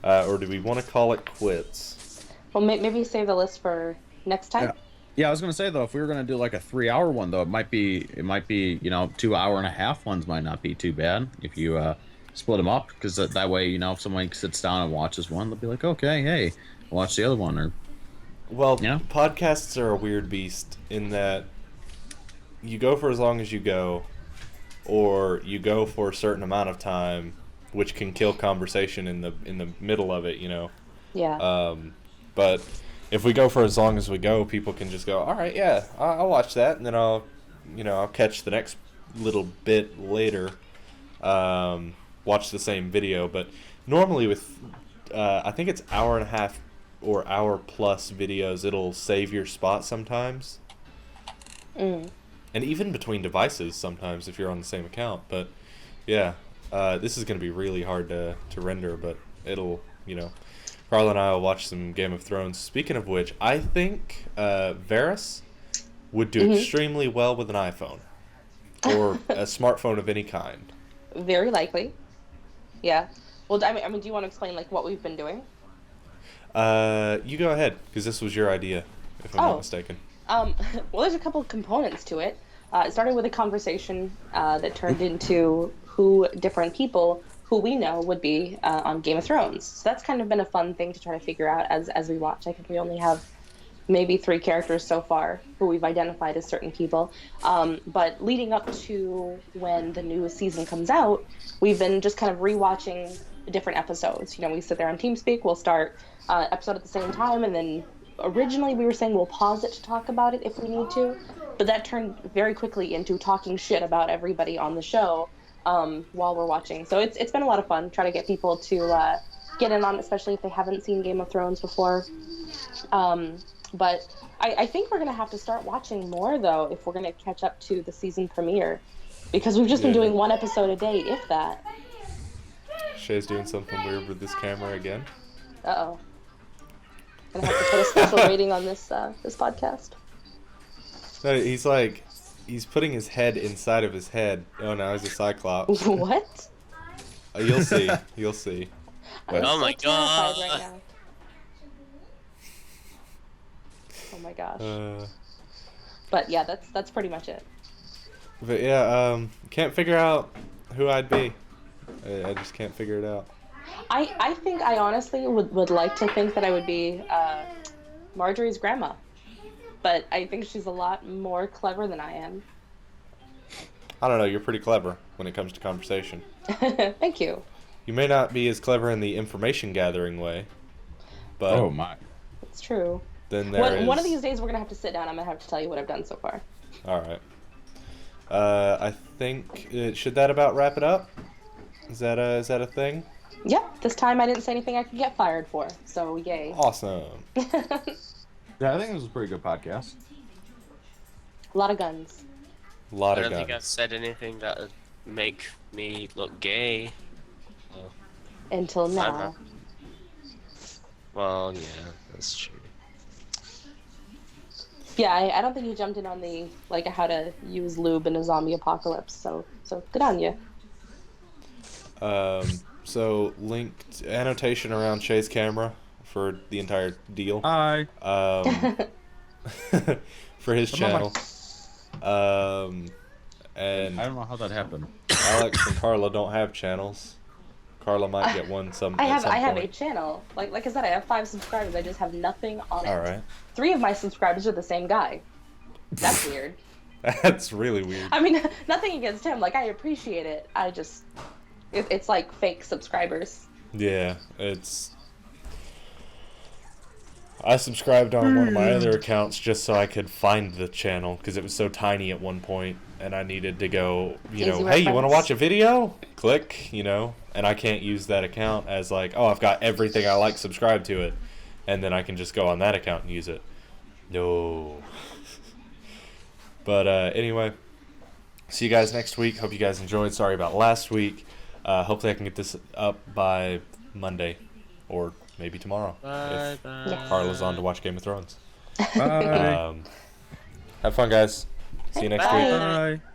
Or do we want to call it quits? Well, maybe save the list for next time. Yeah, I was gonna say though, if we were gonna do like a 3-hour one though, it might be 2-hour-and-a-half ones might not be too bad if you split them up, because that way if someone sits down and watches one, they'll be like, okay, hey, watch the other one, or Well, Yeah. podcasts are a weird beast in that you go for as long as you go, or you go for a certain amount of time, which can kill conversation in the middle of it, Yeah. But if we go for as long as we go, people can just go, all right, yeah, I'll watch that, and then I'll catch the next little bit later, watch the same video. But normally with, I think it's hour and a half or hour plus videos, it'll save your spot sometimes. And even between devices sometimes if you're on the same account. But yeah, this is going to be really hard to render, but it'll, Carl and I will watch some Game of Thrones. Speaking of which, I think Varys would do extremely well with an iPhone or a smartphone of any kind. Very likely. Yeah. Well, I mean, do you want to explain like what we've been doing? You go ahead, because this was your idea, if I'm not mistaken. Well, there's a couple of components to it. It started with a conversation that turned into who different people who we know would be on Game of Thrones. So that's kind of been a fun thing to try to figure out as we watch. I think we only have maybe 3 characters so far who we've identified as certain people. But leading up to when the new season comes out, we've been just kind of rewatching the different episodes. We sit there on TeamSpeak, we'll start episode at the same time, and then originally we were saying we'll pause it to talk about it if we need to, but that turned very quickly into talking shit about everybody on the show while we're watching. So it's been a lot of fun trying to get people to get in on it, especially if they haven't seen Game of Thrones before. But I think we're going to have to start watching more, though, if we're going to catch up to the season premiere, because we've just been doing 1 episode a day, if that. Shay's doing something weird with this camera again. Uh-oh. Gonna have to put a special rating on this podcast. No, he's putting his head inside of his head. Oh, now he's a cyclops. What? You'll see. You'll see. I'm Oh so my terrified God. right now. Oh my gosh. Uh, But yeah, that's pretty much it. but yeah, can't figure out who I'd be. I just can't figure it out. I think I honestly would like to think that I would be Marjorie's grandma, but I think she's a lot more clever than I am. I don't know. You're pretty clever when it comes to conversation. Thank you. You may not be as clever in the information gathering way, but Oh my. It's true. then there is. One of these days we're gonna have to sit down. I'm gonna have to tell you what I've done so far. All right. I think should that about wrap it up? Is that a thing? Yep. This time I didn't say anything I could get fired for. So yay. Awesome. Yeah, I think this was a pretty good podcast. A lot of guns. A lot I of don't think I've guns. said anything that would make me look gay. Until I don't now. know. Well, yeah, that's true. Yeah, I don't think you jumped in on the like how to use lube in a zombie apocalypse. So good on you. So linked annotation around Shay's camera for the entire deal. Hi. For his channel. And I don't know how that happened. Alex and Carla don't have channels. Carla might get one I at some have a point. channel. Like I said, I have 5 subscribers. I just have nothing on it. All right. 3 of my subscribers are the same guy. That's weird. That's really weird. I mean, nothing against him. Like I appreciate it. I just it's like fake subscribers. Yeah, it's. I subscribed on one of my other accounts just so I could find the channel because it was so tiny at one point, and I needed to go, Easy hey, you reference. want to watch a video? Click, and I can't use that account as like, oh, I've got everything I like subscribed to it, and then I can just go on that account and use it. No. But anyway, see you guys next week. Hope you guys enjoyed. Sorry about last week. Hopefully I can get this up by Monday or maybe tomorrow Bye if bye. Carla's on to watch Game of Thrones. Bye. Have fun, guys. See you next Bye. week. Bye.